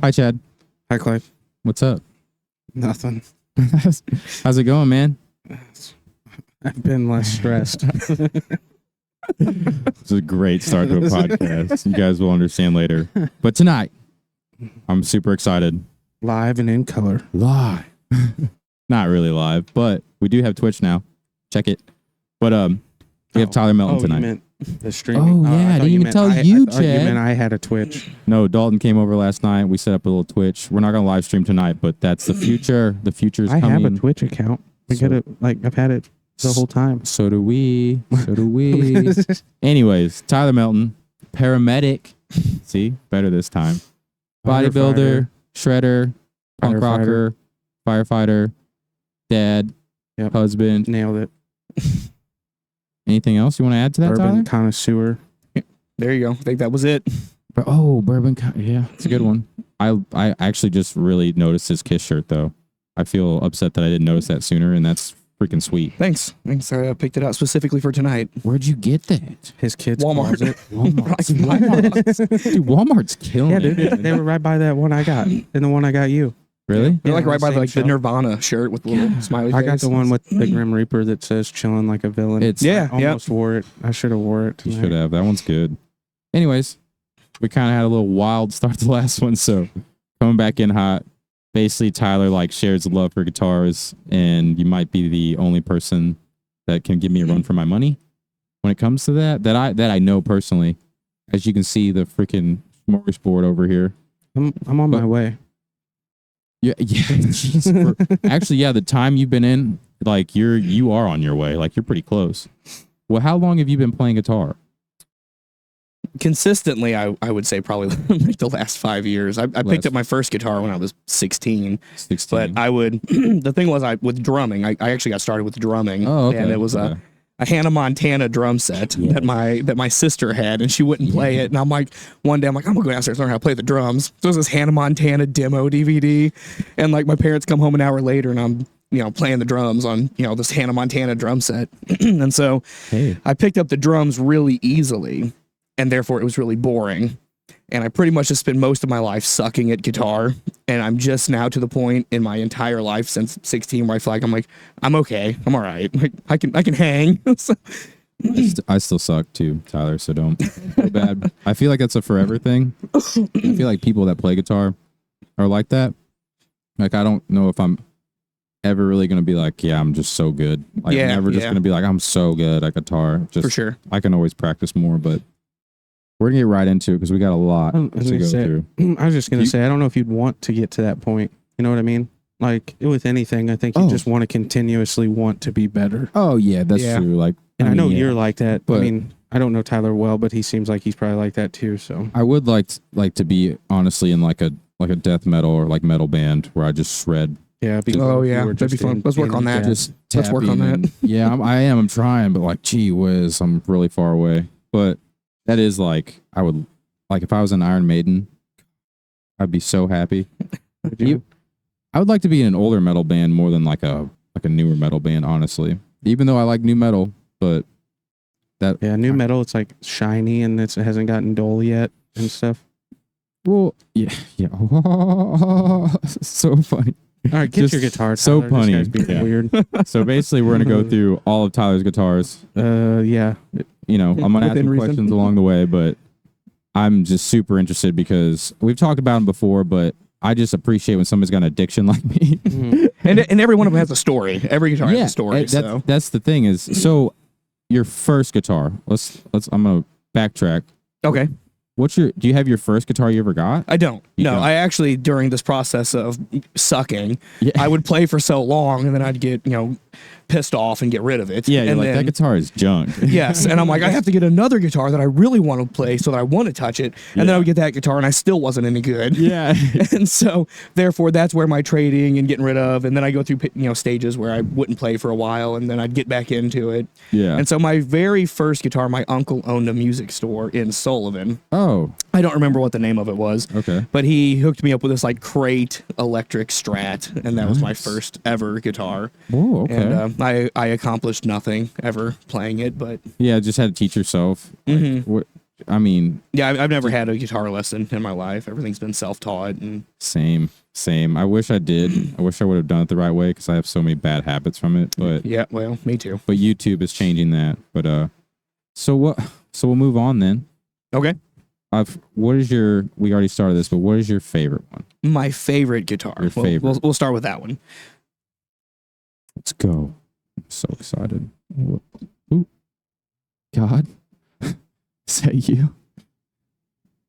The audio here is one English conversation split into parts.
Hi, Chad. Hi, Clay. What's up? Nothing. How's it going, man? I've been less stressed. It's a great start to a podcast. You guys will understand later. But tonight, I'm super excited. Live and in color. Live. Not really live, but we do have Twitch now. Check it. But we have Tyler Melton tonight. You meant the streaming. Oh, yeah. I didn't even tell you, I thought you Chad. meant I had a Twitch. No, Dalton came over last night. We set up a little Twitch. We're not going to live stream tonight, but that's the future. The future's coming. I have a Twitch account. I get it. Like, I've had it the whole time. So do we. So do we. Anyways, Tyler Melton, paramedic. See, better this time. Bodybuilder, shredder, punk rocker, firefighter, dad, husband. Nailed it. Anything else you want to add to that, Urban Tyler? connoisseur. There you go. I think that was it. Bourbon. Yeah, it's a good one. I actually just really noticed his Kiss shirt, though. I feel upset that I didn't notice that sooner, and that's freaking sweet. Thanks. I picked it out specifically for tonight. Where'd you get that? His kids' Walmart. closet. Walmart. Dude, Walmart's killing Yeah, it. dude. They were right by that one I got and the one I got you. Really? They're like Yeah, right by same the shelf. Nirvana shirt with the little smiley face. I got the one with the Grim Reaper that says chilling like a villain. Yeah, I almost wore it. I should have wore it You tonight. should have. That one's good. Anyways, we kind of had a little wild start to the last one, so coming back in hot. Basically, Tyler shares a love for guitars, and you might be the only person that can give me a run for my money when it comes to that I know personally. As you can see, the freaking smorgasbord over here. I'm on my way. Yeah. Jeez, actually, yeah. The time you've been in, you are on your way. You're pretty close. Well, how long have you been playing guitar? Consistently, I would say probably like the last 5 years. I picked up my first guitar when I was 16. 16. But I would, the thing was, with drumming, I actually got started with drumming. Oh, okay. And it was a Hannah Montana drum set that my sister had, and she wouldn't play it. And I'm like, one day, I'm gonna go downstairs and learn how to play the drums. So it was this Hannah Montana demo DVD. And my parents come home an hour later, and I'm playing the drums on, this Hannah Montana drum set. And so I picked up the drums really easily, and therefore it was really boring. And I pretty much just spent most of my life sucking at guitar. And I'm just now to the point in my entire life since 16 where I feel like I'm okay. I'm all right. I can hang. So, I still suck too, Tyler, so don't feel bad. I feel like that's a forever thing. I feel like people that play guitar are like that. I don't know if I'm ever really going to be I'm just so good. I'm never just going to be I'm so good at guitar. Just, for sure. I can always practice more, but we're going to get right into it because we got a lot to go through. I was just going to say, I don't know if you'd want to get to that point. You know what I mean? With anything, I think you just want to continuously want to be better. Oh, yeah, that's true. And I know you're like that. But I don't know Tyler well, but he seems like he's probably like that too. So I would like to be honestly in a death metal or metal band where I just shred. Yeah. That'd be fun. Let's work on that. Let's work on that. I'm trying, but gee whiz, I'm really far away. But that is I would if I was an Iron Maiden, I'd be so happy. I would like to be in an older metal band more than a newer metal band, honestly. Even though I like new metal, but new metal, it's shiny and it hasn't gotten dull yet and stuff. Well, yeah. So funny. All right, get your guitar. Tyler. So funny. This guy's being weird. So basically, we're gonna go through all of Tyler's guitars. Yeah. I'm gonna ask you reason. questions along the way, but I'm just super interested because we've talked about them before, but I just appreciate when somebody's got an addiction like me. And every one of them has a story. Every guitar has a story. That's the thing is, so your first guitar. I'm gonna backtrack. Okay. Do you have your first guitar you ever got? I don't. Don't? I actually, during this process of sucking, I would play for so long and then I'd get, pissed off and get rid of it. Yeah, you're that guitar is junk. Yes, and I'm I have to get another guitar that I really want to play so that I want to touch it, and then I would get that guitar and I still wasn't any good. Yeah. And so, therefore, that's where my trading and getting rid of, and then I go through, stages where I wouldn't play for a while, and then I'd get back into it. Yeah. And so my very first guitar, my uncle owned a music store in Sullivan. Oh. I don't remember what the name of it was. Okay. But he hooked me up with this crate electric Strat, and that was my first ever guitar. Oh, okay. And I accomplished nothing ever playing it, but just had to teach yourself. I mean, Yeah, I've never had a guitar lesson in my life. Everything's been self-taught. And same. I wish I did. I wish I would have done it the right way because I have so many bad habits from it. But yeah, well, me too. But YouTube is changing that. But so what? So we'll move on then. Okay. What is your? We already started this, but what is your favorite one? My favorite guitar. Your favorite. We'll start with that one. Let's go. I'm so excited. Ooh. God. Is that you?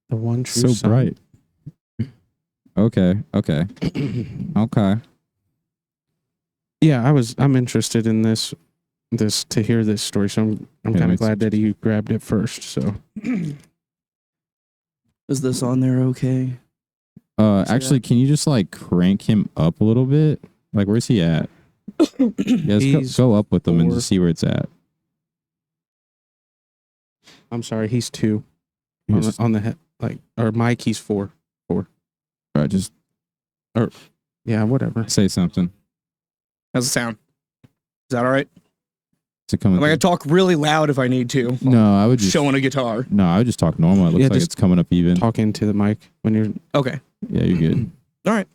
The one true So sun. bright. Okay. Yeah, I'm interested in this to hear this story. So I'm kind of glad that you grabbed it first. So Is this on there okay? Actually, can you just like crank him up a little bit? Like, where's he at? Yeah, let's go up with him and just see where it's at. I'm sorry, he's 2 He's- on the head, like, or Mike, he's 4. All right, just Yeah, whatever. say something. How's it sound? Is that all right? To come. I'm going to talk really loud if I need to. No, I would just Showing a guitar. No, I would just talk normal. It looks Yeah, like just it's coming up even. Talk into the mic when you're. Okay. Yeah, you're good. All right.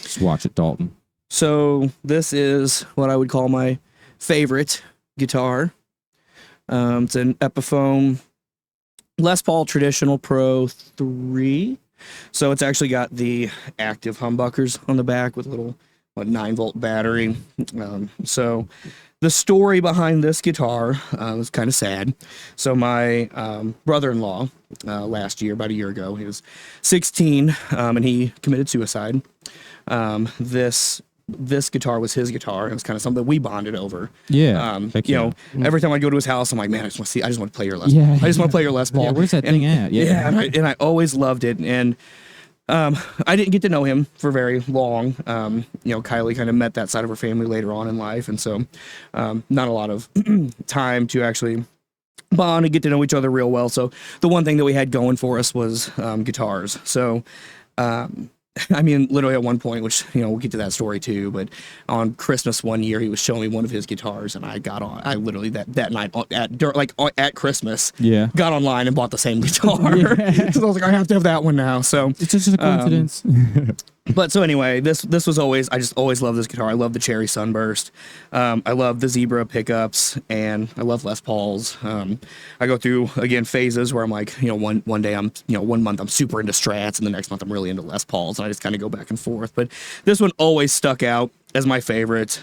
Just watch it, Dalton. So this is what I would call my favorite guitar. It's an Epiphone Les Paul Traditional Pro 3. So it's actually got the active humbuckers on the back with a little 9-volt battery. So the story behind this guitar was kind of sad. So my brother-in-law last year, about a year ago, he was 16 and he committed suicide. This guitar was his guitar. It was kind of something we bonded over. Yeah. Heck You yeah. know, every time I go to his house, I'm like, man, I just want to play your Les. Yeah, I just want to play your Les Paul. Yeah, where's that thing at? Yeah, and I always loved it. And I didn't get to know him for very long. You know, Kylie kind of met that side of her family later on in life, and so not a lot of time to actually bond and get to know each other real well. So the one thing that we had going for us was guitars. So I mean, literally at one point, which, you know, we'll get to that story too, but on Christmas one year, he was showing me one of his guitars, and I literally that night at Christmas, Yeah. got online and bought the same guitar. Because I was like, I have to have that one now. So It's just a coincidence. but so anyway, this was always, I just always loved this guitar. I love the Cherry Sunburst. I love the Zebra pickups, and I love Les Pauls. I go through, again, phases where I'm like, you know, one day one month I'm super into Strats, and the next month I'm really into Les Pauls, and I just kind of go back and forth. But this one always stuck out as my favorite.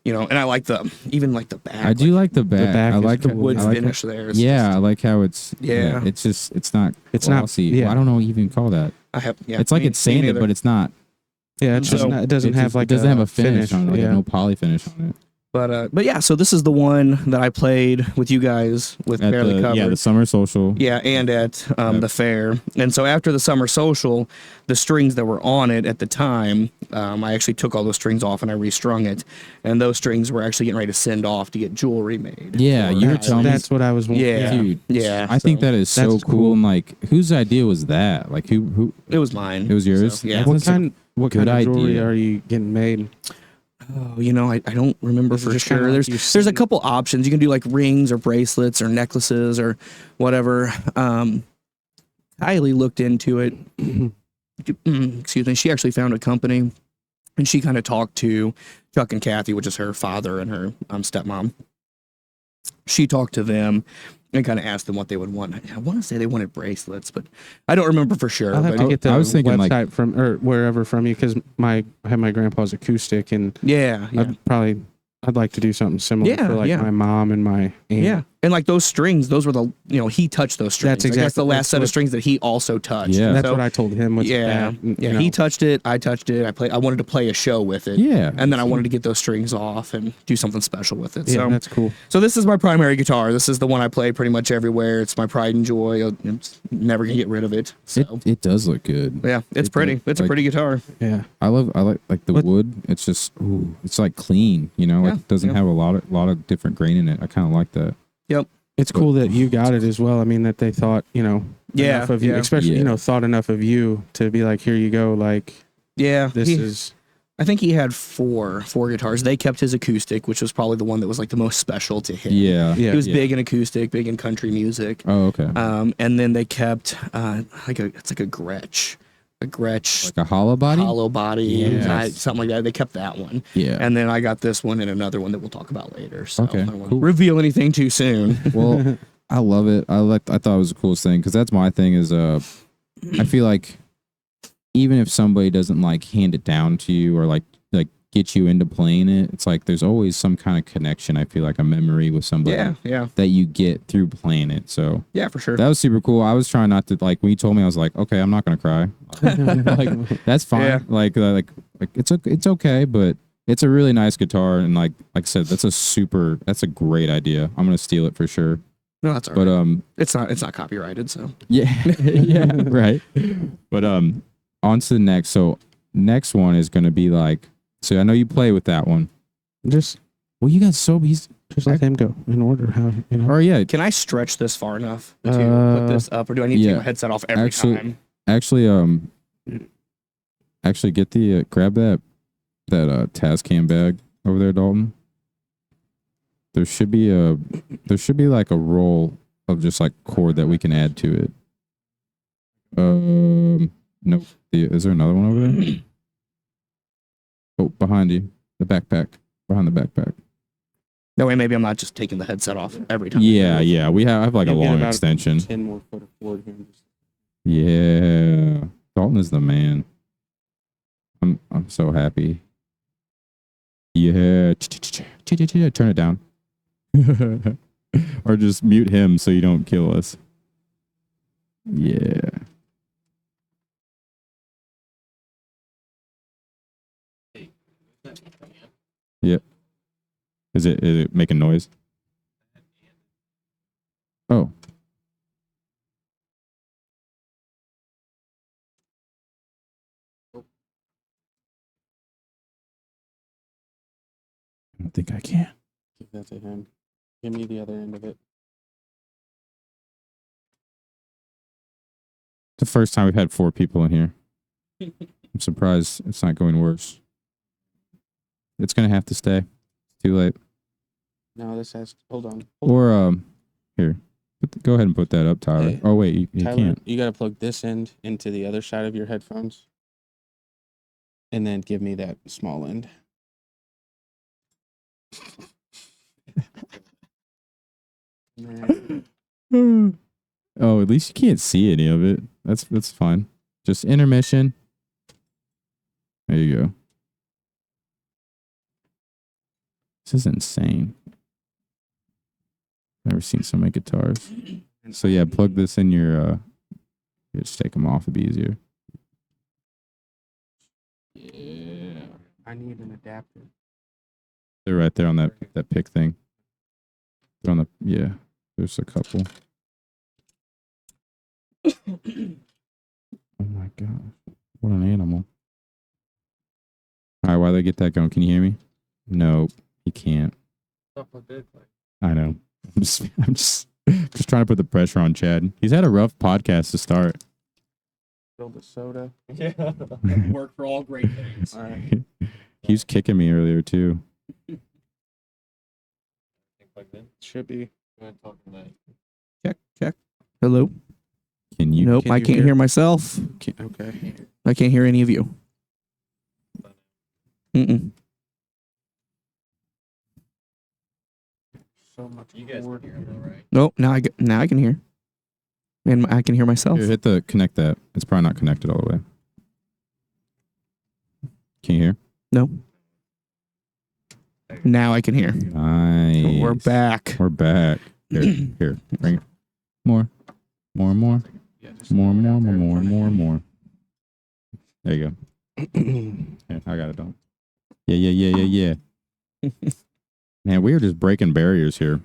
You know, and I like the back. I do like the back. back I is like the cool. wood I like finish there. It's Yeah, I like how it's. Yeah. It's just. It's not. It's not- glossy. yeah. I don't know what you even call that. I have. Yeah, It's like me- it's sanded, me neither. but it's not. Yeah, it's just So- not, it doesn't have like it doesn't have a finish on it. Like yeah. no poly finish on it. But yeah, so this is the one that I played with you guys with At Barely Covered. the summer social. Yeah, and at the fair. And so after the summer social, the strings that were on it at the time, I actually took all those strings off and I restrung it. And those strings were actually getting ready to send off to get jewelry made. Yeah, you were telling me. That's what I was. Yeah. Dude, Yeah, I think so that is so that's cool. cool. And like, whose idea was that? Like, who? It was mine. It was yours? So, yeah. That's What good kind of jewelry idea. are you getting made? Oh, you know, I don't remember Is it for just kinda sure. like There's you a send- couple options. You can do like rings or bracelets or necklaces or whatever. Kylie looked into it. Excuse me. She actually found a company, and she kind of talked to Chuck and Kathy, which is her father and her stepmom. She talked to them and kind of asked them what they would want. I want to say they wanted bracelets, but I don't remember for sure. I'll have But to get the I was thinking, like- website from or wherever from you because I have my grandpa's acoustic and yeah. I'd like to do something similar Yeah, for like yeah. my mom and my aunt. Yeah. And like those strings, those were the, he touched those strings. That's Like, that's the exactly- last that's set of what- strings that he also touched. Yeah. That's So, what I told him. Was yeah. that, Yeah. He touched it. I touched it. I wanted to play a show with it. Yeah. And then I wanted to get those strings off and do something special with it. Yeah, So, that's cool. so this is my primary guitar. This is the one I play pretty much everywhere. It's my pride and joy. I'm never going to get rid of it. So, It does look good. yeah, it's it pretty. does. It's a Like- pretty guitar. Yeah. I like the What- wood. It's just it's like clean, you know. Yeah, It doesn't yeah. have a lot of different grain in it. I kind of like that. Yep. It's cool that you got it as well. I mean, that they thought, Yeah, enough of you, yeah. especially, Yeah. thought enough of you to be like, here you go. Like, Yeah. this is, I think he had four guitars. They kept his acoustic, which was probably the one that was like the most special to him. Yeah. Yeah. He was big in acoustic, big in country music. Oh, okay. And then they kept it's like a Gretsch. A Gretsch Like a hollow body? hollow body, Yes. something like that. They kept that one. Yeah. And then I got this one and another one that we'll talk about later. So Okay, I don't want cool. to reveal anything too soon. Well, I love it. I thought it was the coolest thing because that's my thing is I feel like even if somebody doesn't like hand it down to you or like get you into playing it, it's like there's always some kind of connection. I feel like a memory with somebody Yeah. that you get through playing it. So Yeah, for sure. that was super cool. I was trying not to like when you told me, I was like, okay, I'm not gonna cry. Like that's fine. Yeah. Like it's okay, but it's a really nice guitar and like I said, that's a great idea. I'm gonna steal it for sure. No, that's all right. But It's not copyrighted, so yeah, yeah, right. But on to the next. So next one is gonna be like. So I know you play with that one. Just Well, you got he's let him go in order. How you know? oh yeah. can I stretch this far enough to put this up, or do I need to take yeah. my headset off every time? Actually get the grab that Tascam bag over there, Dalton. There should be like a roll of just like cord that we can add to it. Nope. Is there another one over there? Oh, behind you. The backpack. Behind the backpack. That way, maybe I'm not just taking the headset off every time. Yeah. We have like a You'll get long about extension. 10 more foot of cord here. Yeah. Dalton is the man. I'm so happy. Yeah. Turn it down. Or just mute him so you don't kill us. Yeah. Yep. Is it making noise? Oh. I don't think I can. Give that to him. Give me the other end of it. The first time we've had 4 people in here. I'm surprised it's not going worse. It's gonna have to stay. It's too late. No, this has. Hold on. Or here. Go ahead and put that up, Tyler. Hey, Oh wait, you Tyler, can't. you got to plug this end into the other side of your headphones, and then give me that small end. Oh, at least you can't see any of it. That's fine. Just intermission. There you go. This is insane. Never seen so many guitars. So yeah, plug this in your just take them off, it'd be easier. Yeah. I need an adapter. They're right there on that pick thing. They're on the there's a couple. Oh my god. What an animal. Alright, while they get that going, can you hear me? No, he can't. I know. I'm just trying to put the pressure on Chad. He's had a rough podcast to start. Fill the soda. Yeah. Work for all great things. All right. He was kicking me earlier too. Should be. Check. Hello. Can you? Nope, can I you can't hear- hear myself. Okay. I can't hear any of you. Mm-mm. So much. You guys cord. can hear me, right? Nope. Now I can hear, and I can hear myself. Here, connect that. It's probably not connected all the way. Can you hear? No. Now I can hear. Nice. We're back. We're back. Here, bring it. More. More. More. There you go. Here, I got it done. Yeah. Man, we are just breaking barriers here.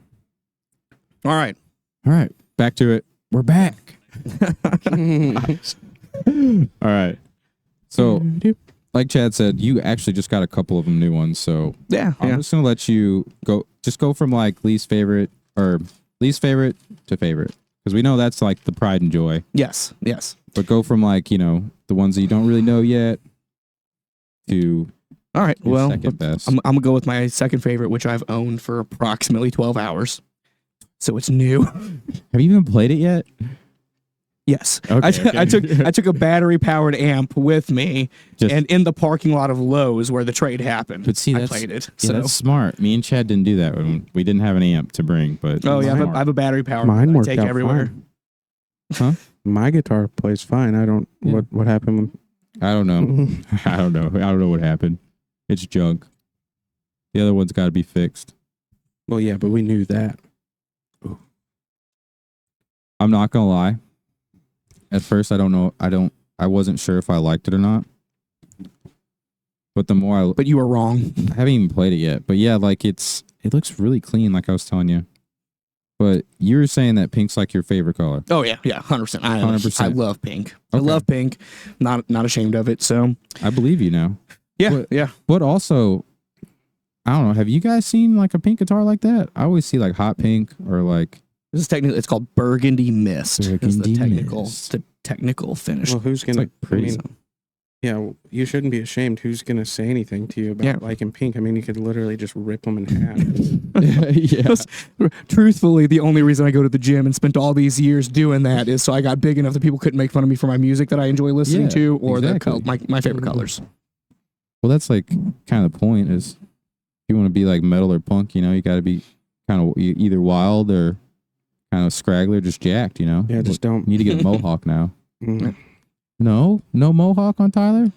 All right. All right, back to it. We're back. All right. So, like Chad said, you actually just got a couple of them new ones. So Yeah. I'm just gonna let you go. Just go from like least favorite to favorite, because we know that's like the pride and joy. Yes. But go from like the ones that you don't really know yet to All right. Your Well, second best. I'm gonna go with my second favorite, which I've owned for approximately 12 hours. So it's new. Have you even played it yet? Yes. Okay, I took a battery powered amp with me, Just- and in the parking lot of Lowe's where the trade happened, But see, I that's played it. Yeah, So that's smart. Me and Chad didn't do that when we didn't have an amp to bring. But oh yeah, that's I have a battery powered Mine one I worked take out everywhere. fine. My guitar plays fine. I don't. Yeah. What happened? I don't know. I don't know. I don't know what happened. It's junk. The other one's got to be fixed. Well, yeah, but we knew that. I'm not gonna lie. At first, I don't know. I wasn't sure if I liked it or not. But the more But you were wrong. I haven't even played it yet. But yeah, like it looks really clean, like I was telling you. But you were saying that pink's like your favorite color. Oh yeah, 100%. 100%. I love pink. I Okay. love pink. Not ashamed of it. So I believe you now. yeah, yeah. But also, I don't know. Have you guys seen like a pink guitar like that? I always see like hot pink or like. This is technically, it's called Burgundy Mist. Is the Burgundy technical, Mist. the technical finish. Well, who's gonna? like pretty. I mean, yeah, you shouldn't be ashamed. Who's gonna say anything to you about liking pink? I mean, you could literally just rip them in half. Yeah. Truthfully, the only reason I go to the gym and spent all these years doing that is so I got big enough that people couldn't make fun of me for my music that I enjoy listening Yeah, to, or exactly. my favorite colors. Well, that's like kind of the point is if you want to be like metal or punk, you know, you got to be kind of either wild or kind of scraggly or just jacked, you know? Yeah, just don't. You need to get a mohawk now. Mm, No mohawk on Tyler?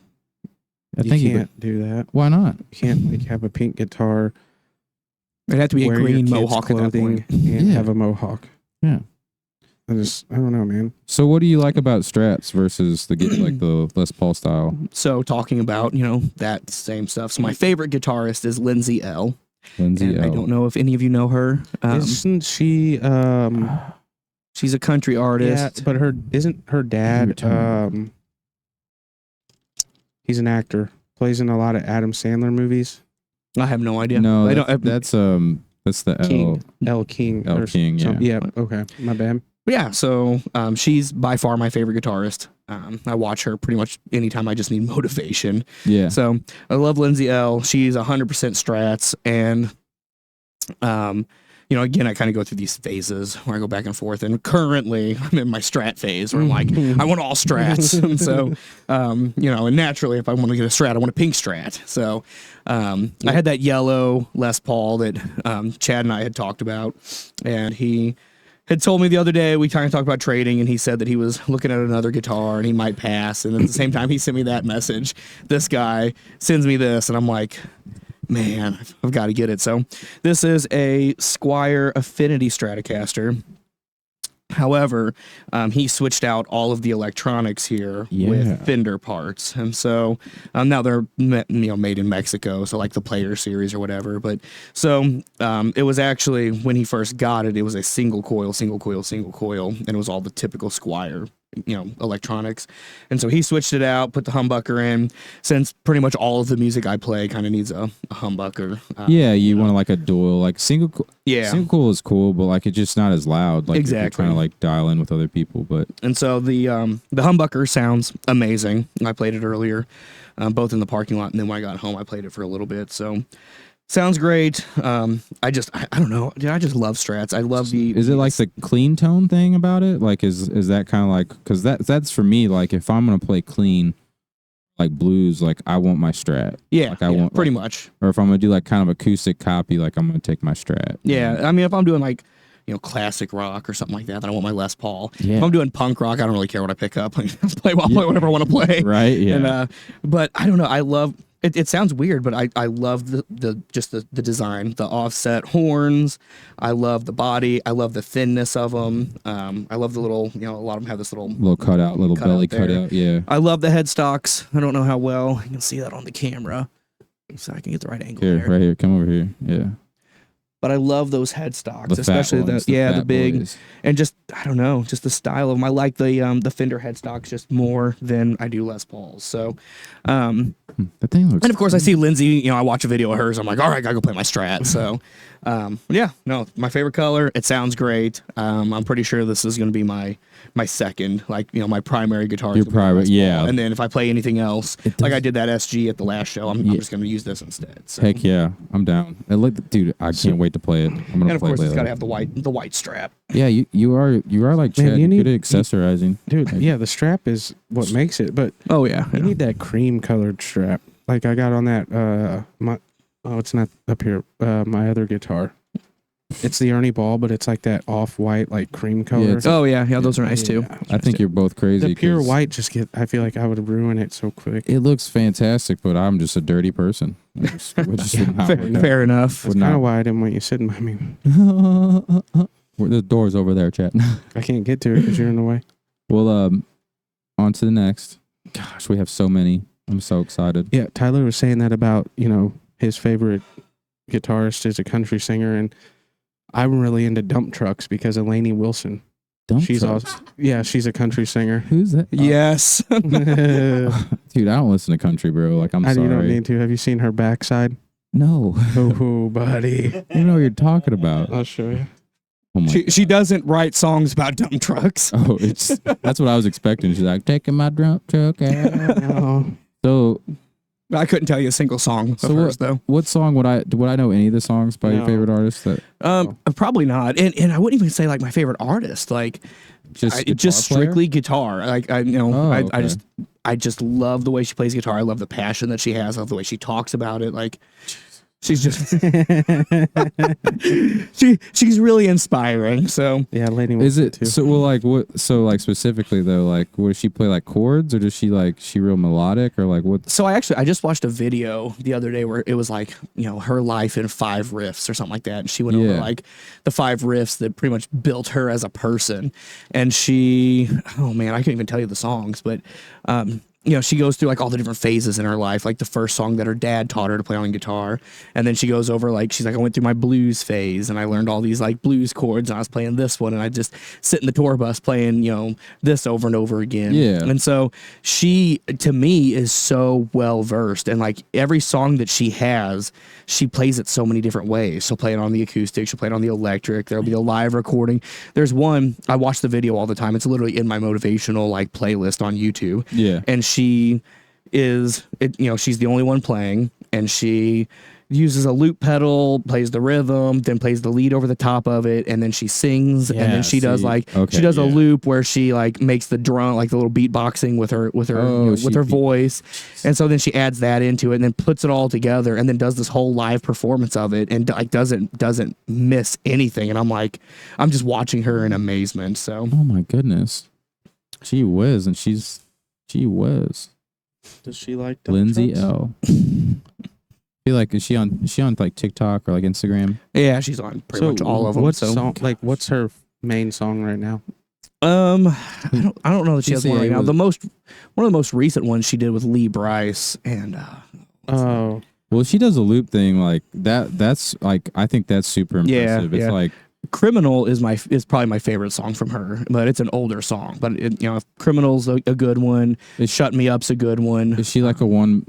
I you think can't do that. why not? You can't like have a pink guitar, It'd have to be a wear your green kids' mohawk at that clothing, point. and Yeah. have a mohawk. Yeah. I don't know, man. So what do you like about Strats versus like the Les Paul style? So talking about, that same stuff. So my favorite guitarist is Lindsay L. Lindsay And I L. don't know if any of you know her. Isn't she? She's a country Yeah, artist. but isn't her dad? Return. He's an actor. Plays in a lot of Adam Sandler movies. I have no idea. No, I that's the King. L. L. King. L. or King, some- yeah. Yeah. Okay. My bad. But yeah, so she's by far my favorite guitarist. I watch her pretty much anytime I just need motivation. Yeah. So I love Lindsay L. She's 100% Strats, and again, I kind of go through these phases where I go back and forth. And currently, I'm in my Strat phase where I'm like, I want all Strats. And so, and naturally, if I want to get a Strat, I want a pink Strat. So, I had that yellow Les Paul that Chad and I had talked about, and he had told me the other day, we kind of talked about trading, and he said that he was looking at another guitar and he might pass. And at the same time, he sent me that message. This guy sends me this, and I'm like, man, I've got to get it. So this is a Squier Affinity Stratocaster. However, he switched out all of the electronics here with Fender parts, and so now they're made in Mexico, so like the Player series or whatever. But so it was actually when he first got it, it was a single coil, and it was all the typical Squier electronics. And so he switched it out, put the humbucker in, since pretty much all of the music I play kind of needs a humbucker. Yeah, you want like a dual, like single coil is cool, but like it's just not as loud. Like if you're trying to like dial in with other people. But and so the humbucker sounds amazing. I played it earlier, both in the parking lot, and then when I got home, I played it for a little bit. So sounds great. I don't know. Dude, I just love Strats. I love the. Is it like the clean tone thing about it? Like, is that kind of like, because that's for me. Like, if I'm gonna play clean, like blues, like I want my Strat. Yeah, like I want pretty much. Or if I'm gonna do like kind of acoustic copy, like I'm gonna take my Strat. Yeah, I mean, if I'm doing like classic rock or something like that, then I want my Les Paul. Yeah. If I'm doing punk rock, I don't really care what I pick up. Play whatever I want to play. Right. Yeah. And but I don't know. I love. It sounds weird, but I love the design, the offset horns. I love the body. I love the thinness of them. I love the little, a lot of them have this little cutout, little belly cutout. Yeah. I love the headstocks. I don't know how well you can see that on the camera, so I can get the right angle Here, there. right here. Come over here. Yeah. But I love those headstocks, The especially fat ones, the fat big boys. and just I don't know, just the style of them. I like the Fender headstocks just more than I do Les Pauls. So, The thing looks. and of course, I see Lindsay. You know, I watch a video of hers. I'm like, all right, gotta go play my Strat. So, yeah, no, my favorite color. It sounds great. I'm pretty sure this is gonna be my second, like, you know, my primary guitar. Your private, yeah. And then if I play anything else, like I did that SG at the last show, I'm just gonna use this instead. So. Heck yeah, I'm down. Dude, I can't wait to play it. I'm gonna And of play course, it it's later. got to have the white strap. Yeah, you are like Man, Chad. you You're good need- at accessorizing. Dude, yeah, the strap is what makes it, but Oh yeah, you need that cream colored strap. Like I got on that it's not up here. My other guitar. It's the Ernie Ball, but it's like that off-white, like cream color. it's- Oh yeah, those are nice too. Yeah. I think you're both crazy. The pure 'cause white I feel like I would ruin it so quick. It looks fantastic, but I'm just a dirty person. I just would not work out. Fair enough. That's would kind not- of why I didn't want you sitting by me. The door's over there, chat. I can't get to it because you're in the way. Well, on to the next. Gosh, we have so many. I'm so excited. Yeah, Tyler was saying that about, his favorite guitarist is a country singer, and I'm really into dump trucks because of Lainey Wilson. Dump She's trucks? also, yeah, she's a country singer. Who's that? Yes. Dude, I don't listen to country, bro. Like, I'm You don't sorry. need to. Have you seen her backside? No. Oh, buddy. You know what you're talking about. I'll show you. Oh my She doesn't write songs about dump trucks. Oh, that's what I was expecting. She's like, taking my dump truck out. Oh, So, I couldn't tell you a single song of hers though. what song would I know any of the songs by your No. favorite artist? That Probably not. And I wouldn't even say like my favorite artist. Like just just guitar player? strictly guitar. Like I okay. I just love the way she plays guitar. I love the passion that she has. I love the way she talks about it. Like she's just she's really inspiring. So yeah, Lainey Is Wilson it too. so? Well, like what? So, like specifically though, like, does she play like chords, or does she real melodic, or like what? So I just watched a video the other day where it was like, her life in 5 riffs or something like that. And she went over Yeah. like the 5 riffs that pretty much built her as a person. And she, oh man, I can't even tell you the songs, but, she goes through like all the different phases in her life, like the first song that her dad taught her to play on guitar. And then she goes over like, she's like, I went through my blues phase and I learned all these like blues chords and I was playing this one and I just sit in the tour bus playing, this over and over again. Yeah. And so she, to me, is so well versed, and like every song that she has, she plays it so many different ways. She'll play it on the acoustic, she'll play it on the electric, there'll be a live recording. There's one, I watch the video all the time. It's literally in my motivational like playlist on YouTube. Yeah. And she is, she's the only one playing, and she uses a loop pedal, plays the rhythm, then plays the lead over the top of it, and then she sings, and Yeah, then she does see. like Okay, she does a yeah. loop where she like makes the drum, like the little beatboxing with her Oh, with her voice, and so then she adds that into it, and then puts it all together, and then does this whole live performance of it, and like doesn't miss anything, and I'm just watching her in amazement. So Oh my goodness. Gee whiz, and gee whiz. Does she like dump Lindsay trucks? L. I feel like is she on like TikTok or like Instagram? yeah, she's on pretty much all of them. What So song? Like, what's her main song right now? I don't know that she has one right now. was- One of the most recent ones she did with Lee Bryce, and Oh, Well, she does a loop thing like that. That's like I think that's super Yeah, impressive. It's yeah. like Criminal is probably my favorite song from her, but it's an older song. But Criminal's a good one. Shut Me Up's a good one. is she like a one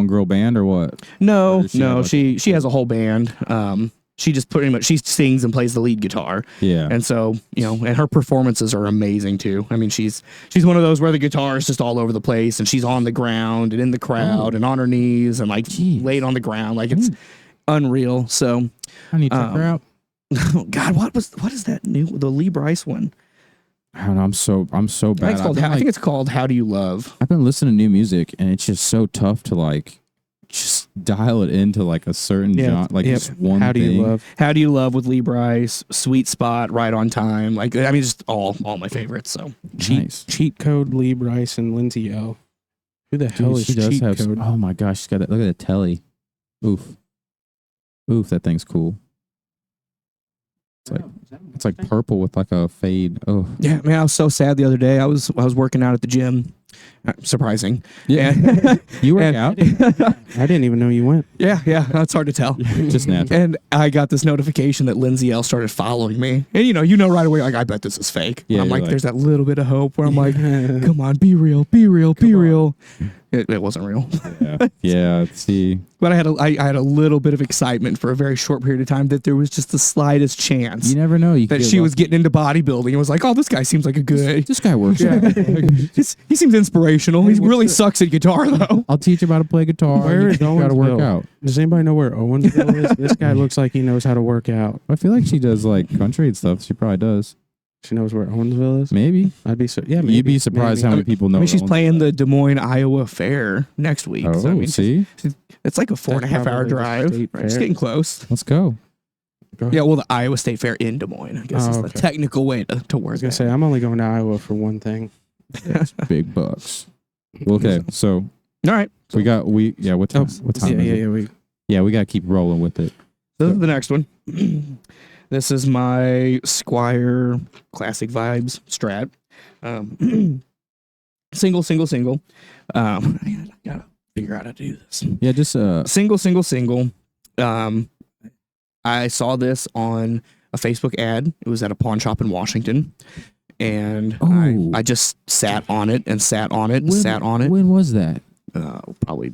girl band or what? No, Or does she have, like, she has a whole band. She just pretty much she sings and plays the lead guitar, Yeah. and so and her performances are amazing too. I mean, she's one of those where the guitar is just all over the place, and she's on the ground and in the crowd and on her knees and like Jeez. laid on the ground, like it's unreal. So. I need to check her out. Oh God, what is that the Lee Bryce one? I don't know. I'm so bad. I think it's called How Do You Love? I've been listening to new music and it's just so tough to like just dial it into like a certain genre, like just one How do thing. you love? How Do You Love with Lee Bryce, Sweet Spot, Right on Time. Like I mean, just all my favorites. So Nice. Cheat Code, Lee Bryce, and Lindsay L. Who the hell Dude, is she does Cheat have Code? oh my gosh, she's got that. Look at the telly. Oof, that thing's cool. It's like purple with like a fade. Oh, yeah, man, I was so sad the other day. I was working out at the gym, Surprising. Yeah. And- You work and- out? I didn't even know you went. yeah, that's hard to tell. Just natural. And I got this notification that Lindsay L started following me. And you know right away, like, I bet this is fake. Yeah, I'm you're like, like- there's that little bit of hope where I'm like, come on, be real, be real, be real. It wasn't real. Yeah. Yeah. See. But I had a little bit of excitement for a very short period of time that there was just the slightest chance You never know. You that could she get was getting into bodybuilding and was like, oh, this guy seems like a good. This guy works. Yeah. He seems inspirational. He really sucks at guitar though. I'll teach him how to play guitar. Where is Got to work Owensville? out. Does anybody know where Owensville is? This guy looks like he knows how to work out. I feel like she does like country and stuff. She probably does. She knows where Owensville is. Maybe. I'd be so. Yeah, maybe, You'd be surprised how many people know. I mean, she's Owensville. playing the Des Moines, Iowa Fair next week. Oh, so, I mean, see, it's like a 4.5 hour probably the drive. state Right, it's fair. getting close. let's go. Go ahead. Yeah, well, the Iowa State Fair in Des Moines, I guess Oh, is the okay. technical way to I word was gonna that. say I'm only going to Iowa for one thing. Big bucks. Well, okay, so All right. we got What time? What time? Yeah, is yeah, it? yeah. We got to keep rolling with it. This is the next one. This is my Squire Classic Vibes Strat. Single. I gotta figure out how to do this. Yeah, just Single. I saw this on a Facebook ad. It was at a pawn shop in Washington. And Oh. I just sat on it and sat on it and sat on it. When was that? Probably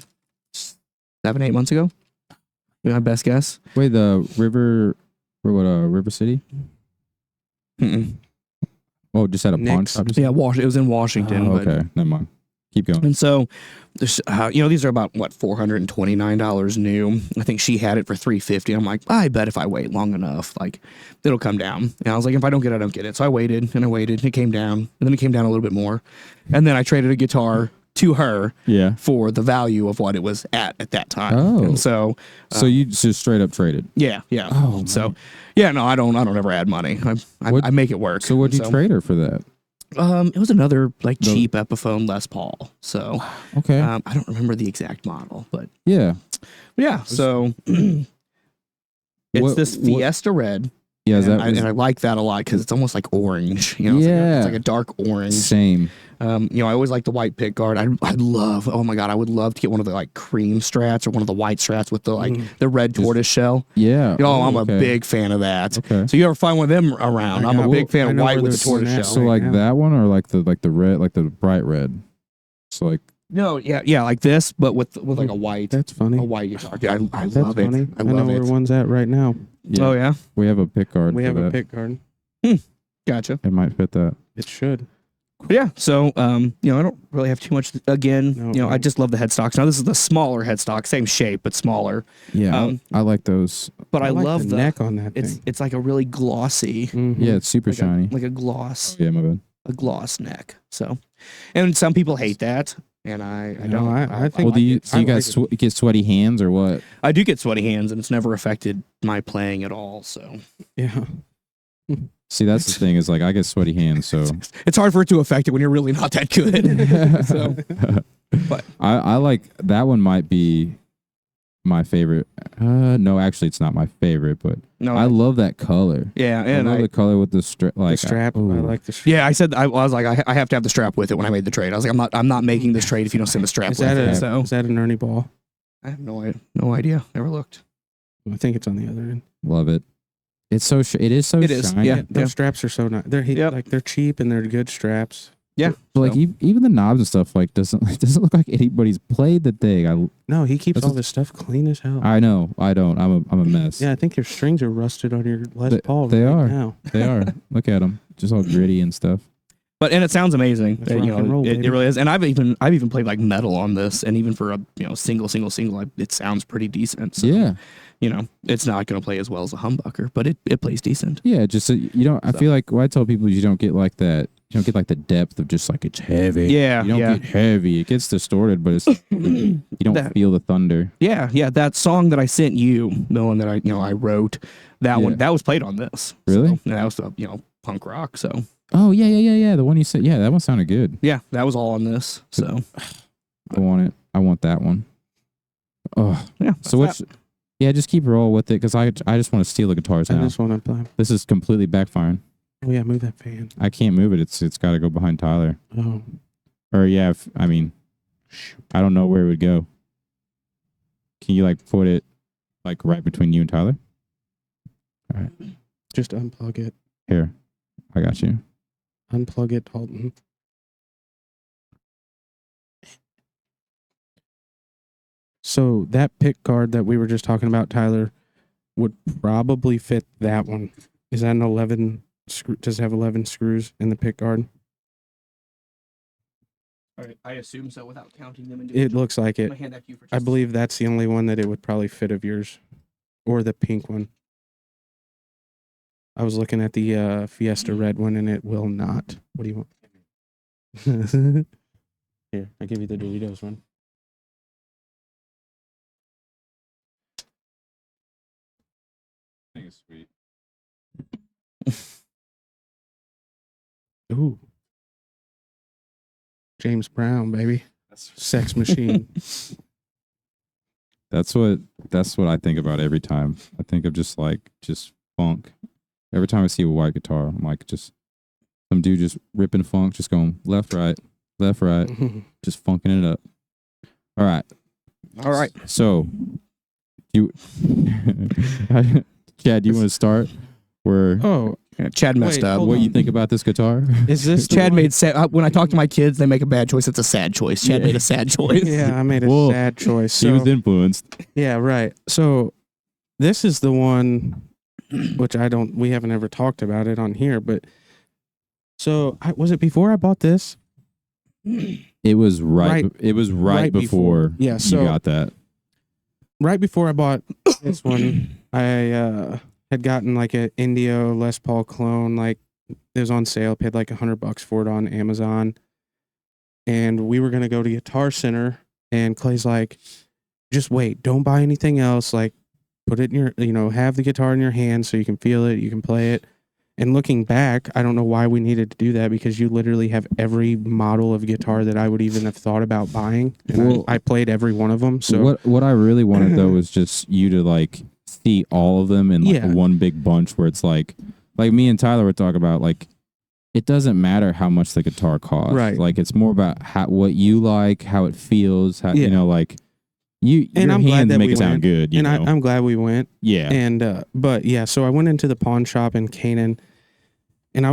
7-8 months ago. My best guess. Wait, the river. River City? Mm-mm. Oh, just at a pawn Nick's. shop. Yeah, it was in Washington. Oh, but okay, never mind. Keep going. And so, there's, these are about $429 new. I think she had it for $350. I'm like, I bet if I wait long enough, like it'll come down. And I was like, if I don't get it, I don't get it. So I waited and it came down, and then it came down a little bit more, and then I traded a guitar to her Yeah. for the value of what it was at that time. Oh. And so So you just straight up traded. yeah. Oh, So yeah, no, I don't ever add money. I make it work. So what'd you trade her for that? It was another like cheap Epiphone Les Paul. So Okay. I don't remember the exact model, but Yeah. yeah. So it's What- this what- Fiesta Red. Yeah. Is and, that I like that a lot because it's almost like orange. You know, it's like a dark orange. same? I always like the white pick guard. I'd love. Oh my god, I would love to get one of the like cream strats or one of the white strats with the the red tortoise shell. Yeah. Oh, I'm a okay. big fan of that. Okay. So you ever find one of them around? I'm a big fan I of know white where with the there's one tortoise at. shell. So like now. that one or like the red, like the bright red. So like No, yeah, like this, but with like a white That's funny. guitar. Yeah, I That's love it. funny. I know love where it. one's at right now. Oh yeah, we have a pick guard. We for have a that. pick guard. gotcha. It might fit that. It should. But yeah, so I don't really have too much. Again, No, I just love the headstocks. Now this is the smaller headstock, same shape but smaller. Yeah. Um, I like those. But I like love the neck on that It's thing. it's like a really glossy, Mhm. Yeah, it's super like shiny. like a gloss, Yeah, my bad. a gloss neck. So, and some people hate that, and I No, don't. I think- Well, do you I guys like get sweaty hands or what? I do get sweaty hands, and it's never affected my playing at all. So Yeah. See, that's the thing is like I get sweaty hands, so it's hard for it to affect it when you're really not that good. So, but I like that one. Might be my favorite. No, actually, it's not my favorite, but no, I love that color. yeah, I and love the color with the strap. Like The strap. I ooh. like the strap. yeah, I said I was like I have to have the strap with it when I made the trade. I was like I'm not making this trade if you don't send the strap Is with that, it. a, So is that an Ernie ball? I have no idea. Never looked. I think it's on the other end. Love it. It is so It is, shiny. yeah. Those straps are so nice. They're Yep. like they're cheap and they're good straps. Yeah, But like so. even the knobs and stuff like doesn't look like anybody's played the thing. No, he keeps That's all a- this stuff clean as hell. I know. I don't. I'm a mess. Yeah, I think your strings are rusted on your Les Paul. they right are. now. They are. Look at them. Just all gritty and stuff. But and it sounds amazing. That's rock and roll, it baby. really is. And I've even played like metal on this, and even for a single, it sounds pretty decent. So, Yeah. it's not going to play as well as a humbucker, but it plays decent. Yeah. Just so you don't. I So. feel like what I tell people is you don't get like that. You don't get like the depth of just like it's heavy. Yeah, You don't yeah. get heavy. It gets distorted, but it's you don't That- feel the thunder. Yeah. That song that I sent you, the one that I wrote, that Yeah. one that was played on this. Really? So, and that was punk rock. So Oh yeah. The one you said. Yeah, that one sounded good. yeah, that was all on this. So I want it. I want that one. Oh. yeah. So that's which? Yeah, just keep roll with it because I just want to steal the guitars I now. just want to play. This is completely backfiring. Oh yeah, move that fan. I can't move it. It's got to go behind Tyler. Oh, Or yeah, I mean, I don't know where it would go. Can you like put it like right between you and Tyler? All right. Just unplug it. Here, I got you. Unplug it, Dalton. So that pick guard that we were just talking about, Tyler, would probably fit that one. Is that an 11 screw? Does it have 11 screws in the pick guard? I assume so without counting them. It looks like it. Hand that to you for I believe that's the only one that it would probably fit of yours, or the pink one. I was looking at the Fiesta red one, and it will not. What do you want? Here, I'll give you the Doritos one. I think it's sweet. Ooh. James Brown, baby. Sex machine. That's what I think about every time. I think of just funk. Every time I see a white guitar, I'm like, just some dude just ripping funk, just going left, right, just funking it up. All right. So, Chad, do you want to start? Chad messed up. What you think about this guitar? Is this Chad made sad. When I talk to my kids, they make a bad choice. It's a sad choice. Chad made a sad choice. Yeah, I made a sad choice. He was influenced. Yeah, right. So this is the one which we haven't ever talked about it on here, but so was it before I bought this? It was right. It was right before. Yeah, so you got that. Right before I bought this one, I had gotten like an Indio Les Paul clone. Like it was on sale. Paid like $100 for it on Amazon, and we were gonna go to Guitar Center. And Clay's like, "Just wait. Don't buy anything else. Like, put it in your, have the guitar in your hand so you can feel it, you can play it." And looking back, I don't know why we needed to do that, because you literally have every model of guitar that I would even have thought about buying. And I played every one of them. So what I really wanted though was just you to like see all of them in like one big bunch, where it's like me and Tyler were talking about, like, it doesn't matter how much the guitar costs. Right. Like, it's more about what you like, how it feels, how, like, your hands make it sound good. And I'm glad we went. Yeah. And, but yeah, so I went into the pawn shop in Canaan, and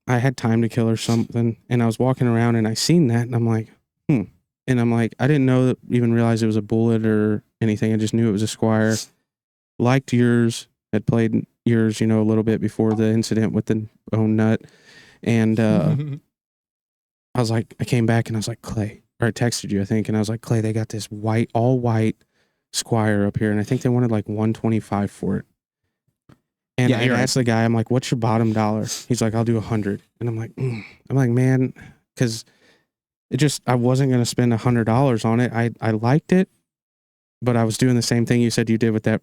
I had time to kill or something. And I was walking around and I seen that, and I'm like, And I'm like, I didn't even realize it was a Bullet or anything. I just knew it was a Squire. Liked yours, had played yours, a little bit before the incident with the own nut. And, I was like, I came back and I was like, Clay, or I texted you, I think. And I was like, Clay, they got this all white Squire up here. And I think they wanted like $125 for it. And I asked the guy, I'm like, what's your bottom dollar? He's like, I'll do 100. And I'm like, man, because I wasn't going to spend $100 on it. I liked it, but I was doing the same thing you said you did with that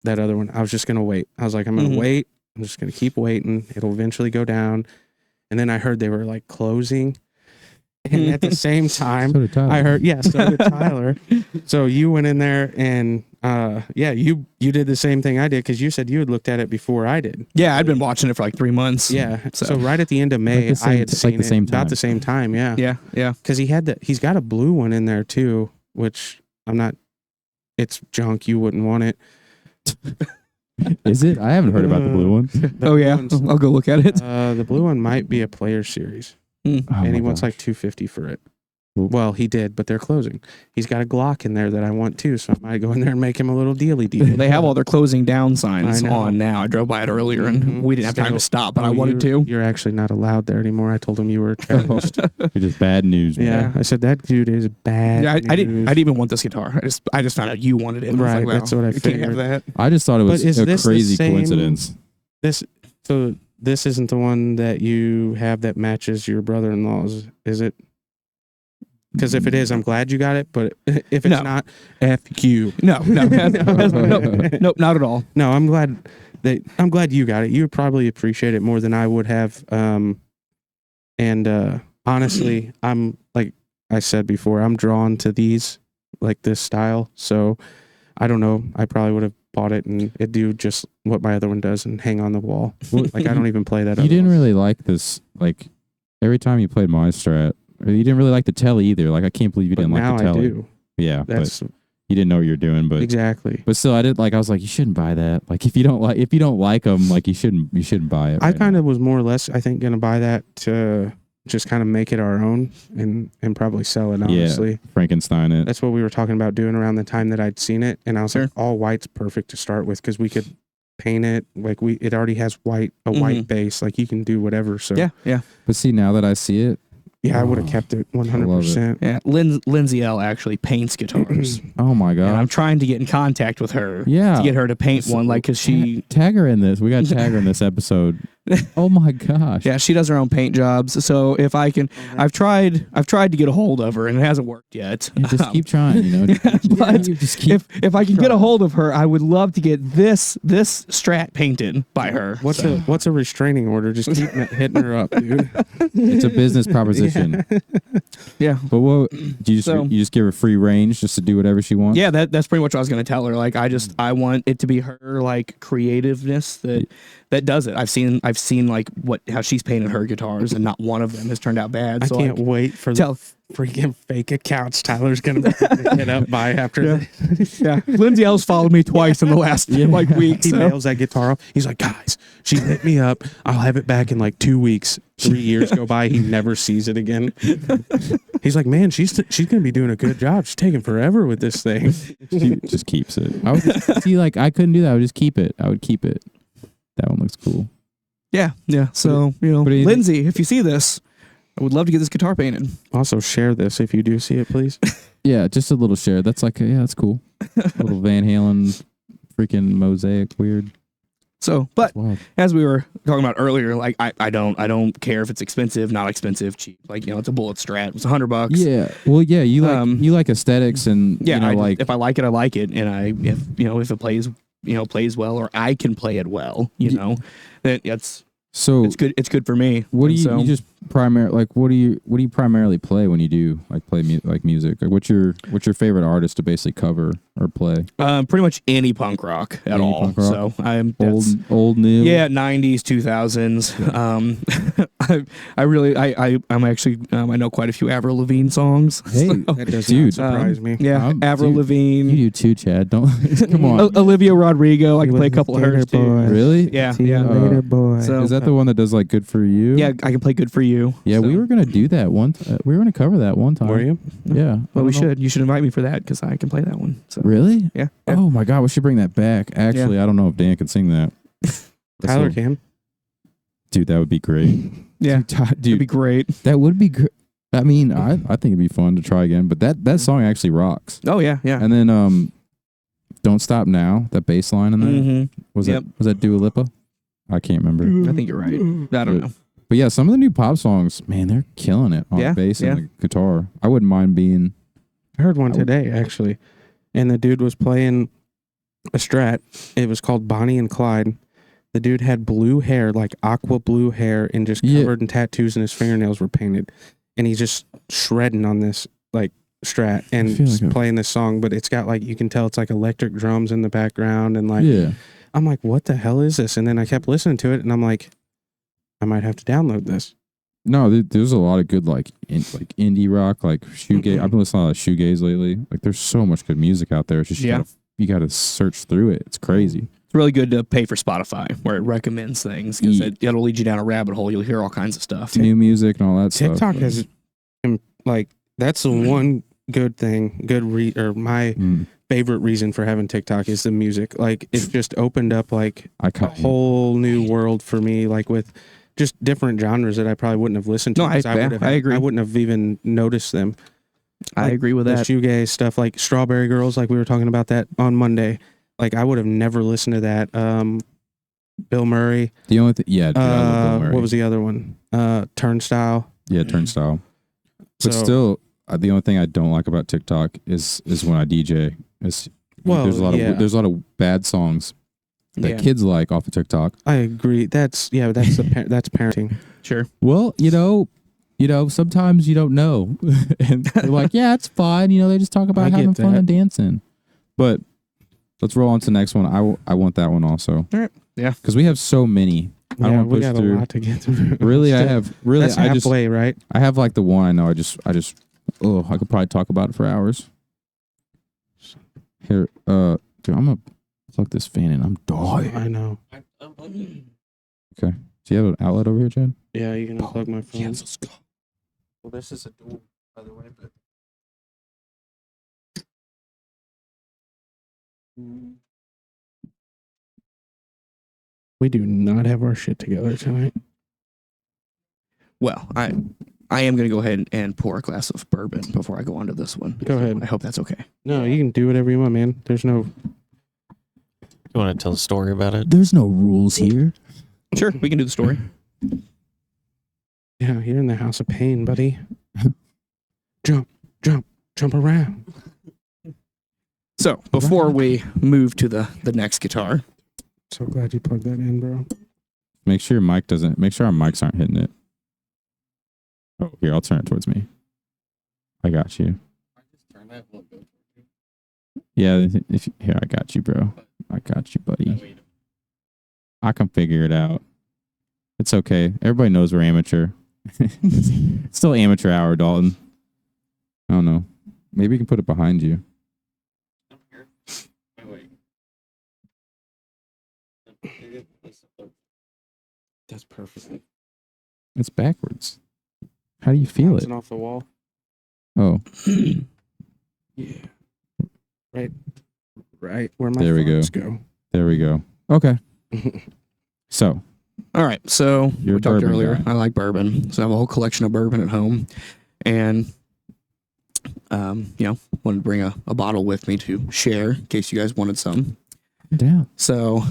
other one. I was just going to wait. I was like, I'm going to wait. I'm just going to keep waiting. It'll eventually go down. And then I heard they were like closing. And at the same time, I heard, so did Tyler. So you went in there and, you did the same thing I did, because you said you had looked at it before I did. Yeah, I'd been watching it for like 3 months. Yeah. So right at the end of May, I had seen the same it about the same time. Yeah. Yeah. Yeah. Because he's got a blue one in there too, which it's junk. You wouldn't want it. Is it? I haven't heard about the blue one. I'll go look at it. The blue one might be a Player Series. And he wants like $250 for it. Well, he did, but they're closing. He's got a Glock in there that I want too, so I might go in there and make him a little deal. They have all their closing down signs on now. I drove by it earlier, and we didn't have time to stop, but I wanted to. You're actually not allowed there anymore. I told him you were a terrorist. You're just bad news, man. Yeah, I said that dude is bad. Yeah, I didn't even want this guitar. I just found out you wanted it. Right, that's what I figured. Can't have that. I just thought it was a crazy coincidence. This isn't the one that you have that matches your brother-in-law's, is it? Because if it is, I'm glad you got it. But if it's not, F you. No, nope, not at all. No, I'm glad you got it. You would probably appreciate it more than I would have. Honestly, I'm, like I said before, I'm drawn to these, like this style. So I don't know. I probably would have bought it and it'd do just what my other one does and hang on the wall. Like, I don't even play that. You didn't really like this. Like, every time you played my Strat, Or you didn't really like the telly either. Like I can't believe you But didn't like now the telly. I do. Yeah, That's but you didn't know what you were doing. But exactly. But still, I did like. I was like, you shouldn't buy that. Like, if you don't like them, like you shouldn't buy it. I right kind now. of was more or less, I think, gonna buy that to just kind of make it our own and probably sell it. Honestly, Frankenstein it. that's what we were talking about doing around the time that I'd seen it, and I was like, all white's perfect to start with because we could paint it like it already has white base. Like you can do whatever. So Yeah. But see, now that I see it, I would have kept it 100%. Yeah. Lindsay L actually paints guitars. oh my And I'm god, trying to get in contact with her. Yeah. To get her to paint one, like, cause she. tag her in this. We got to tag her in this episode. Oh my gosh. Yeah, she does her own paint jobs. So if I can, I've tried to get a hold of her, and it hasn't worked yet. Yeah, just keep trying. You know. But just keep. if I can get a hold of her, I would love to get this Strat painted by her. What's a restraining order? Just keep hitting her up, dude. It's a business proposition. Yeah. But what do you just give her free range just to do whatever she wants? Yeah, that's pretty much what I was gonna tell her. Like I want it to be her like creativeness that does it. I've seen like how she's painted her guitars, and not one of them has turned out bad. So I can't wait for the freaking fake accounts Tyler's gonna hit up by after this. Yeah. Lindsay L's followed me twice in the last like week. He So. mails that guitar off. He's like, guys, she hit me up. I'll have it back in like 2 weeks. 3 years go by. He never sees it again. He's like, man, she's gonna be doing a good job. She's taking forever with this thing. She just keeps it. I would see, like, I couldn't do that. I would just keep it. I would keep it. That one looks cool. Yeah. So Lindsay, if you see this, I would love to get this guitar painted. Also, share this if you do see it, please. Yeah, just a little share. That's like, that's cool. A little Van Halen, freaking mosaic, weird. So, but Wow. as we were talking about earlier, like I don't care if it's expensive, not expensive, cheap. Like it's a Bullet Strat. It's $100. Yeah. Well, yeah. You like aesthetics and if I like it, I like it, and if it plays well, or I can play it well, then it's good. It's good for me. What do you just what do you primarily play when you do play music? Like what's your favorite artist to basically cover or play? Pretty much any punk rock at all. Punk rock? So I'm old new. Yeah, 90s, 2000s. I'm actually I know quite a few Avril Lavigne songs. Hey, that doesn't surprise me. Yeah, Avril Lavigne. You do too, Chad. Don't come on. Olivia Rodrigo. I can play a couple of hers too. Really? Yeah. Later, boy. So, is that the one that does like Good For You? Yeah, I can play Good For You. Yeah, we were gonna do that one. We were gonna cover that one time. Were you? Yeah. Well, we should. You should invite me for that because I can play that one. So. Really? Yeah. Oh my God, we should bring that back. Actually, I don't know if Dan can sing that. Tyler can. Dude, that would be great. Yeah, dude, that'd be great. That would be great. I mean, I think it'd be fun to try again. But that song actually rocks. Oh yeah. And then Don't Stop Now. That bass line in there. Mm-hmm. Was that Dua Lipa? I can't remember. I think you're right. I don't know. But yeah, some of the new pop songs, man, they're killing it on the bass and the guitar. I wouldn't mind being. I heard one today actually, and the dude was playing a Strat. It was called Bonnie and Clyde. The dude had blue hair, like aqua blue hair, and just covered in tattoos, and his fingernails were painted. And he's just shredding on this like Strat and playing this song, but it's got like, you can tell it's like electric drums in the background, and like I'm like, what the hell is this? And then I kept listening to it, and I'm like, I might have to download this. No, there's a lot of good like indie rock, like shoegaze. I've been listening to a lot of shoegaze lately. Like there's so much good music out there. It's just you gotta search through it. It's crazy. It's really good to pay for Spotify, where it recommends things, because it'll lead you down a rabbit hole. You'll hear all kinds of stuff. New music and all that TikTok stuff. has like, that's the one good thing. My favorite reason for having TikTok is the music. Like it's just opened up like a whole new world for me. Like with just different genres that I probably wouldn't have listened to. No, I agree. I wouldn't have even noticed them. I agree with that. The shoegaze stuff, like Strawberry Girls, like we were talking about that on Monday. Like I would have never listened to that. Bill Murray. The only thing, dude, I love Bill Murray. What was the other one? Turnstile. Yeah, Turnstile. But still, the only thing I don't like about TikTok is when I DJ. There's a lot of bad songs that kids like off of TikTok. I agree. That's that's parenting. Sure. Well, sometimes you don't know, and they're like, yeah, it's fine. They just talk about having fun and dancing. But let's roll on to the next one. I want that one also. All right. Yeah. Because we have so many I don't want to we push got through. a lot to get through. Really, That's halfway, right? I have like the one. I could probably talk about it for hours. Here, dude, I'm gonna plug this fan in. I'm dying. I know. Okay. Do you have an outlet over here, Chad? Yeah, you can unplug my phone. Yes, let's go. Well, this is a dual, by the way, but. We do not have our shit together tonight. Well, I am going to go ahead and pour a glass of bourbon before I go on to this one. Go ahead. I hope that's okay. No, you can do whatever you want, man. There's no. You want to tell a story about it? There's no rules here. Sure, we can do the story. Yeah, you're in the house of pain, buddy. Jump around. So, before we move to the next guitar, So glad you plugged that in, bro. Make sure our mics aren't hitting it. Oh, here, I'll turn it towards me. I got you. Yeah, here, I got you, bro. I got you, buddy. I can figure it out. It's okay. Everybody knows we're amateur. It's still amateur hour, Dalton. I don't know. Maybe you can put it behind you. That's perfect. It's backwards. How do you feel it? Bouncing off the wall. Oh, Yeah. Right where my There we go. farts go. there we go. Okay. So, all right. So You're we a talked bourbon earlier. guy. I like bourbon, so I have a whole collection of bourbon at home, and wanted to bring a bottle with me to share in case you guys wanted some. damn. So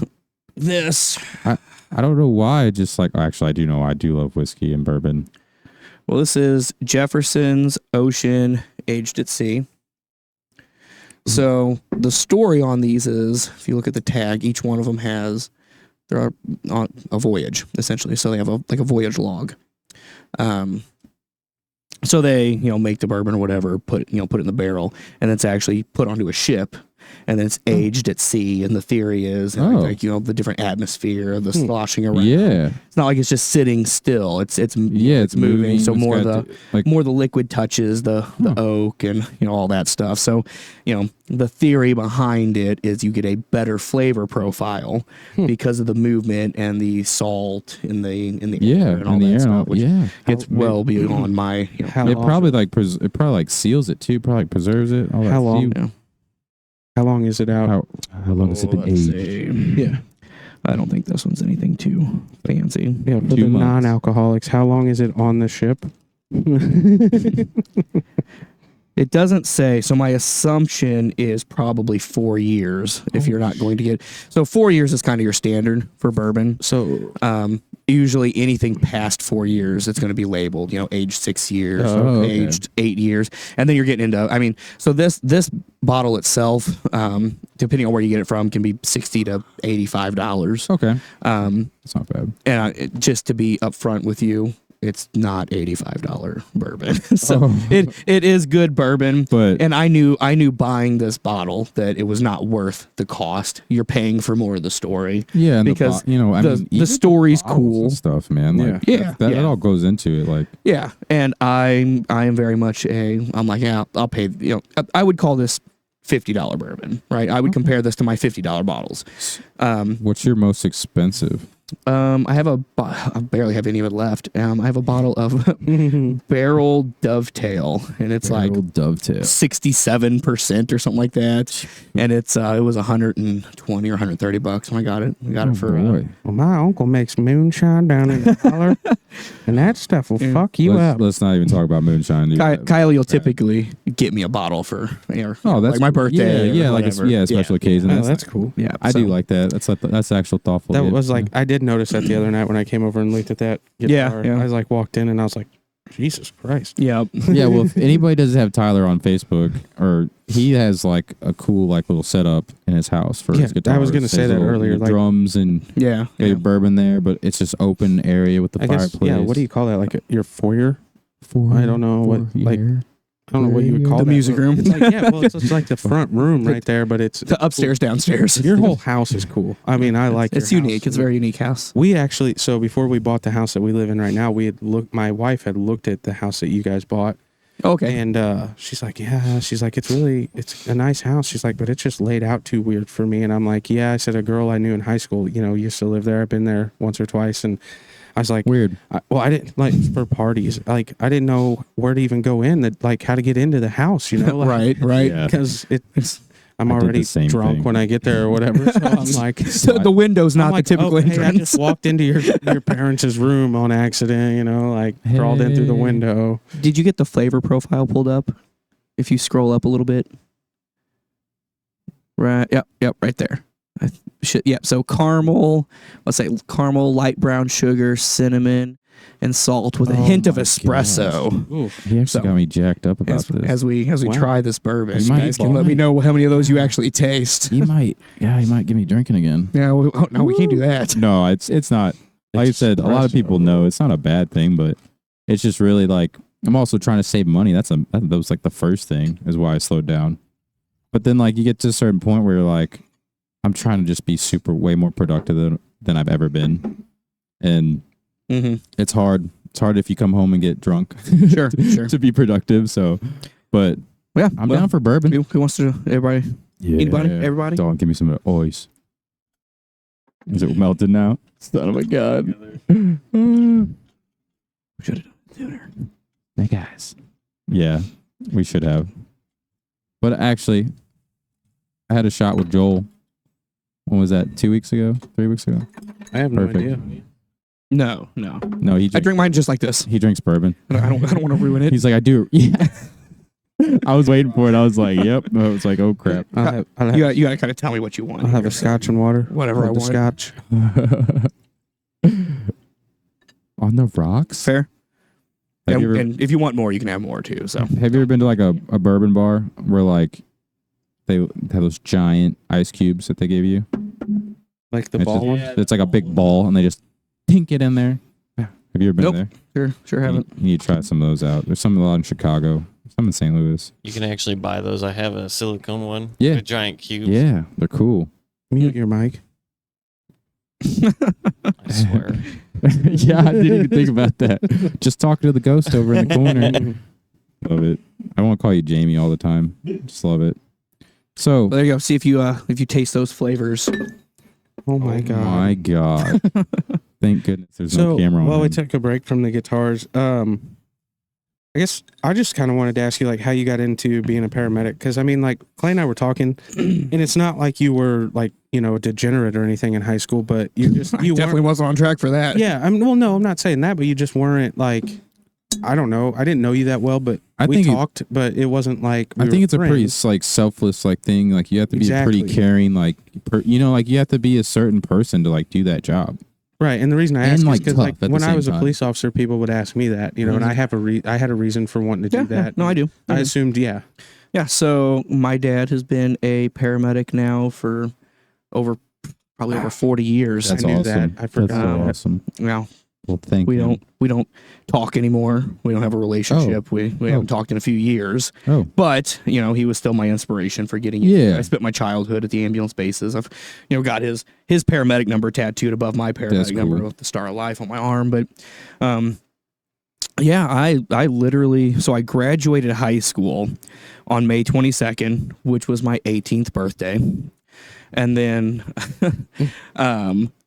this, I don't know why. Just like, actually, I do know. I do love whiskey and bourbon. well, this is Jefferson's Ocean Aged at Sea. So the story on these is, if you look at the tag, each one of them they're on a voyage essentially. So they have a voyage log. So they make the bourbon or whatever, put it in the barrel, and it's actually put onto a ship, and then it's aged at sea. And the theory is the different atmosphere, the sloshing around. Yeah. It's not like it's just sitting still. It's moving. So It's more got the liquid touches the oak and all that stuff. So the theory behind it is you get a better flavor profile because of the movement and the salt in the air and all that stuff. Which gets well beyond my. How It long? probably seals it too. Probably preserves it. All that How long? fume. How long is it out? How long has it been Let's aged? see. Yeah. I don't think this one's anything too fancy. Yeah, for 2 the months. non-alcoholics, how long is it on the ship? It doesn't say. So my assumption is probably 4 years if you're not going to get. So 4 years is kind of your standard for bourbon. So Usually anything past 4 years, it's going to be labeled, aged 6 years, Oh, okay. aged 8 years. And then you're getting into, so this bottle itself, depending on where you get it from, can be $60 to $85. Okay. Um, That's not bad. and just to be upfront with you, it's not $85 bourbon. So Oh. it is good bourbon. But And I knew buying this bottle that it was not worth the cost. You're paying for more of the story. yeah, and because the the story's bottles cool. and stuff, man. Like, Yeah. that Yeah. all goes into it. Like, Yeah, and I am very much I'm like, yeah, I'll pay. I would call this $50 bourbon, right? I would compare this to my $50 bottles. what's your most expensive? I have I barely have any of it left. I have a bottle of Barrel Dovetail, and it's like Dovetail. 67% or something like that. And it was $120 or $130 when I got it. We got it for boy. well, my uncle makes moonshine down in the cellar, and that stuff will fuck you up. Let's not even talk about moonshine. Dude. Kylie will typically get me a bottle for that's like my birthday. Yeah, or like whatever. a special occasion. Oh, that's cool. Yeah, I do like that. That's actual thoughtful. That gift. was like, I did notice that the other night when I came over and looked at that guitar. Yeah. I was like, walked in and I was like, Jesus Christ. Yeah. Yeah, well, if anybody doesn't have Tyler on Facebook, or he has like a cool like little setup in his house for Yeah, his guitar. I was gonna say that earlier, like- drums and Yeah. got your bourbon there, but it's just open area with the I guess, fireplace. yeah, what do you call that? Like your foyer? I don't know what, like, I don't know what you would call The that. music room. It's like, yeah, well, it's like the front room right there, but it's The upstairs, downstairs. Your whole house is cool. I mean, I like It's your unique. house. It's a very unique house. We actually, so before we bought the house that we live in right now, my wife had looked at the house that you guys bought. Okay. And she's like, yeah, she's like, it's a nice house. She's like, but it's just laid out too weird for me. And I'm like, yeah, I said, a girl I knew in high school, used to live there. I've been there once or twice. And I was like, Weird. I didn't like for parties. Like, I didn't know where to even go in, like how to get into the house, like, right. Yeah. because I'm I did the already same drunk thing. when I get there or whatever. So I'm like, So the window's not I'm like, the typical oh, hey, I entrance. just walked into your parents' room on accident, like crawled in through the Hey. window. Did you get the flavor profile pulled up? If you scroll up a little bit. Right. Yep. Right there. Yep. So caramel, let's say caramel, light brown sugar, cinnamon, and salt with a Oh hint of my espresso. Oof. He actually So- got me jacked up about this. As we Wow. try this bourbon, You you might guys can ball let me it. know how many of those you actually taste. he might get me drinking again. Yeah. No, we can't do that. No, it's not. Like I said, a lot of people know it's not a bad thing, but it's just really like I'm also trying to save money. That was like the first thing is why I slowed down. But then like you get to a certain point where you're like, I'm trying to just be way more productive than I've ever been, and Mm-hmm. it's hard. It's hard if you come home and get drunk Sure. to be productive. So, but Yeah. I'm down for bourbon. Who wants to? Everybody. Yeah. Anybody? Everybody. Dalton, give me some of the oils. Is it melted now? Son of a god. Should have done it sooner. Hey guys. Yeah, we should have. But actually, I had a shot with Joel. When was that? 2 weeks ago? 3 weeks ago? I have no Perfect. idea. No. No, I drink mine just like this. he drinks bourbon. I don't want to ruin it. He's like, I do. Yeah. I was waiting for it. I was like, yep. I was like, oh crap. I'll have, You got to kind of tell me what you want. I'll have here, a scotch and water. Whatever I Love the want. scotch. On the rocks? Fair. Have And, you ever, and if you want more, you can have more too. So have you ever been to like a bourbon bar where like they have those giant ice cubes that they give you? Like the It's ball just- one. It's like a big ball and they just tink it in there. Have you ever been Nope. there? sure haven't. You need to try some of those out. There's some a lot in Chicago, some in St. Louis. You can actually buy those. I have a silicone one. Yeah. A giant cube. Yeah, they're cool. Mute your mic. I swear. Yeah, I didn't even think about that. Just talking to the ghost over in the corner. Love it. I won't call you Jamie all the time. Just love it. So, Well, there you go. See if you taste those flavors. Oh my god. my God. Thank goodness there's no So camera on. while we him. took a break from the guitars, I guess I just kind of wanted to ask you like how you got into being a paramedic, because I mean like Clay and I were talking, and it's not like you were like a degenerate or anything in high school, but you Definitely wasn't on track for that. yeah. No, I'm not saying that, but you just weren't like, I don't know, I didn't know you that well, but I we think talked, but it wasn't like I we think were it's a pretty friends. like selfless like thing. Like you have to be a pretty Exactly. caring like like you have to be a certain person to like do that job. Right, and the reason I And, ask is like, because tough like at the when I same was a time. police officer, people would ask me that, and I have I had a reason for wanting to do that. No, I do. I assumed, yeah. Yeah, so my dad has been a paramedic now for probably over 40 years. That's I knew awesome. that. I forgot. That's so that. awesome. Now Well, thank we you. don't talk anymore. We don't have a relationship. We haven't talked in a few years. Oh, But he was still my inspiration for getting. Yeah. I spent my childhood at the ambulance bases. I've got his paramedic number tattooed above my That's paramedic number cool. with the Star of Life on my arm. But yeah, I literally I graduated high school on May 22nd, which was my 18th birthday. And then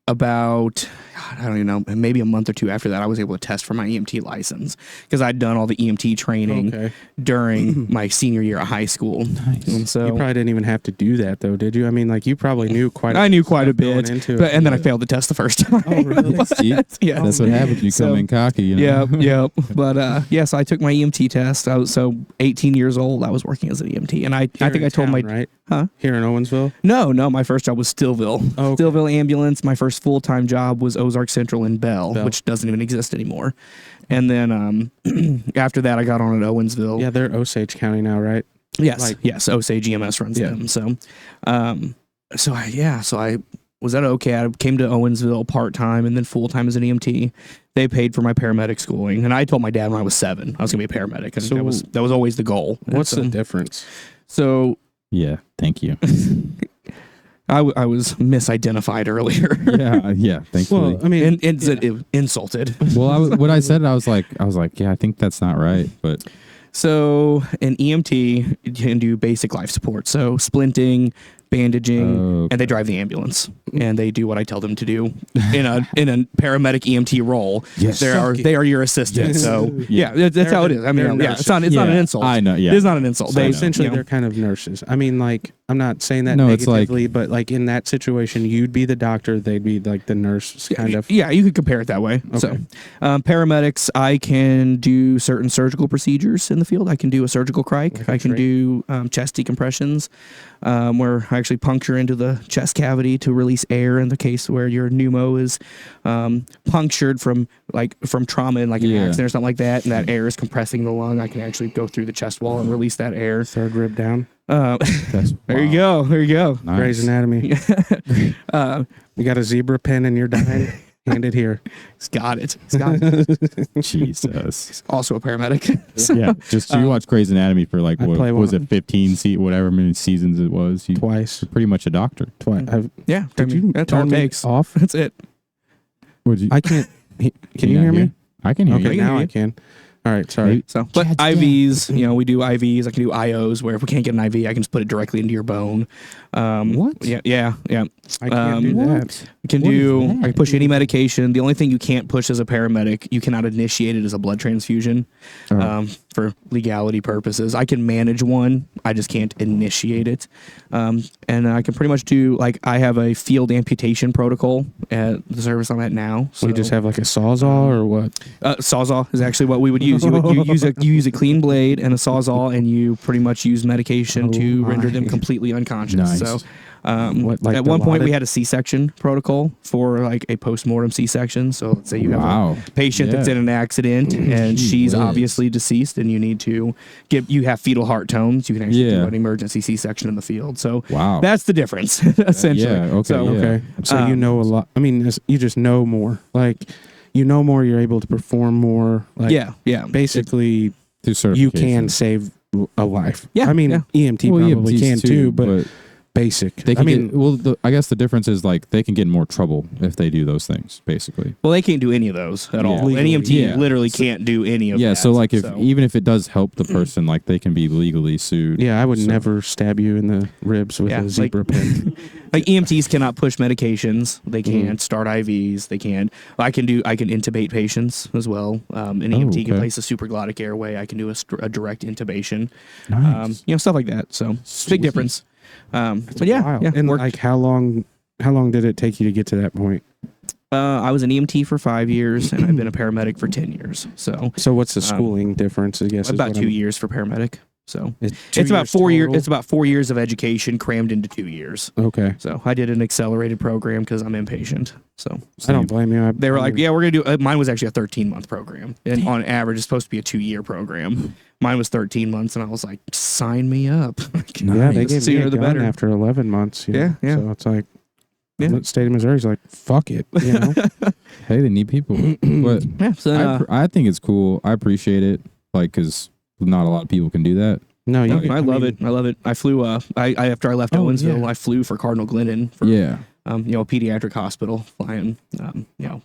about, I don't even know, maybe a month or two after that, I was able to test for my EMT license because I'd done all the EMT training Okay. during my senior year of high school. nice. And so You probably didn't even have to do that though, did you? I mean, like you probably knew quite. I knew quite a going bit, into but it. and then I failed the test the first time. Oh, really? See? Yeah. That's what happens. You come So- in cocky. Yeah, yeah. But yes, I took my EMT test. I was 18 years old. I was working as an EMT, and I Here think in I told my town, right? Huh? Here in Owensville. no. My first job was Stillville. Oh, okay. Stillville ambulance. My first full time job was Ozark Central in Bell, Bell. which doesn't even exist anymore. And then after that, I got on at Owensville. Yeah, they're Osage County now, right? Yes, like- yes. Osage EMS runs Yeah. them. So, so I was that okay? I came to Owensville part-time and then full-time as an EMT. They paid for my paramedic schooling. And I told my dad when I was 7, I was going to be a paramedic. And So- that was always the goal. What's And the difference? so Yeah, thank you. I was misidentified earlier. Yeah, thankfully. Well, I mean, Insulted. Well, when I said it, I was like, yeah, I think that's not right. But So an EMT can do basic life support. So splinting, bandaging, and they drive the ambulance and they do what I tell them to do in a paramedic EMT role. Yes. They are your assistant. Yes. So Yeah. that's how it is. I They're mean, yeah, nurses. it's not an insult. I know. Yeah, It is not an insult. so They essentially you know, they're kind of nurses. I mean, like, I'm not saying that No, it's like- negatively, but like in that situation, you'd be the doctor, they'd be like the nurse, kind of. Yeah, you could compare it that way. Okay. So, paramedics, I can do certain surgical procedures in the field. I can do a surgical crike. Like a I can trach. do chest decompressions, where I actually puncture into the chest cavity to release air in the case where your pneumo is punctured from trauma in like an Yeah. accident or something like that, and that air is compressing the lung. I can actually go through the chest wall and release that air. Third rib down. That's, There you go. There you go. Nice. Grey's Anatomy. You got a zebra pen and you're dying. Hand it here. He's got it. He's got it. Jesus. Also a paramedic. Yeah, just you watch Grey's Anatomy for like I what play was one. it, 15 whatever many seasons it was. You're Twice. pretty much a doctor. Twice. Yeah. Did you that's all turn it me takes. off? That's it. Would you? I can't. Can you not hear me? I can hear Okay, you. can now hear I you. can. All right, sorry. So, but God damn. IVs, we do IVs. I can do IOs where if we can't get an IV, I can just put it directly into your bone. What? Yeah. I can't do that. We can What is do. that? I can push any medication. The only thing you can't push as a paramedic, you cannot initiate it as a blood transfusion, Oh. for legality purposes. I can manage one. I just can't initiate it. And I can pretty much do I have a field amputation protocol at the service I'm at now. So So you just have like a sawzall or what? Sawzall is actually what we would use. You use a clean blade and a sawzall, and you pretty much use medication to Oh render them my. completely unconscious. Nice. So, What, like at the one point we Dilaudid? had a C-section protocol for a post-mortem C-section. So let's say you have Wow. a patient that's Yeah. in an accident and Gee she's whiz. obviously deceased, and you need to you have fetal heart tones. You can actually do Yeah. an emergency C-section in the field. So Wow. that's the difference, essentially. Yeah. Okay. So, yeah. Okay. So you know a lot. I mean, you just know more. Like, you know more, you're able to perform more. Like, yeah. basically, Through you certification. can save a life. Yeah, I mean, yeah. EMT Well, probably EMTs can too, but basic. they can I guess the difference is they can get in more trouble if they do those things, basically. Well, they can't do any of those at Yeah. all. An Legally, EMT yeah. literally can't do any of Yeah. that. So even if it does help the person, they can be legally sued. yeah, I would So- never stab you in the ribs with Yeah, a zebra pin. EMTs cannot push medications. They Mm-hmm. can't start IVs. They can't. I can intubate patients as well. An EMT can okay. place a supraglottic airway. I can do a direct intubation. Nice. Stuff like that. So Sweet. big difference. But yeah, Wild. yeah. And worked. like, how long did it take you to get to that point? I was an EMT for 5 years, and I've been a paramedic for 10 years. So So what's the schooling difference? I guess is about what 2 I'm- years for paramedic. So It's it's about 4 years. total? It's about 4 years of education crammed into 2 years. Okay. So I did an accelerated program because I'm impatient. So I don't blame you. they were like, "Yeah, we're gonna do." Mine was actually a 13-month program, and on average, it's supposed to be a 2-year program. Mine was 13 months, and I was like, "Sign me up." Yeah, they Nice. gave me Sooner a the gun better. after 11 months. You know? Yeah, yeah. So it's like, Yeah. the state of Missouri's like, fuck it. You know? Hey, they need people. But Yeah. So then, I think it's cool. I appreciate it. Because not a lot of people can do that. No, you. I love it. I love it. I flew. I after I left Oh, Owensville, yeah. I flew for Cardinal Glennon for Yeah. a pediatric hospital, flying.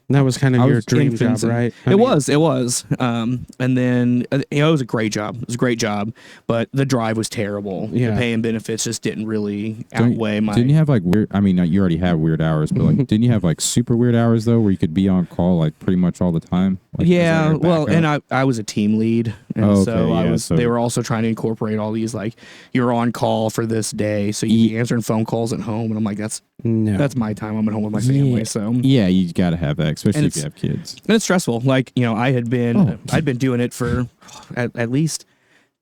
That was kind of I your was dream job, infants and- right? It was. And then it was a great job. It was a great job, but the drive was terrible. Yeah. The pay and benefits just didn't really Don't- outweigh my. Didn't you have weird? I mean, you already have weird hours, but didn't you have super weird hours though, where you could be on call pretty much all the time? Yeah, well, and I was a team lead, and Oh, so okay, I yeah, was. so- They were also trying to incorporate all these you're on call for this day, so you be answering phone calls at home, and I'm like, that's No. my time. I'm at home with my family, Yeah. so Yeah, you got to have that, especially And if you have kids. and it's stressful. I'd been doing it for at least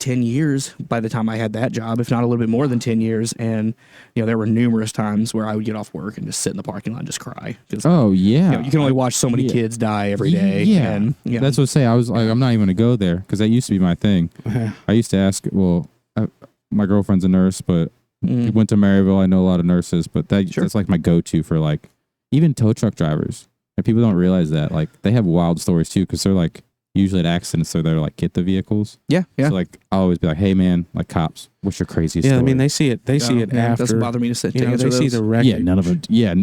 10 years by the time I had that job, if not a little bit more than 10 years. And, there were numerous times where I would get off work and just sit in the parking lot and just cry. Because, Oh yeah, you can only watch so many yeah. kids die every day. Yeah, And, that's what I say. I was like, I'm not even gonna go there because that used to be my thing. I used to ask, my girlfriend's a nurse, but went to Maryville. I know a lot of nurses, but that's like my go-to for like even tow truck drivers. And people don't realize that like they have wild stories too, because they're like usually at accidents, so they're like get the vehicles. Yeah. So like I'll always be like, hey man, like cops, what's your craziest story? I mean they see it. They see it It after. doesn't bother me to sit. You know, they see the wreck. Yeah, none of it. Yeah.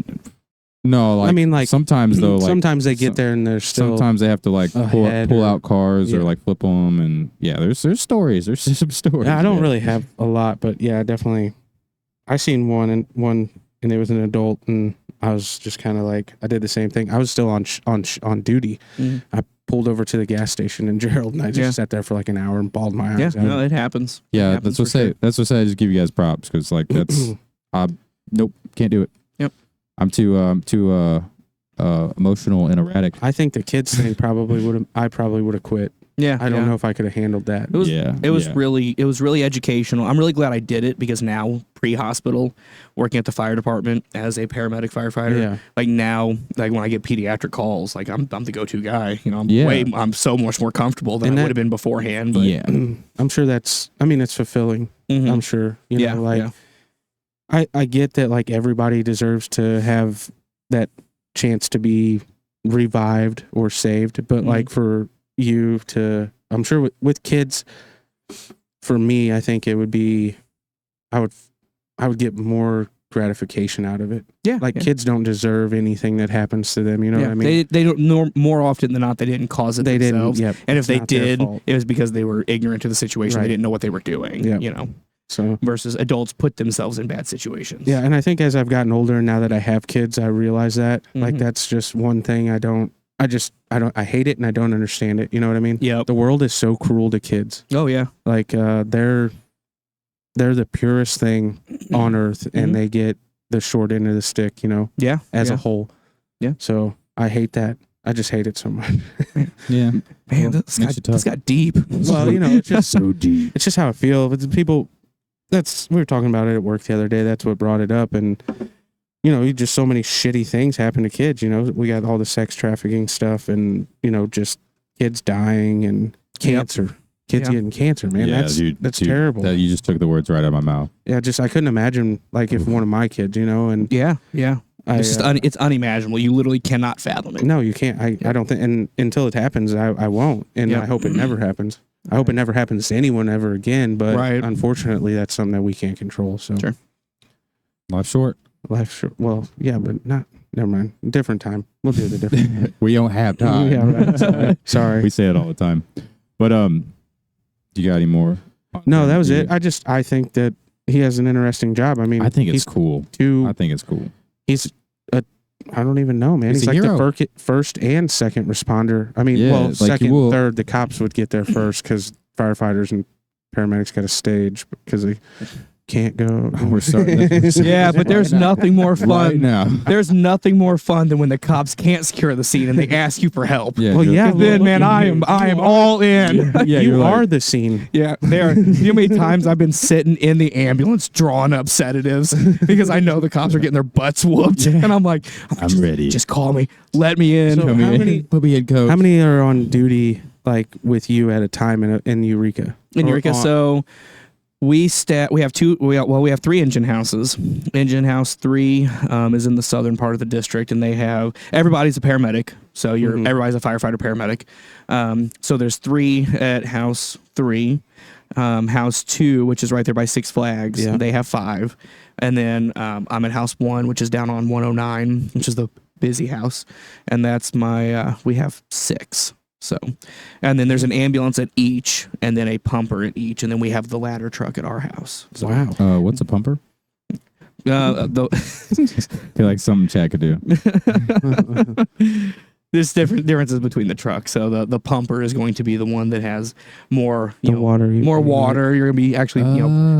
No, like I mean, like sometimes though, like sometimes they get there and they're still. sometimes they have to like ahead pull or- out cars or yeah. like flip them, and yeah, there's stories. There's some stories. Yeah, I don't man. really have a lot, but yeah, definitely. I seen one and it was an adult, and I was just kind of like I did the same thing. I was still on duty. Mhm. I pulled over to the gas station in Gerald, and I just sat there for like an hour and bawled my eyes out. No, it happens. Yeah, It happens that's what for sure. say. That's what say. I just give you guys props because like that's nope, can't do it. Yep. I'm too emotional and erratic. I think the kids thing I probably would have quit. Yeah, I don't know if I could have handled that. It was Yeah, it was yeah. really educational. I'm really glad I did it because now pre-hospital, working at the fire department as a paramedic firefighter, Yeah. like now, like when I get pediatric calls, like I'm the go-to guy. You know, Yeah. I'm so much more comfortable than And I that- would have been beforehand. But, Yeah, I'm sure it's fulfilling. Mhm. I'm sure. You Yeah, know, like yeah. I get that like everybody deserves to have that chance to be revived or saved, but Mhm. like for you to, I'm sure with kids, for me, I think it would be, I would get more gratification out of it. Yeah, Like yeah. kids don't deserve anything that happens to them. You know what I mean? They don't more often than not they didn't cause it They didn't. themselves. Yeah. And if it's they not their did, fault. it was because they were ignorant to the situation. Right. They didn't know what they were doing. Yeah. You know, So versus adults put themselves in bad situations. yeah, and I think as I've gotten older and now that I have kids, I realize that like Mhm. that's just one thing I hate it and I don't understand it. You know what I mean? Yep. The world is so cruel to kids. Oh yeah. Like they're the purest thing on earth, Mhm. and they get the short end of the stick. You know, Yeah. as yeah. a whole. Yeah. So I hate that. I just hate it so much. yeah. Man, this makes you tough. got deep. Well, you know, it's just So deep. it's just how I feel. But the people, we were talking about it at work the other day. That's what brought it up, and you know, just so many shitty things happen to kids. You know, we got all the sex trafficking stuff, and you know, just kids dying and cancer. Kids Yeah. getting cancer, man. Yeah, that's dude, terrible. That you just took the words right out of my mouth. Yeah, just I couldn't imagine like if one of my kids, you know, and Yeah. Yeah. I, It's, just it's unimaginable. You literally cannot fathom it. no, you can't. I don't think, and until it happens, I won't, and Yep. I hope it never happens. I hope it never happens to anyone ever again. But Right. unfortunately, that's something that we can't control. So Sure. Life short. life, well, yeah, but not. Never mind. Different time. We'll do it a different. We don't have time. Yeah, right. Sorry. Sorry. We say it all the time. But do you got any more? No, that was it. I think that he has an interesting job. I mean, I think it's he's cool. too. I think it's cool. He's a. I don't even know, man. He's He's a like hero. the first and second responder. I mean, Yeah, well, like you second, will- third. The cops would get there first because firefighters and paramedics got a stage because they can't go. We're starting. Yeah, but there's nothing more fun. Right now. There's nothing more fun than when the cops can't secure the scene and they ask you for help. Yeah. Well, you're- yeah. Then, man, I am all in. Yeah, you you're like- are the scene. Yeah, there. You know how many times I've been sitting in the ambulance drawing up sedatives because I know the cops are getting their butts whooped, and I'm like, I'm ready. Just call me, let me in. So Put me how in- many- put me in, coach. How many are on duty like with you at a time in Eureka? In Or Eureka, on- so we have three engine houses. Engine house 3 is in the southern part of the district, and everybody's a paramedic. So everybody's a firefighter paramedic. So there's 3 at house 3. House 2, which is right there by Six Flags, Yeah. they have 5. And then I'm at house 1, which is down on 109, which is the busy house, and that's we have 6. So, and then there's an ambulance at each, and then a pumper at each, and then we have the ladder truck at our house. So, Wow. What's a pumper? I the, feel like something Chad could do. there's differences between the trucks. So the pumper is going to be the one that has more, Water. more water. You're gonna be actually,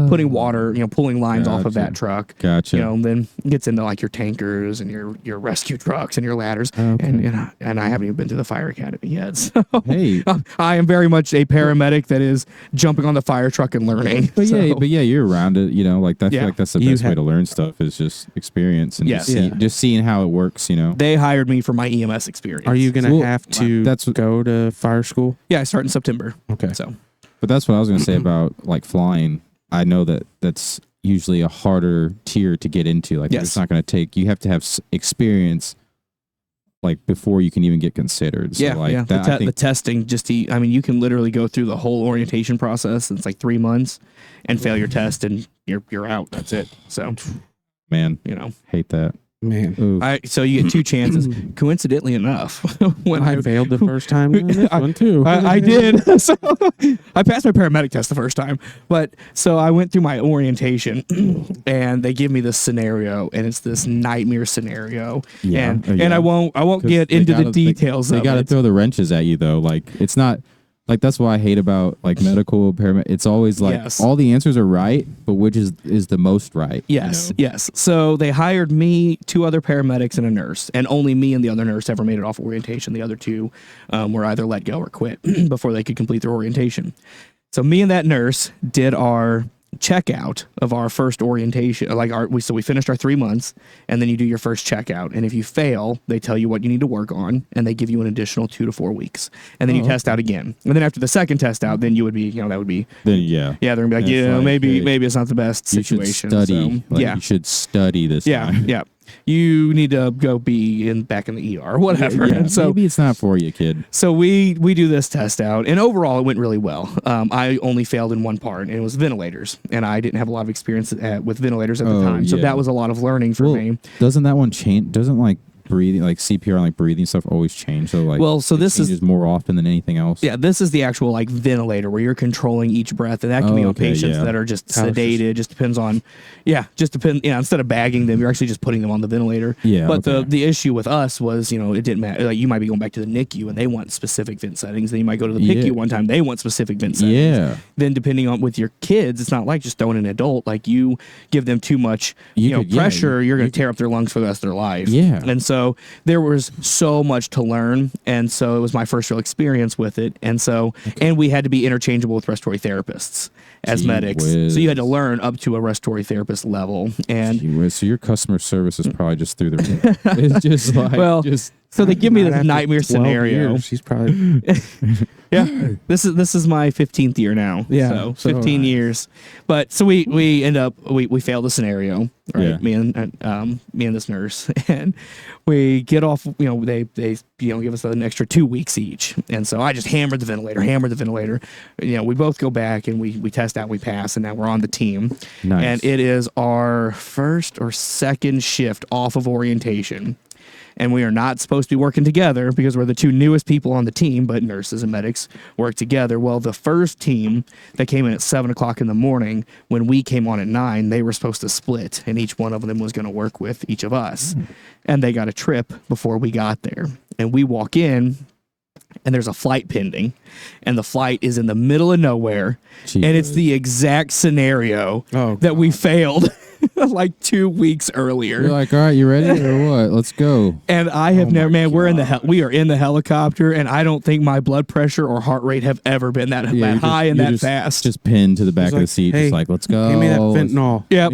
putting water, pulling lines off of Gotcha. that truck. Gotcha. Then it gets into like your tankers and your rescue trucks and your ladders. Okay. And I haven't even been to the fire academy yet. So Hey. I am very much a paramedic that is jumping on the fire truck and learning. But So, yeah, you're around it. Like I feel Yeah. like that's the You best way have- to learn stuff is just experience and Yes. just seeing how it works. they hired me for my EMS experience. Are you gonna Well, have to that's what- go to fire school? Yeah, I start in September. Okay. So But that's what I was gonna say about like flying. I know that's usually a harder tier to get into. Like, it's not going to take. You have to have experience, like, before you can even get considered. So, like, that, the testing, I mean, you can literally go through the whole orientation process. It's like 3 months, and fail your test, and you're out. That's it. So, man, hate that. Man, so you get 2 chances. Coincidentally enough, when I failed the first time, this one too. I did. So I passed my paramedic test the first time, but so I went through my orientation, and they give me this scenario, and it's this nightmare scenario, and I won't get into the details. They got to throw the wrenches at you though. Like, it's not. Like, that's what I hate about, like, medical paramedic. It's always like all the answers are right, but which is the most right? Yes, yes. So they hired me, 2 other paramedics, and a nurse, and only me and the other nurse ever made it off orientation. The other 2 were either let go or quit before they could complete their orientation. So me and that nurse did our checkout of our first orientation. So we finished our 3 months, and then you do your first checkout. And if you fail, they tell you what you need to work on, and they give you an additional 2 to 4 weeks. And then you test out again. And then after the second test out, then you would be, that would be. Then they're gonna be like, maybe it's not the best situation. You should study. So, you should study this. time. Yeah. You need to go be back in the ER, whatever. Yeah, and so maybe it's not for you, kid. So we do this test out, and overall it went really well. I only failed in one part, and it was ventilators, and I didn't have a lot of experience with ventilators at the time, so that was a lot of learning for me. Doesn't that one change? Doesn't like breathing, like CPR and like breathing stuff, always change? So like, this is more often than anything else. Yeah, this is the actual like ventilator where you're controlling each breath, and that can be on patients that are just sedated. Just depends on, instead of bagging them, you're actually just putting them on the ventilator. Yeah, but the issue with us was, it didn't matter. Like, you might be going back to the NICU and they want specific vent settings. Then you might go to the PICU one time, they want specific vent settings. Yeah. Then depending on with your kids, it's not like just throwing an adult. Like, you give them too much, pressure, you're going to tear up their lungs for the rest of their life. Yeah. And so there was so much to learn, and so it was my first real experience with it, and so and we had to be interchangeable with respiratory therapists as medics, so you had to learn up to a respiratory therapist level. And so your customer service is probably just through the roof. It's just like so they give me this nightmare scenario. Years, she's probably This is my 15th year now. Yeah, so 15 years. But so we end up we fail the scenario, right? Yeah. Me and this nurse, and we get off. They give us an extra 2 weeks each, and so I just hammered the ventilator. We both go back and we test out, we pass, and now we're on the team. Nice. And it is our first or second shift off of orientation. And we are not supposed to be working together because we're the 2 newest people on the team, but nurses and medics work together. Well, the first team that came in at 7 o'clock in the morning, when we came on at 9, they were supposed to split, and each one of them was going to work with each of us. And they got a trip before we got there. And we walk in, and there's a flight pending, and the flight is in the middle of nowhere. Jeez. And it's the exact scenario that we failed like 2 weeks earlier. You're like, all right, you ready or what? Let's go. And I have never, man, we are in the helicopter, and I don't think my blood pressure or heart rate have ever been that high and that fast. Just pinned to the back of the seat, just like, let's go. Give me that fentanyl. Yeah,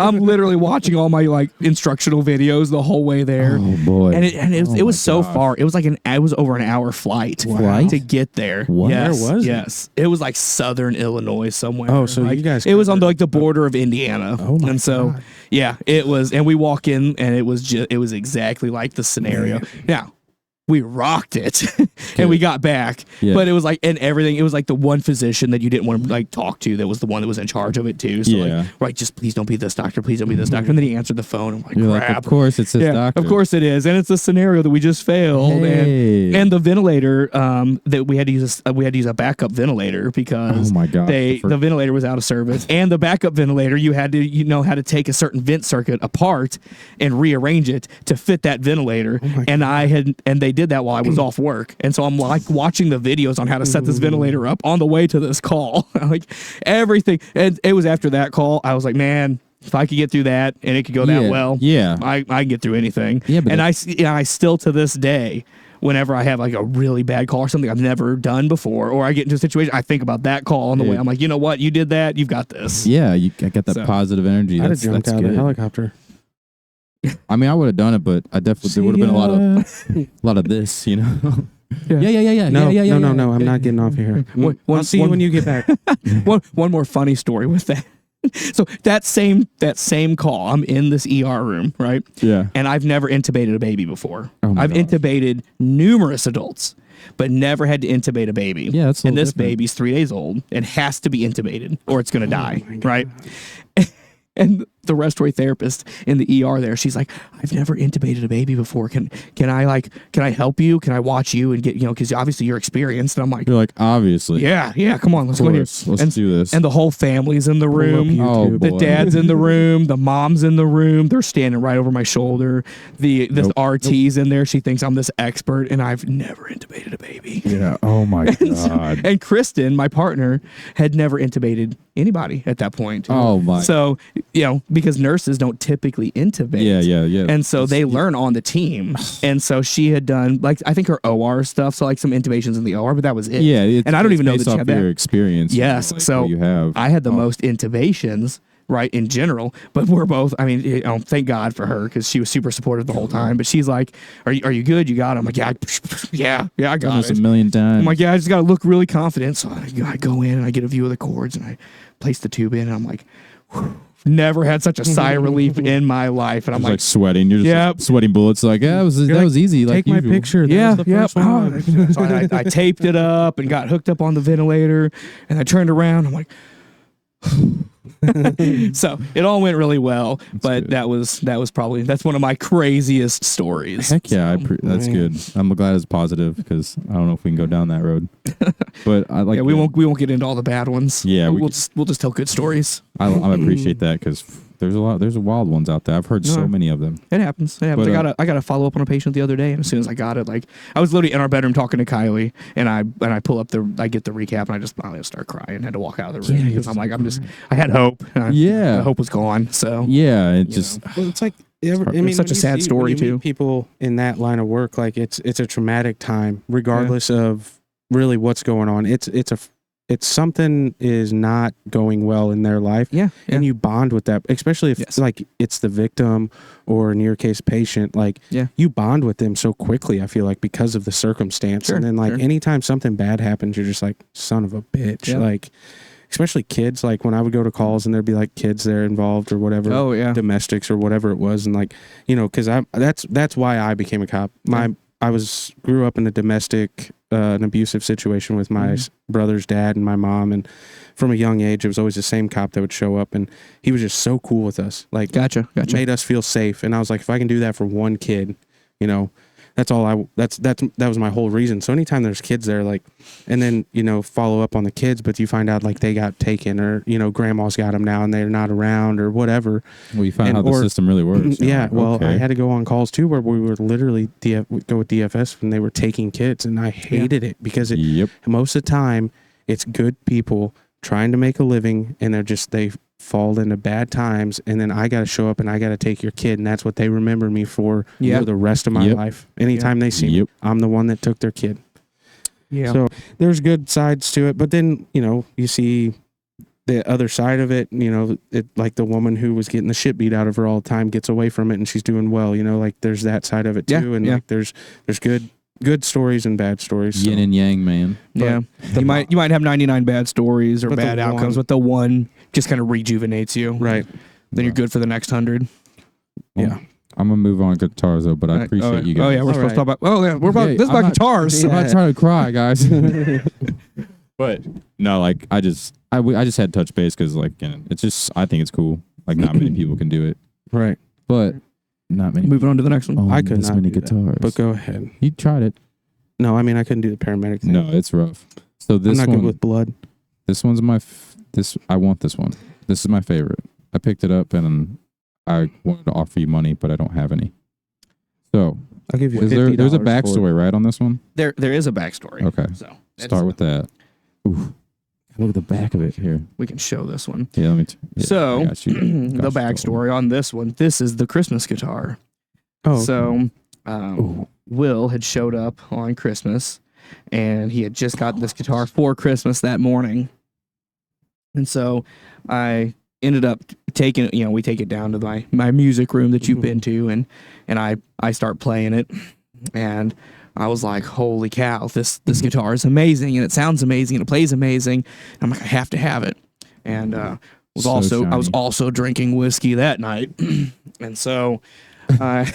I'm literally watching all my like instructional videos the whole way there. Oh boy. And it was so far. It was like it was over an hour flight to get there. What? Yes, Where was it? Yes, it was like southern Illinois somewhere. Oh, so you guys it was on the border of Indiana. Oh my and so God. yeah, it was. And we walk in, and it was exactly like the scenario. Now, we rocked it and we got back, but it was like, and everything, it was like the one physician that you didn't want to like talk to, that was the one that was in charge of it too. So like, right, just please don't be this doctor, please don't be this doctor. And then he answered the phone. I'm like, You're crap. like, of course it's this doctor. Of course it is. And it's the scenario that we just failed. Hey. And the ventilator, that we had to use a backup ventilator because oh my God, the ventilator was out of service. And the backup ventilator, you had to know how to take a certain vent circuit apart and rearrange it to fit that ventilator. And they did that while I was off work. And so I'm like watching the videos on how to set this ventilator up on the way to this call. Like everything. And it was after that call, I was like, man, if I could get through that and it could go that well, I can get through anything. Yeah, but I still to this day, whenever I have like a really bad call or something I've never done before, or I get into a situation, I think about that call on the way. I'm like, you know what? You did that. You've got this. Yeah, I got that positive energy. I'd have jumped out of the helicopter. I mean, I would have done it, but I definitely there would have been a lot of this, you know. Yeah. No. I'm not getting off here. I'll see you when you get back. One more funny story with that. So that same call, I'm in this ER room, right? Yeah. And I've never intubated a baby before. Oh my I've gosh. intubated numerous adults, but never had to intubate a baby. Yeah, that's a and little this different. baby's 3 days old and has to be intubated or it's going to die, right? And the respiratory therapist in the ER there, she's like, I've never intubated a baby before. Can I help you? Can I watch you and get, because obviously you're experienced. And I'm like, You're like, obviously. yeah, come on, let's Of go in here. course. Let's and, do this. And the whole family's in the room. Oh, The boy. dad's in the room. The mom's in the room. They're standing right over my shoulder. This RT's in there. She thinks I'm this expert, and I've never intubated a baby. Yeah. Oh my God. And Kristen, my partner, had never intubated anybody at that point. Oh my. So, because nurses don't typically intubate. Yeah. And so they learn on the team. And so she had done, I think her OR stuff, so some intubations in the OR, but that was it. Yeah. And I don't even know based that she off had your that. experience. Yes. Like, So what you have. I had the most intubations, right, in general, but we're both, thank God for her because she was super supportive the whole time. But she's like, are you good? You got it? I'm like, yeah, I got Almost it. a million times. I'm like, yeah, I just got to look really confident. So I go in and I get a view of the cords and I place the tube in and I'm like, whew, never had such a sigh of relief in my life. And I'm Just like like, sweating. You're just Yep. sweating bullets. Like, yeah, that was easy. Like Take my usual. picture. That yeah, was the first one. So I taped it up and got hooked up on the ventilator and I turned around. I'm like, so it all went really well, but good. that was probably, that's one of my craziest stories. Heck yeah, So, that's man. good. I'm glad it's positive because I don't know if we can go down that road. But I like. yeah, we won't get into all the bad ones. Yeah, we'll just tell good stories. I appreciate that because there's wild ones out there. I've heard so No. many of them. It happens. But, I got to follow up on a patient the other day, and as soon as I got it, I was literally in our bedroom talking to Kylie, and I pull up I get the recap, and I just start crying. Had to walk out of the room Yeah, because I'm like, I had hope. And Yeah. the hope was gone. So Yeah, it You just Well, it's like hard. I mean, such when a you sad see- story, when you too. meet people in that line of work, like it's a traumatic time, regardless of really what's going on. It's something is not going well in their life, yeah, and you bond with that, especially if Yes. like it's the victim or in your case patient. Like you bond with them so quickly. I feel like because of the circumstance, Sure, and then like sure. anytime something bad happens, you're just like son of a bitch. Yeah. Like especially kids. Like when I would go to calls and there'd be like kids there involved or whatever. Oh yeah. Domestics or whatever it was, and like because that's why I became a cop. I grew up in a domestic an abusive situation with my brother's dad and my mom, and from a young age it was always the same cop that would show up, and he was just so cool with us, like Gotcha. made us feel safe. And I was like, if I can do that for one kid, that's all that was my whole reason. So anytime there's kids there, like, and then follow up on the kids, but you find out like they got taken, or grandma's got them now and they're not around or whatever. well, you find out how the system really works. Yeah, Like, well, okay. I had to go on calls too where we were literally we'd go with DFS when they were taking kids, and I hated it because Yep. most of the time it's good people trying to make a living, and they fall into bad times, and then I got to show up and I got to take your kid, and that's what they remember me for the rest of my Yep. life. Anytime they see me, Yep. I'm the one that took their kid. Yeah. So there's good sides to it, but then you see the other side of it. It like the woman who was getting the shit beat out of her all the time gets away from it, and she's doing well. Like there's that side of it too, and like there's good stories and bad stories. So. Yin and yang, man. Yeah. You might have 99 bad stories or But the bad outcomes, one- but the one just kind of rejuvenates you. Right. Then you're good for the next 100. Yeah. I'm gonna move on to guitars though, but I appreciate you guys. Oh yeah, we're supposed to talk about. Oh yeah, we're about. Yeah, This is I'm about not- guitars. I'm not trying to cry, guys. But no, like I just had touch base because like it's just I think it's cool. Like not many people can do it, Right. but not many. Moving on to the next one. own I could this not many do that, guitars. But go ahead. You tried it. No, I mean I couldn't do the paramedic thing. No, it's rough. So I'm this not one, good with blood. this one's I want this one. This is my favorite. I picked it up and I wanted to offer you money, but I don't have any. So I'll give you there's a $50 for it. backstory right on this one? There is a backstory. Okay. So Start with that. Ooh. Look at the back of it here. we can show this one. Yeah, let me. So, I got you. the Got you. backstory on this one. This is the Christmas guitar. Oh, So, Ooh. Will had showed up on Christmas, and he had just got this guitar for Christmas that morning. And so, I ended up taking, we take it down to my music room that you've been to, and I start playing it, and I was like, holy cow, this guitar is amazing, and it sounds amazing, and it plays amazing. And I'm like, I have to have it. And was So I was shiny. also drinking whiskey that night, and so I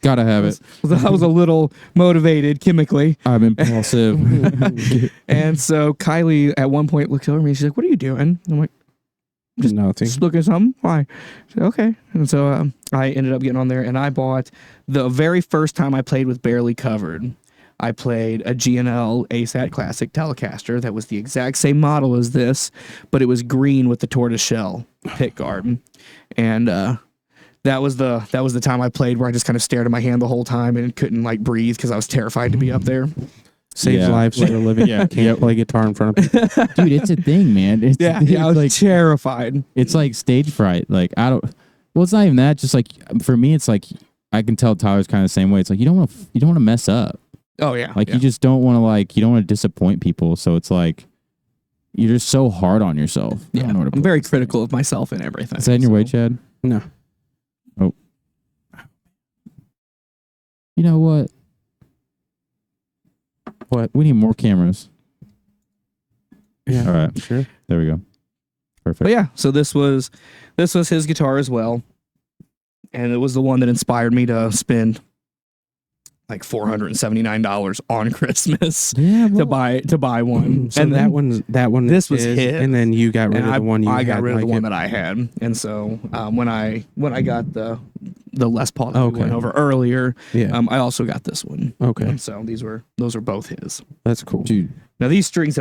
Gotta have it. I was a little motivated chemically. I'm impulsive. And so Kylie at one point looks over at me. She's like, "What are you doing?" I'm like, Nothing. "Just looking at something." Why? She said, "Okay." And so I ended up getting on there, and I bought the very first time I played with Barely Covered. I played a G&L ASAT Classic Telecaster that was the exact same model as this, but it was green with the tortoise shell pick guard, and that was the time I played where I just kind of stared at my hand the whole time and couldn't like breathe because I was terrified to be up there. Saves Yeah. lives for a living. Yeah. Can't play guitar in front of people. Dude, it's a thing, man. It's, Yeah, it's I was like terrified. it's like stage fright. Like I don't. Well, it's not even that. Just like for me, it's like I can tell Tyler's kind of the same way. It's like you don't want to mess up. Oh yeah, Like yeah. you just don't want to you don't want to disappoint people. So it's like you're just so hard on yourself. I Yeah, don't know what to I'm put very this critical of myself and everything. thing. Is that in your so- way, Chad? No. You know what? What? We need more cameras. Yeah. All right, Sure. there we go. Perfect. But yeah, so this was his guitar as well, and it was the one that inspired me to spend like $479 on Christmas Yeah, to buy one. So and that then, one. this was is, his. and then you got rid and of the one you I had. got rid of the like one it. that I had, and so when I got the Les Paul that we Okay. went over earlier, Yeah. I also got this one. Okay. And so those are both his. That's cool. dude, Now these strings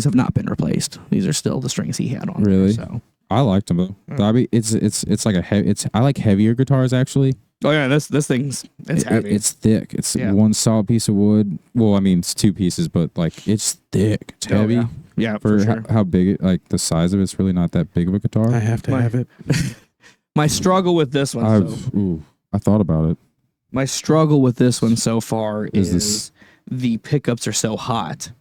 have not been replaced. These are still the strings he had on. there, Really? so I liked them though. Oh. I mean, it's like a heavy. I like heavier guitars actually. oh yeah, this thing's heavy. It's thick. It's Yeah. one solid piece of wood. Well, I mean, it's two pieces, but like it's thick. It's Oh, heavy. yeah. Yeah, For for sure. how big it, like the size of it's really not that big of a guitar. I have to My- have it. My struggle with this one. I thought about it. My struggle with this one so far Is is this- the pickups are so hot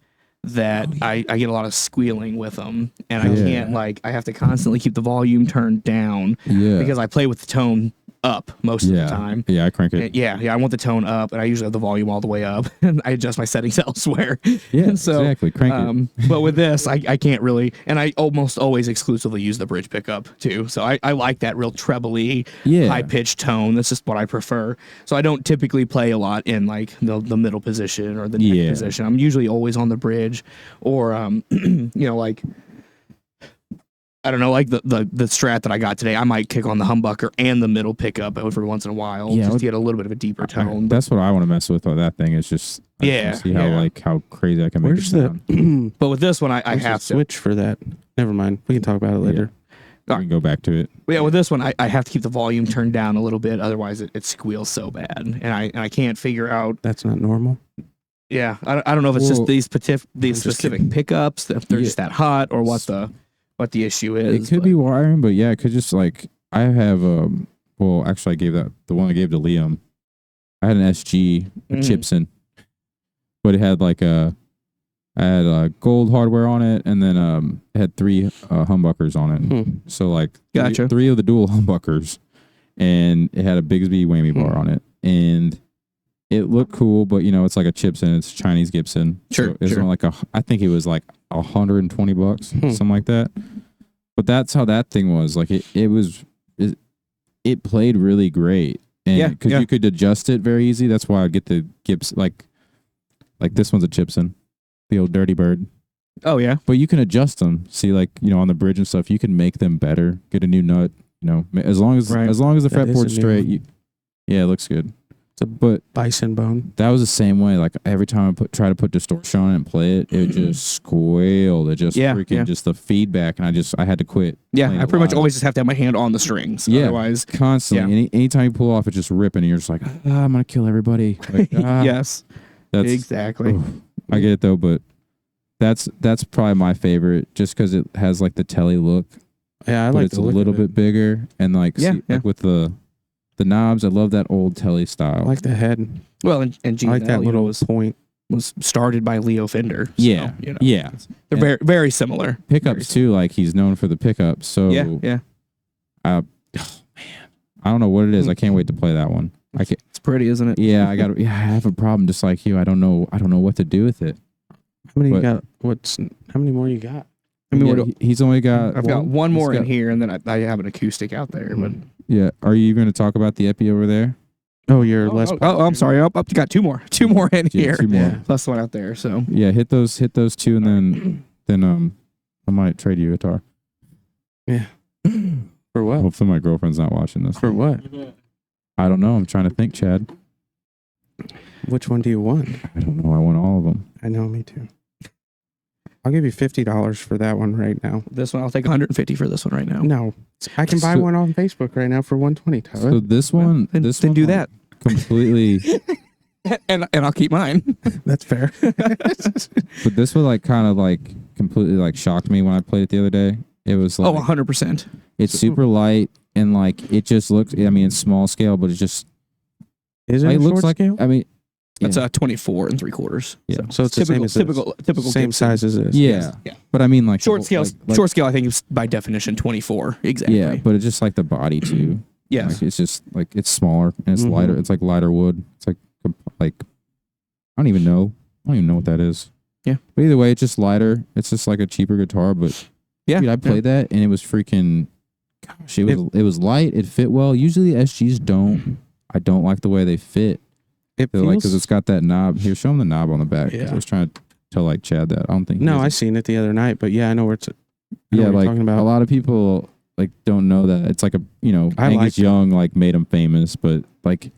that I get a lot of squealing with them, and I Yeah. can't I have to constantly keep the volume turned down Yeah. because I play with the tone up most of the time. Yeah, I crank it. And yeah, I want the tone up, and I usually have the volume all the way up, and I adjust my settings elsewhere. Yeah, And so, exactly. Crank it. But with this, I can't really, and I almost always exclusively use the bridge pickup too. So I like that real trebly, Yeah. high pitched tone. That's just what I prefer. So I don't typically play a lot in like the middle position or the neck Yeah. position. I'm usually always on the bridge, or like I don't know, like the Strat that I got today. I might kick on the humbucker and the middle pickup every once in a while, Yeah, just to get a little bit of a deeper tone. That's what I want to mess with that thing. Is just I just Yeah, wanna see how yeah. how crazy I can make Where's it the sound. But with this one, I where's the have to. switch for that? Never mind. We can talk about it later. We can go back to it. Yeah, with this one, I have to keep the volume turned down a little bit, otherwise it squeals so bad, and I can't figure out. That's not normal. Yeah, I don't know if it's Well, just these just specific pickups, if they're Yeah. just that hot, or what the issue is. It could be wiring, but yeah, it could just I have well, actually, I gave the one I gave to Liam. I had an SG, a Mm. Chipson, but it had I had gold hardware on it, and then it had 3 humbuckers on it. Hmm. So Gotcha. three of the dual humbuckers, and it had a Bigsby whammy bar on it, and it looked cool, but it's like a Chipson, it's Chinese Gibson. Sure, so it's sure. on I think it was like $120, Hmm. something like that. But that's how that thing was. Like it played really great, and Yeah, because yeah. you could adjust it very easy. That's why I get the Gibson. Like this one's a Chipson, the old Dirty Bird. Oh yeah, But you can adjust them. See, on the bridge and stuff, you can make them better. Get a new nut. As long as Right. the That is a fretboard's new straight. one. Yeah, it looks good. It's a But bison bone. that was the same way. Like every time I try to put distortion on it and play it, it just squealed. It just Yeah, freaking yeah. just the feedback, and I had to quit yeah. playing I it pretty much live. always just have to have my hand on the strings. Yeah. Otherwise, constantly. Anytime you pull off, it's just ripping, and you're just like, I'm gonna kill everybody. Like, yes, that's exactly. oof. I get it though, but that's probably my favorite, just because it has the telly look, Yeah, I but like it's the a look little of it. bit bigger, and Yeah, yeah. with the knobs. I love that old telly style. I like the head. Well, and I G&L, like that little was point. started by Leo Fender. So, Yeah, yeah. they're very very similar. Pickups too. Like he's known for the pickups. So Yeah. I don't know what it is. I can't wait to play that one. I can't. It's pretty, isn't it? Yeah, I got. Yeah, I have a problem just like you. I don't know what to do with it. How many But- you got? How many more you got? I mean, he's only got. I've got one more he's in got- here, and then I have an acoustic out there. But Yeah. Are you going to talk about the epi over there? Oh, you're less. I'm sorry. I've got two more in Yeah, here, 2 more. Yeah. plus the one out there. So Yeah. Hit those 2, and then I might trade you a guitar. For what? Hopefully my girlfriend's not watching this. For what? I don't know. I'm trying to think, Chad. Which one do you want? I don't know. I want all of them. I know, me too. I'll give you $50 for that one right now. this one, I'll take 150 for this one right now. No, I can buy So- one on Facebook right now for $120. Tyler. So this one, Then, this then one do like, that, completely. and I'll keep mine. That's fair. But this one like kind of like completely like shocked me when I played it the other day. It was like 100%. it's super light and like it just looks. I mean, it's small scale, but it just Is it like, a it looks short like. scale? I mean, That's yeah. a 24 3/4. Yeah. So it's the same as this. typical Same Gibson. size as this. Yeah. Yeah. But I mean, like Short the- scale. like- Short scale. I think is by definition 24. Exactly. Yeah, but it's just like the body too. Yes. Like, it's just like it's smaller and it's Mhm. lighter. It's like lighter wood. It's like I don't even know. I don't even know what that is. Yeah. But either way, it's just lighter. It's just like a cheaper guitar, but Yeah. dude, I played that and it was freaking. Gosh, it was light. It fit well. Usually the SGs don't. I don't like the way they fit. It They're like feels. because it's got that knob. Here, show them the knob on the back. 'Cause Yeah. I was trying to tell like Chad that. I don't think. he No, has I it. seen it the other night, but yeah, I know where it's. I know Yeah, what you're like talking about. a lot of people like don't know that it's like a I Angus liked it. Young like made him famous, but like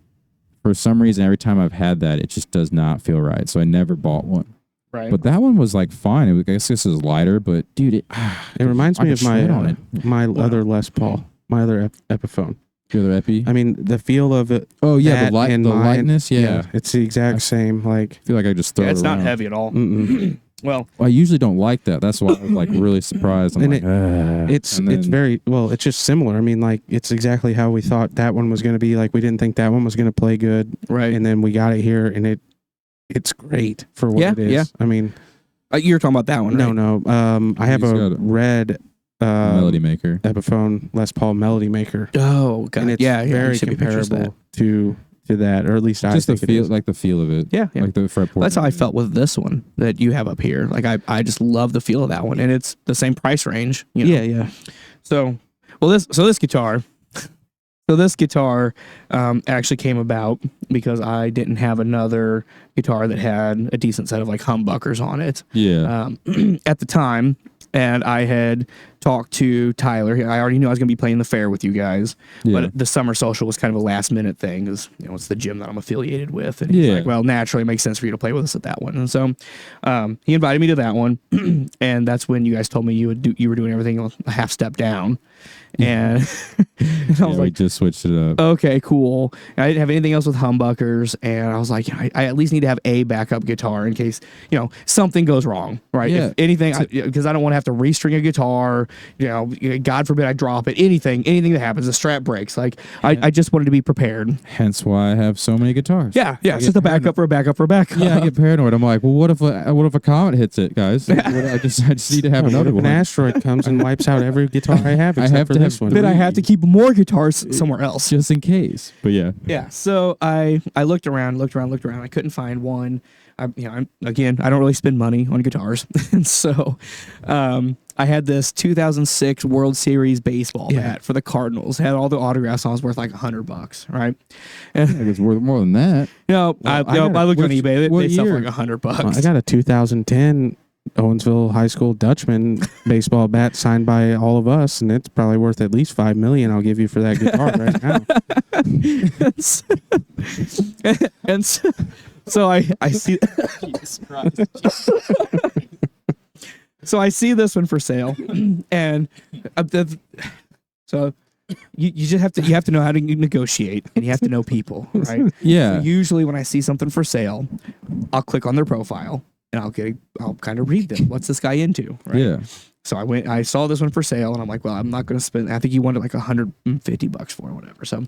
for some reason every time I've had that it just does not feel right, so I never bought one. Right. But that one was like fine. I guess this is lighter, but dude, it It reminds I me could of my shred on it. my other Les Paul, my other Epiphone. The other epi. I mean, the feel of it. Oh yeah, that the light, and the mine- lightness. Yeah. it's the exact same. Like, I feel like I just throw yeah, it it's not around. heavy at all. mm-mm. Well, I usually don't like that. That's why I was like really surprised. I'm And like, it's and it's then- very well. It's just similar. I mean, like it's exactly how we thought that one was going to be. Like we didn't think that one was going to play good, right. and then we got it here, and it's great for what Yeah, it is. yeah. I mean, You're talking about that one, right? no. I have He's a got a red Melody Maker. Epiphone Les Paul Melody Maker, Oh, God. and it's yeah, you very sent me pictures of comparable to that, or at least Just I the think feel, it is. like the feel of it. Yeah, yeah. Like the fretboard. That's how I felt with this one that you have up here. Like I just love the feel of that one, and it's the same price range. You know? Yeah. So, this guitar, this guitar actually came about because I didn't have another guitar that had a decent set of like humbuckers on it Yeah. at the time, and I had talked to Tyler. I already knew I was going to be playing the fair with you guys, Yeah. but the summer social was kind of a last minute thing because it's the gym that I'm affiliated with, and he's Yeah. like, well, naturally, it makes sense for you to play with us at that one. And so he invited me to that one, and that's when you guys told me you were doing everything a half step down, and, and I was we like, just switched it up. okay, cool. And I didn't have anything else with humbuckers, and I was like, I at least need to have a backup guitar in case something goes wrong, right? Yeah. If anything, because I don't want to have to restring a guitar. God forbid I drop it. Anything that happens, the strap breaks. Like I just wanted to be prepared. Hence why I have so many guitars. Yeah, I it's get just a backup for a backup for a backup. Yeah, I get paranoid. I'm like, well, what if a comet hits it, guys? I just need to have What another if an one. asteroid comes and wipes out every guitar I have I except have for to this have one? Then I had to keep more guitars somewhere else. just in case. But yeah, Yeah. So I looked around. I couldn't find one. I don't really spend money on guitars, and so I had this 2006 World Series baseball bat for the Cardinals. It had all the autographs on. It was worth like $100, right? And I think it's worth more than that. I got looked on which- eBay. what They sell for year? like $100. I got a 2010 Owensville High School Dutchman baseball bat signed by all of us, and it's probably worth at least $5 million. I'll give you for that guitar right now. and so I see. Jesus Christ. So I see this one for sale, and so you just have to know how to negotiate, and you have to know people, right? Yeah, Usually, when I see something for sale, I'll click on their profile and I'll kind of read them. What's this guy into? Right? yeah. So I saw this one for sale, and I'm like, well, I'm not going to spend. I think he wanted like $150 for it or whatever. So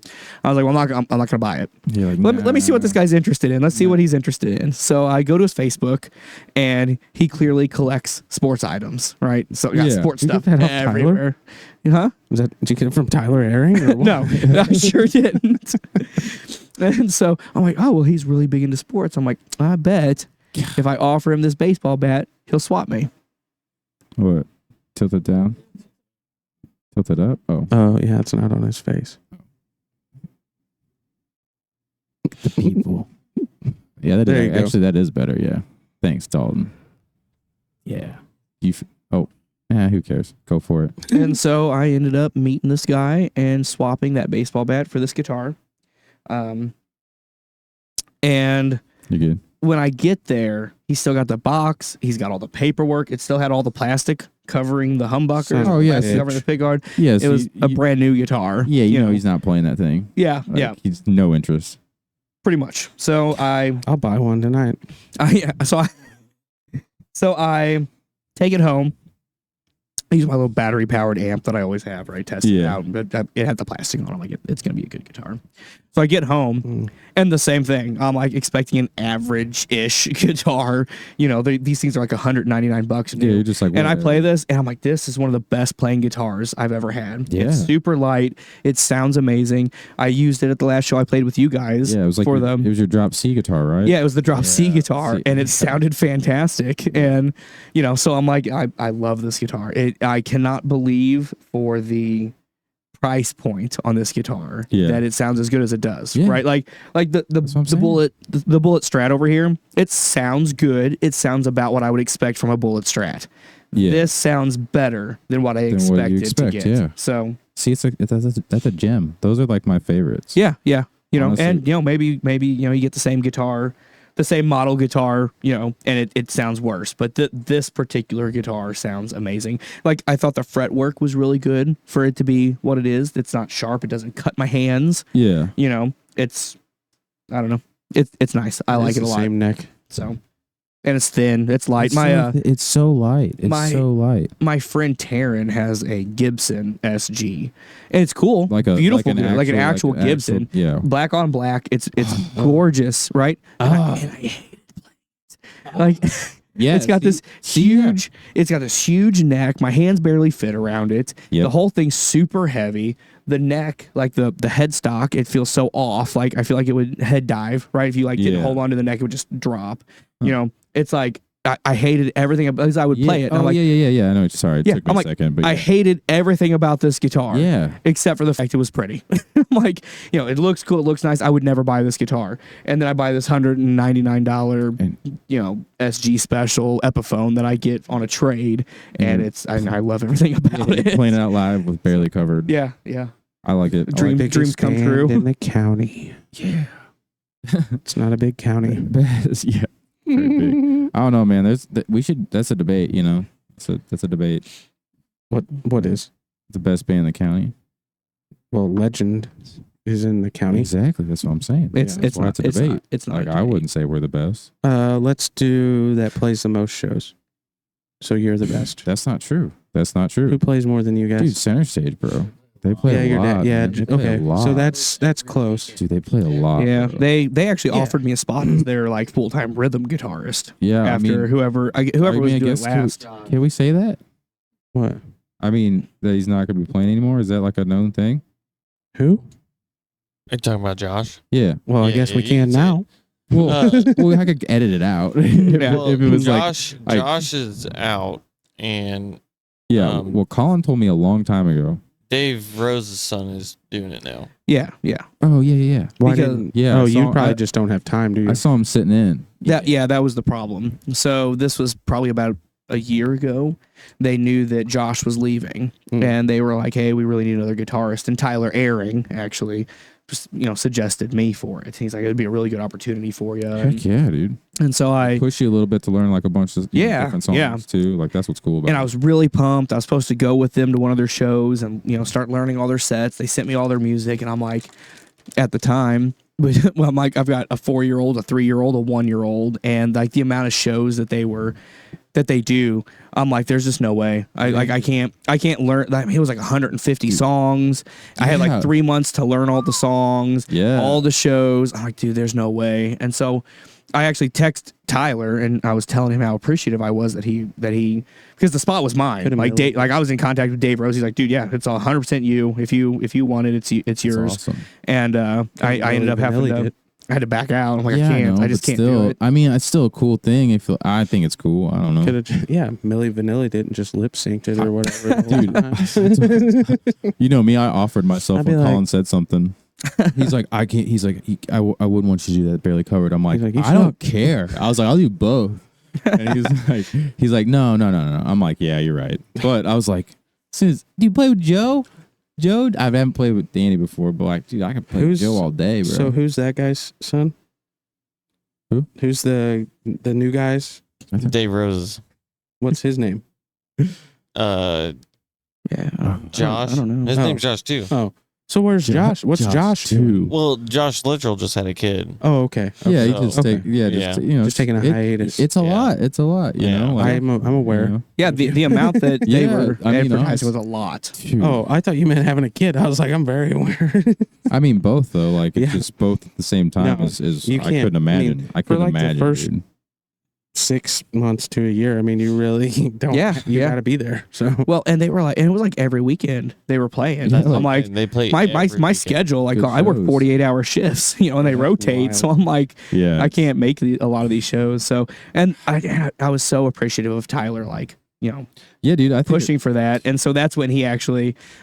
I was like, well, I'm not going to buy it. Yeah, like, Let me see what this guy's interested in. Let's see what he's interested in. So I go to his Facebook, and he clearly collects sports items, right? So got Yeah. sports You get stuff that off Tyler? everywhere. Huh? Did you get it from Tyler Airing? Or what? No, I sure didn't. And so I'm like, oh, well, he's really big into sports. I'm like, I bet if I offer him this baseball bat, he'll swap me. What? Tilt it down. Tilt it up. Oh, Oh yeah, it's not on his face. the people. Yeah, that There you is, go. actually that is better. Yeah. Thanks, Dalton. Yeah. Who cares? Go for it. And so I ended up meeting this guy and swapping that baseball bat for this guitar. And You're good. when I get there, he's still got the box. He's got all the paperwork. It still had all the plastic covering the humbucker. Oh, yeah, plastic covering the pickguard. Yes. It was a brand new guitar. Yeah, you know he's not playing that thing. Yeah, Like, yeah, He's no interest. pretty much. So I'll buy one tonight. So I take it home. I use my little battery powered amp that I always have, right? Test it Yeah. out. But it had the plastic on it. I'm like, it's going to be a good guitar. So I get home Mm. and the same thing. I'm like expecting an average ish guitar. You know, these things are like $199 new. Yeah, you're just like. And I whatever. play this, and I'm like, this is one of the best playing guitars I've ever had. Yeah. It's super light. It sounds amazing. I used it at the last show I played with you guys. Yeah, it was like for it was your drop C guitar, right? Yeah, it was the drop C Yeah, guitar, C. and it sounded fantastic. And you know, so I'm like, I love this guitar. I cannot believe for the price point on this guitar that it sounds as good as it does. Yeah. Right? Like That's what I'm the saying. Bullet Strat over here. It sounds good. It sounds about what I would expect from a Bullet Strat. Yeah. This sounds better than what I Than what you expected to expect, get. yeah. So See, that's a gem. Those are like my favorites. yeah. You know, Honestly. and you know, maybe you know, you get the same guitar, the same model guitar, you know, and it sounds worse. But this particular guitar sounds amazing. Like I thought the fretwork was really good for it to be what it is. It's not sharp. It doesn't cut my hands. Yeah. You know, it's I don't know. It's nice. I like it a lot. Same neck. So, and it's thin. It's light. It's so light. It's so light. My friend Taryn has a Gibson SG, and it's cool, Like a beautiful, like an actual Gibson. Yeah. Black on black. It's gorgeous, right? And I hate it. Like Yeah. it's got this huge. It's got this huge neck. My hands barely fit around it. Yep. The whole thing's super heavy. The neck, like the headstock, it feels so off. Like I feel like it would head dive, right? If you like didn't Yeah. hold on to the neck, it would just drop. You know, it's like I hated everything because I would play it. And Oh, I'm like, yeah. I know. Sorry, it Yeah, took me I'm a like, second, but I yeah. hated everything about this guitar. Yeah. Except for the fact it was pretty. I'm like, you know, it looks cool, it looks nice. I would never buy this guitar. And then I buy this $199, you know, SG special Epiphone that I get on a trade. And I love everything about it. Playing it out live with barely covered. Yeah. I like it. Dream- I like dreams come Band true. in the county. Yeah. It's not a big county. Yeah. Very big. I don't know, man. That's a debate, you know. That's a debate. What is? The best band in the county. Well, Legend is in the county. Exactly. That's what I'm saying. It's That's why it's a debate. It's not Like a I debate. wouldn't say we're the best. Let's do that plays the most shows. So you're the best. That's not true. That's not true. Who plays more than you guys? Dude, Center Stage, bro. They play yeah, a your lot. dad. Yeah, man. They play a okay. lot. So that's close. Dude, they play a lot. Yeah, bro. they actually Yeah. offered me a spot as their like full time rhythm guitarist. Yeah. After whoever was doing it last. Can we say that? What? I mean, that he's not going to be playing anymore. Is that like a known thing? Who? Are you talking about Josh? Yeah. Well, I Yeah, guess we you can can say now. Well, I could edit it out. Yeah. If it was Josh, like- Josh is out, and yeah. um, Well, Colin told me a long time ago. Dave Rose's son is doing it now. Yeah. Oh yeah. Why Because- didn't? Yeah, Oh, I you saw- probably I- just don't have time, do you? I saw him sitting in. That was the problem. So this was probably about a year ago. They knew that Josh was leaving, Mm. and they were like, "Hey, we really need another guitarist." And Tyler Airing actually, just suggested me for it. He's like, "It'd be a really good opportunity for you." Heck yeah, dude. And so I Push you a little bit to learn like a bunch of different songs yeah. too. Like that's what's cool about and I it. was really pumped. I was supposed to go with them to one of their shows and start learning all their sets. They sent me all their music, and I'm like, at the time, well, I'm like, I've got a 4-year-old, a 3-year-old, a 1-year-old, and like the amount of shows that they do, I'm like, there's just no way. I can't learn. It was like 150 songs. I had Yeah. like 3 months to learn all the songs, Yeah. all the shows. I'm like, dude, there's no way. And so I actually text Tyler and I was telling him how appreciative I was that he because the spot was mine. Could've Like been- I was in contact with Dave Rose. He's like, dude, yeah, it's 100% you. If you want it, it's That's yours. awesome. And I ended up having to. I had to back out. I'm like, Yeah, I can't. know, I just but can't still, do it. I mean, it's still a cool thing. I think it's cool. I don't know. Milli Vanilli didn't just lip synced it or whatever. Dude, you know me. I offered myself I'd be when like- Colin said something. He's like, I can't. He's like, I wouldn't want you to do that. Barely covered. I'm like, He's like, you I don't care. I was like, I'll do both. And he's like, no. I'm like, yeah, you're right. But I was like, do you play with Joe? Joe, I haven't played with Danny before, but like, dude, I can play with Joe all day, bro. So who's that guy's son? Who? Who's the new guys? Dave Roses. What's his name? Uh, Yeah. Josh. I don't know. His Oh. name's Josh too. Oh, so where's Josh? What's Josh doing? Well, Josh Littrell just had a kid. Oh, okay. Yeah, you So- just take. Yeah, Yeah. just you know, Just taking a hiatus. It's a Yeah. lot. It's a lot. You Yeah. know, like, I'm aware. you know. Yeah, the amount that they Yeah, were I mean, advertising honest- was a lot. Dude. Oh, I thought you meant having a kid. I was like, I'm very aware. I mean, both though. Like it's Yeah. just both at the same time. No, is you I can't- couldn't I imagine. mean, I for, couldn't like, the imagine. first- Dude. 6 months to a year. I mean, you really don't. Yeah, you yeah. got to be there. So Well, and they were like, and it was like every weekend they were playing. Yeah, I'm like, And they play my every weekend. schedule, like Good I work shows. 48-hour shifts, you know, and they That's rotate. wild. So I'm like, Yeah. I can't make a lot of these shows. So, and I was so appreciative of Tyler, like, you know, Yeah, dude. I think pushing for that. And so that's when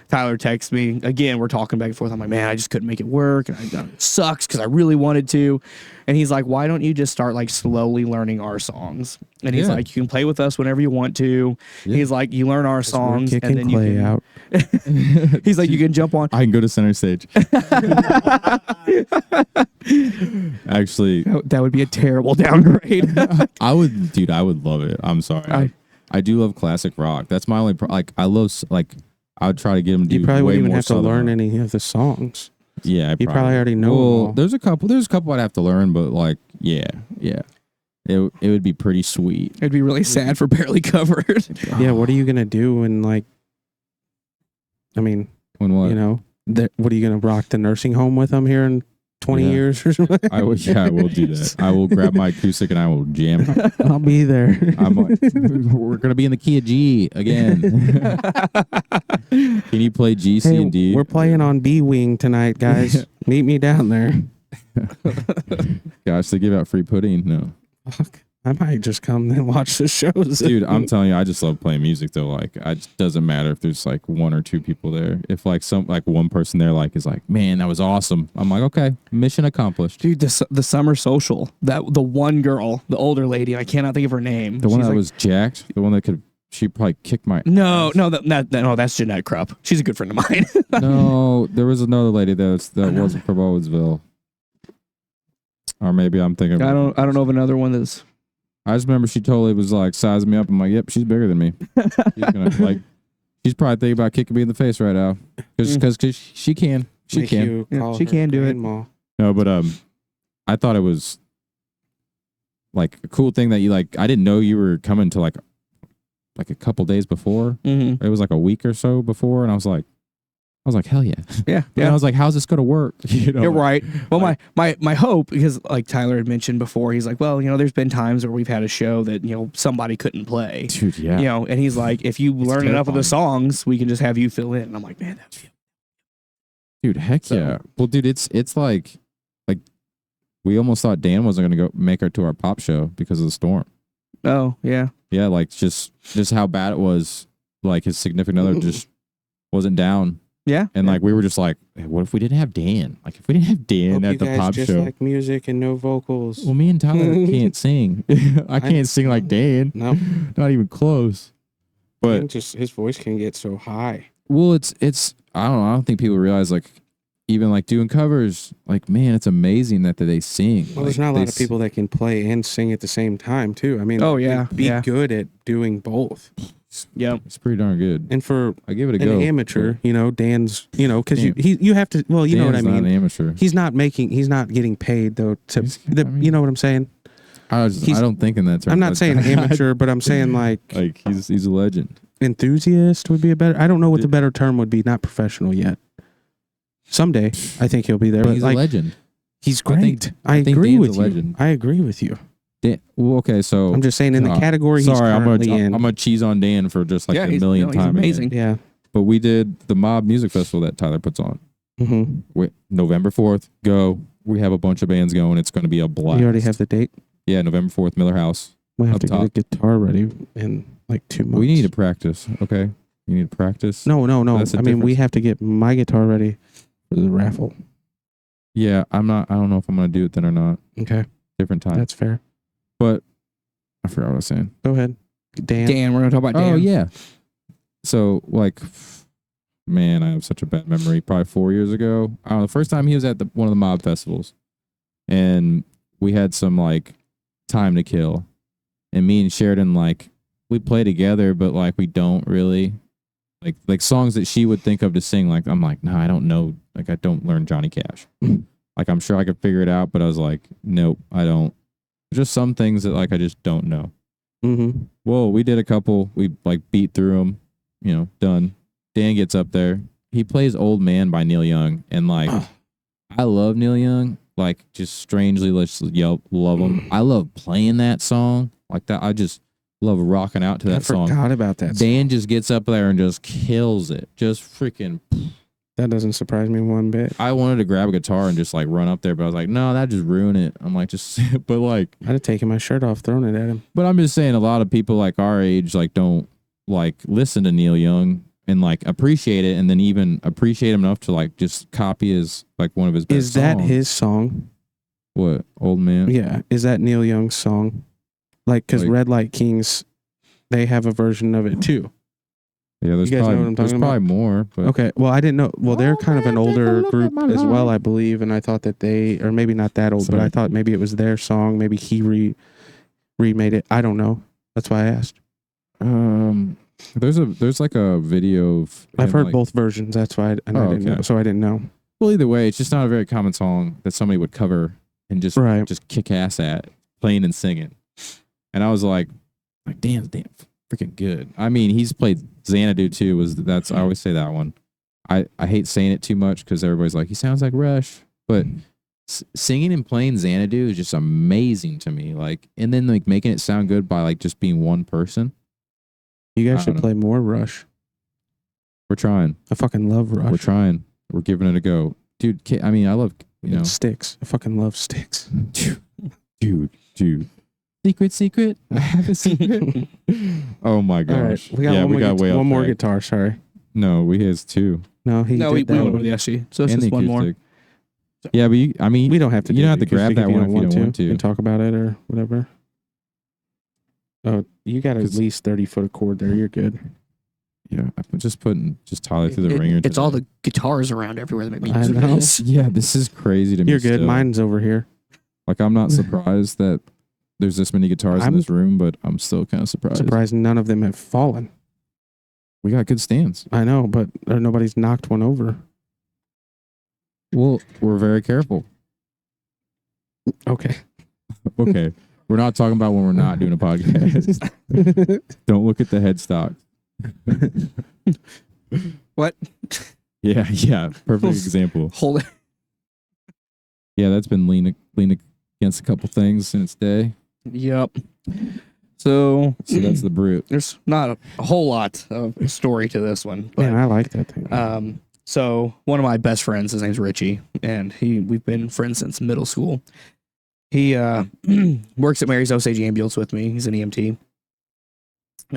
Tyler texts me again. We're talking back and forth. I'm like, man, I just couldn't make it work. And it sucks because I really wanted to. And he's like, why don't you just start like slowly learning our songs? And he's Yeah. like, you can play with us whenever you want to. Yeah. He's like, you learn our songs we're and kicking then you Clay can, out. he's like, you can jump on. I can go to center stage. Actually, That would be a terrible downgrade. I would, dude. I would love it. I'm sorry. I do love classic rock. That's my only. Like I love like I would try to get him to do You probably way wouldn't even more have to Southern learn rock. any of the songs. Yeah, You probably already know them all. There's a couple. I'd have to learn, but like, yeah. It would be pretty sweet. It'd be really sad for Barely Covered. Yeah, what are you gonna do when like? I mean, When what? you know, what are you gonna rock the nursing home with them here in 20 Yeah. years or something? I will. Yeah, I will do that. I will grab my acoustic and I will jam. I'll be there. I'm like, we're gonna be in the key of G again. Can you play G, C, Hey, and D? we're playing on B Wing tonight, guys. Meet me down there. Gosh, they give out free pudding. No, Fuck. I might just come and watch the shows. dude, I'm telling you, I just love playing music though. Like, it doesn't matter if there's like one or two people there. If like one person there like is like, man, that was awesome. I'm like, okay, mission accomplished. Dude, the summer social, the one girl, the older lady, I cannot think of her name. The one She's that like, was jacked, the one that could, she probably kicked my. no, that's Jeanette Krupp. She's a good friend of mine. No, there was another lady that wasn't from Owensville. Or maybe I'm thinking. I don't know of another one that's. I just remember she totally was like sizing me up. I'm like, yep, she's bigger than me. She's gonna, like, she's probably thinking about kicking me in the face right now because she can. She Make can. you Yeah, call she her can do it. grandma. No, but I thought it was like a cool thing that you like. I didn't know you were coming to like a couple days before. Mm-hmm. It was like a week or so before, and I was like, hell yeah. Yeah, And I was like, how's this gonna work? You know, You're right. Well, like- my hope, because like Tyler had mentioned before, he's like, well, you know, there's been times where we've had a show that, you know, somebody couldn't play. dude. Yeah. You know, and he's like, if you learn enough of the terrifying. songs, we can just have you fill in. And I'm like, man, that's Dude, heck So- yeah. Well, dude, it's like we almost thought Dan wasn't gonna go make it to our pop show because of the storm. oh yeah. Yeah, like just how bad it was. Like his significant other just wasn't down, Yeah. and like we were just like, hey, what if we didn't have Dan? Like if we didn't have Dan Hope you at the guys pop just show. like music and no vocals. Well, me and Tyler can't sing. I can't sing like Dan. No, Not even close. But his voice can get so high. well, it's I don't know. I don't think people realize like even like doing covers. Like man, it's amazing that they sing. Well, there's Like, not a they lot of people that can play and sing at the same time too. I mean, Oh, like, yeah, be yeah. good at doing both. Yep. It's pretty darn good. And for I give it a an go. amateur, you know, Dan's, you know, because Dan- you have to. Well, you know what I Dan's not mean. an amateur. He's not getting paid though. I mean- You know what I'm saying? I he's- don't think in that term. I'm not saying amateur, but I'm saying like Like he's a legend. enthusiast would be a better. I don't know what the better term would be. Not professional yet. Someday, I think he'll be there. But But he's like, a legend. he's I think- great. I think agree Dan's with a you. legend. I agree with you. Well, okay, so I'm just saying in the category he's sorry, currently in. I'm gonna cheese on Dan for just like Yeah, a he's- million no, he's times. amazing. Yeah. But we did the Mob Music Festival that Tyler puts on. Mm-hmm. November 4th. Go. we have a bunch of bands going. It's going to be a blast. You already have the date? Yeah, November 4th, Miller House. We have Up to top. get a guitar ready in like 2 months. We need to practice. Okay, you need to practice. No. That's the I mean, we difference. have to get my guitar ready for the raffle. Yeah, I don't know if I'm going to do it then or not. Okay, Different time. that's fair. But I forgot what I was saying. Go ahead, Dan. Dan, we're gonna talk about Dan. Oh yeah. So like, man, I have such a bad memory. Probably 4 years ago. I don't know. The first time he was at one of the mob festivals, and we had some like time to kill, and me and Sheridan like we play together, but like we don't really like songs that she would think of to sing. Like I'm like, no, I don't know. Like I don't learn Johnny Cash. Like I'm sure I could figure it out, but I was like, nope, I don't. Just some things that like I just don't know. Mm-hmm. Well, we did a couple. We like beat through them. You know, done. Dan gets up there. He plays "Old Man" by Neil Young, and like, I love Neil Young. Like, just strangely, let's love him. I love playing that song like that. I just love rocking out to that I song. forgot about that. Dan just gets up there and just kills it. Just freaking. That doesn't surprise me one bit. I wanted to grab a guitar and just like run up there, but I was like, no, that just ruin it. I'm like, just, but like, I'd have taken my shirt off, thrown it at him. but I'm just saying, a lot of people like our age like don't like listen to Neil Young and like appreciate it, and then even appreciate him enough to like just copy his like one of his best Is that songs. his song? What, Old Man? Yeah. Is that Neil Young's song? Like, because Like- Red Light Kings, they have a version of it too. Yeah, there's You guys know probably what I'm there's talking probably more, but Okay. Well, I didn't know. Well, they're Oh, kind of an man, take a older look group at my as well, life. I believe. And I thought that they, or maybe not that old, but I Sorry. thought maybe it was their song. Maybe he remade it. I don't know. That's why I asked. there's like a video of I've him, heard like- both versions. That's why I didn't okay. know. So I didn't know. Well, either way, it's just not a very common song that somebody would cover and just Right. just kick ass at playing and singing. And I was like damn, freaking good. I mean, he's played Xanadu too. I always say that one. I hate saying it too much because everybody's like, he sounds like Rush, but singing and playing Xanadu is just amazing to me. Like, and then like making it sound good by like just being one person. You guys I should don't play more Rush. We're trying. I fucking love Rush. We're trying. We're giving it a go, dude. I mean, I love Sticks. I fucking love Sticks. dude. Secret. I have a secret. Oh my gosh. All right. We got one more guitar. Sorry. No, we has two. No, he No, we did that went one. with the SG. So it's And just the one more. acoustic. Yeah, but We don't have to. You don't have to the grab acoustic that if one if you don't want to. and talk about it or whatever. Oh, you got at 'Cause- least 30-foot of cord there. You're good. Yeah, I'm just putting Tyler through the ringer. It's all today. the guitars around everywhere that make me I use know. this. Yeah, this is crazy to me. You're good. still. Mine's over here. Like, I'm not surprised that there's this many guitars in I'm this room, but I'm still kind of surprised. Surprised none of them have fallen. We got good stands. I know, but nobody's knocked one over. Well, we're very careful. Okay. Okay. We're not talking about when we're not doing a podcast. Don't look at the headstock. What? Yeah. Perfect example. Hold it. Yeah, that's been leaning against a couple things in its day. Yep. So So that's the brute. there's not a whole lot of story to this one, but Man, I like that thing. so one of my best friends, his name's Richie, and we've been friends since middle school. He works at Mary's Osage Ambulance with me. He's an EMT,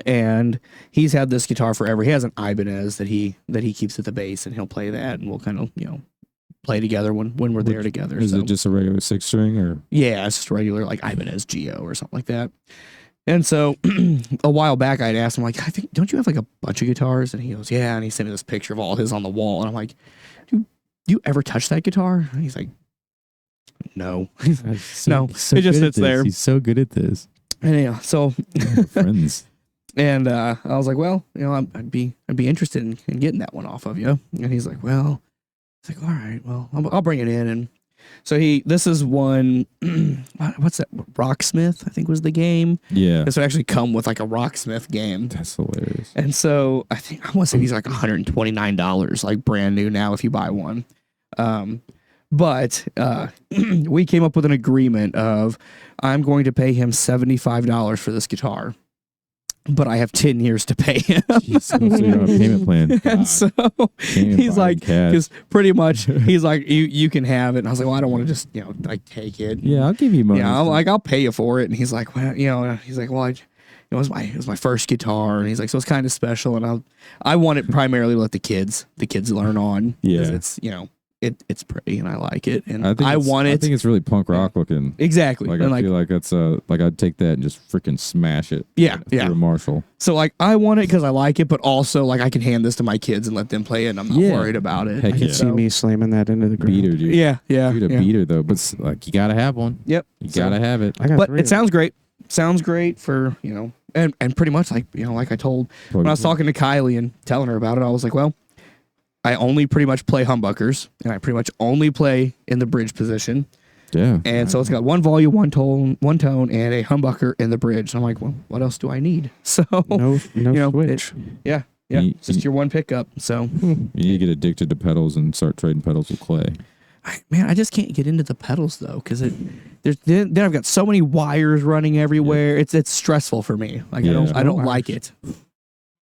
and he's had this guitar forever. He has an Ibanez that he keeps at the base, and he'll play that, and we'll kind of play together when we're there together. Is So- it just a regular 6-string or? yeah, it's just regular like Ibanez Geo or something like that. And so a while back I'd asked him, like, don't you have like a bunch of guitars? And he goes, yeah. And he sent me this picture of all his on the wall. And I'm like, do you ever touch that guitar? And he's like, no. No, it just good at sits this. there. He's so good at this. And yeah, so We're friends. and I was like, well, I'd be interested in getting that one off of you. And he's like, well, it's like, all right, well, I'll bring it in. And so this is one, what's that? Rocksmith, I think was the game. Yeah. This would actually come with like a Rocksmith game. That's hilarious. And so I want to say these are like $129, like brand new now if you buy one. But we came up with an agreement of I'm going to pay him $75 for this guitar. but I have 10 years to pay him. Jeez, so you're on a payment plan. And God, so can't even he's buy like, cash. because pretty much he's like, you can have it. And I was like, well, I don't want to just, like take it. Yeah, I'll give you money. Yeah, I'm like, I'll pay you for it. And he's like, well, he's like, well, it was my first guitar. And he's like, so it's kind of special. And I want it primarily to let the kids learn on. Yeah. Because it's, it's pretty and I like it. And I think it's really punk rock looking. Exactly. Like, and I feel like that's like I'd take that and just freaking smash it. Yeah, through yeah. a Marshall. So like I want it because I like it, but also like I can hand this to my kids and let them play it and I'm not worried about it. Heck I yeah. can see me slamming that into the ground. Beater, dude. Yeah, yeah. Dude, a yeah. beater though, but like you gotta have one. Yep. You gotta have it. I got But 3 it of them. sounds great. Sounds great for, and pretty much like, like I told when I was talking to Kylie and telling her about it, I was like, well, I only pretty much play humbuckers and I pretty much only play in the bridge position. Yeah. And so it's got one volume, one tone, and a humbucker in the bridge. And I'm like, well, what else do I need? So No it- switch. yeah. It's just your one pickup. So You need to get addicted to pedals and start trading pedals with Clay. I just can't get into the pedals though, because then I've got so many wires running everywhere. It's stressful for me. Like Yeah. I don't like it.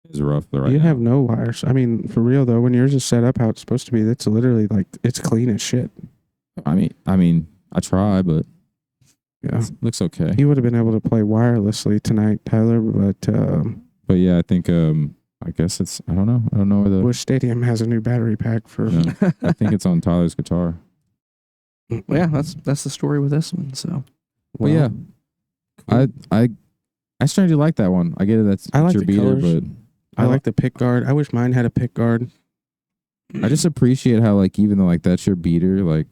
It's rough though, right You now. have no wires. I mean, for real though, when yours is set up how it's supposed to be, it's literally like it's clean as shit. I mean, I try, but Yeah. it looks okay. You would have been able to play wirelessly tonight, Tyler, But yeah, I think I guess it's I don't know where the Busch Stadium has a new battery pack for. no, I think it's on Tyler's guitar. Well, yeah, that's the story with this one. So But yeah, I strangely like that one. I get it. That's I like your the beater, colors. but I like the pick guard. I wish mine had a pick guard. I just appreciate how like even though like that's your beater, like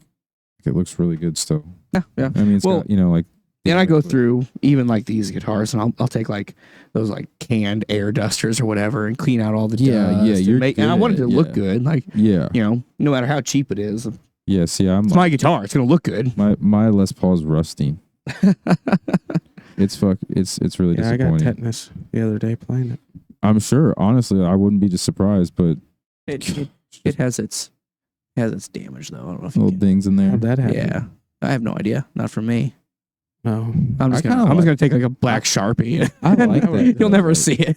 it looks really good still. yeah. I mean, it's Well, got like. And I go through even like these guitars, and I'll take like those like canned air dusters or whatever, and clean out all the dust. you're and I want it to good, look yeah. good, like Yeah, no matter how cheap it is, it's yeah. See, I'm my guitar. It's gonna look good. my Les Paul's rusty. It's really Yeah, I got disappointing. tetanus the other day playing it. I'm sure. Honestly, I wouldn't be just surprised, but It has its damage though. I don't know if you little can. dings in there. How'd that happen? Yeah, I have no idea. Not for me. No. I'm just I gonna kinda like- take like a black Sharpie. I like that. You'll never Like, see it.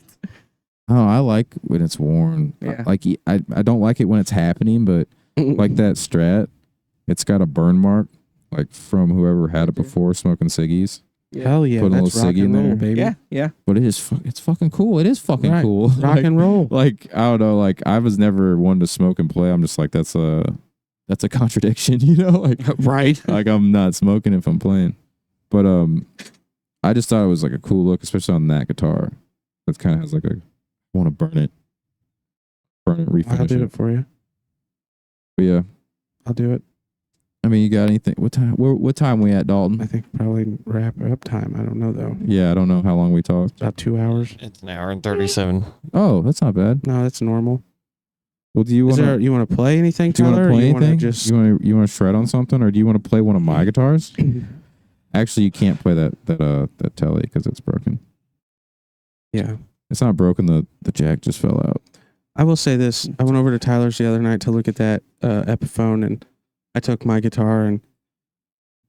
Oh, I like when it's worn. Yeah. Like I don't like it when it's happening, but like that Strat, it's got a burn mark, like from whoever had it before smoking ciggies. Hell yeah, Put a that's little rock ciggy in and roll, there. baby. Yeah. But it's fucking cool. It is fucking Right. cool. Rock and roll. Like I don't know. Like I was never one to smoke and play. I'm just like that's a contradiction, Like Right. like I'm not smoking if I'm playing. But I just thought it was like a cool look, especially on that guitar. That kind of has like a I want to burn it, refinish I'll do it. it for you. But yeah, I'll do it. I mean, you got anything? What time? What time we at, Dalton? I think probably wrap up time. I don't know though. Yeah, I don't know how long we talked. About 2 hours. It's an hour and 37. Oh, that's not bad. No, that's normal. Well, do you Is want there, to? you want to play anything, Do you want Tyler? to or play you wanna anything? Just You want to shred on something, or do you want to play one of my guitars? Actually, you can't play that telly because it's broken. yeah. It's not broken. The jack just fell out. I will say this. I went over to Tyler's the other night to look at that Epiphone, and I took my guitar, and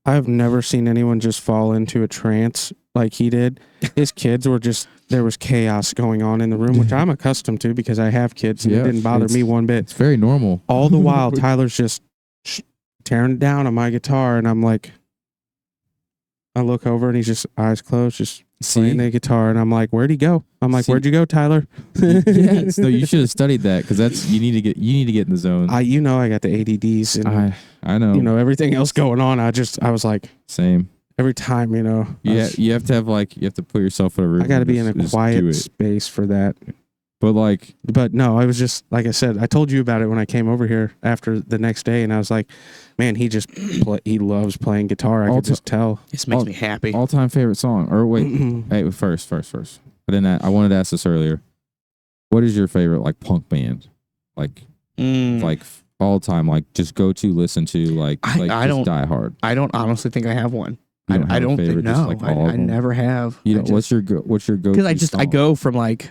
I've never seen anyone just fall into a trance like he did. His kids were just, there was chaos going on in the room, which I'm accustomed to because I have kids, and Yeah, it didn't bother it's- me one bit. It's very normal. All the while, Tyler's just tearing it down on my guitar, and I'm like, I look over, and he's just eyes closed, just playing the guitar, and I'm like, where'd he go? I'm like, See- where'd you go, Tyler? Yeah, no, you should have studied that because you need to get in the zone. I got the ADDs and I know. everything else going on. I was like, Same. every time, Yeah, you have to have you have to put yourself in a room. I got to and be in a just do quiet it. space for that. But like, But no, I was just, like I said, I told you about it when I came over here after the next day, and I was like, man, he just, he loves playing guitar. I All could just tell. This makes me happy. all-time favorite song. Or wait, hey, first. I wanted to ask this earlier. What is your favorite like punk band? Like all time, like just go to listen to like I just don't- Die Hard. I don't honestly think I have one. You don't have I a don't think favorite, just, no. like, all of I them? never have. You know, what's your go? Because I go from like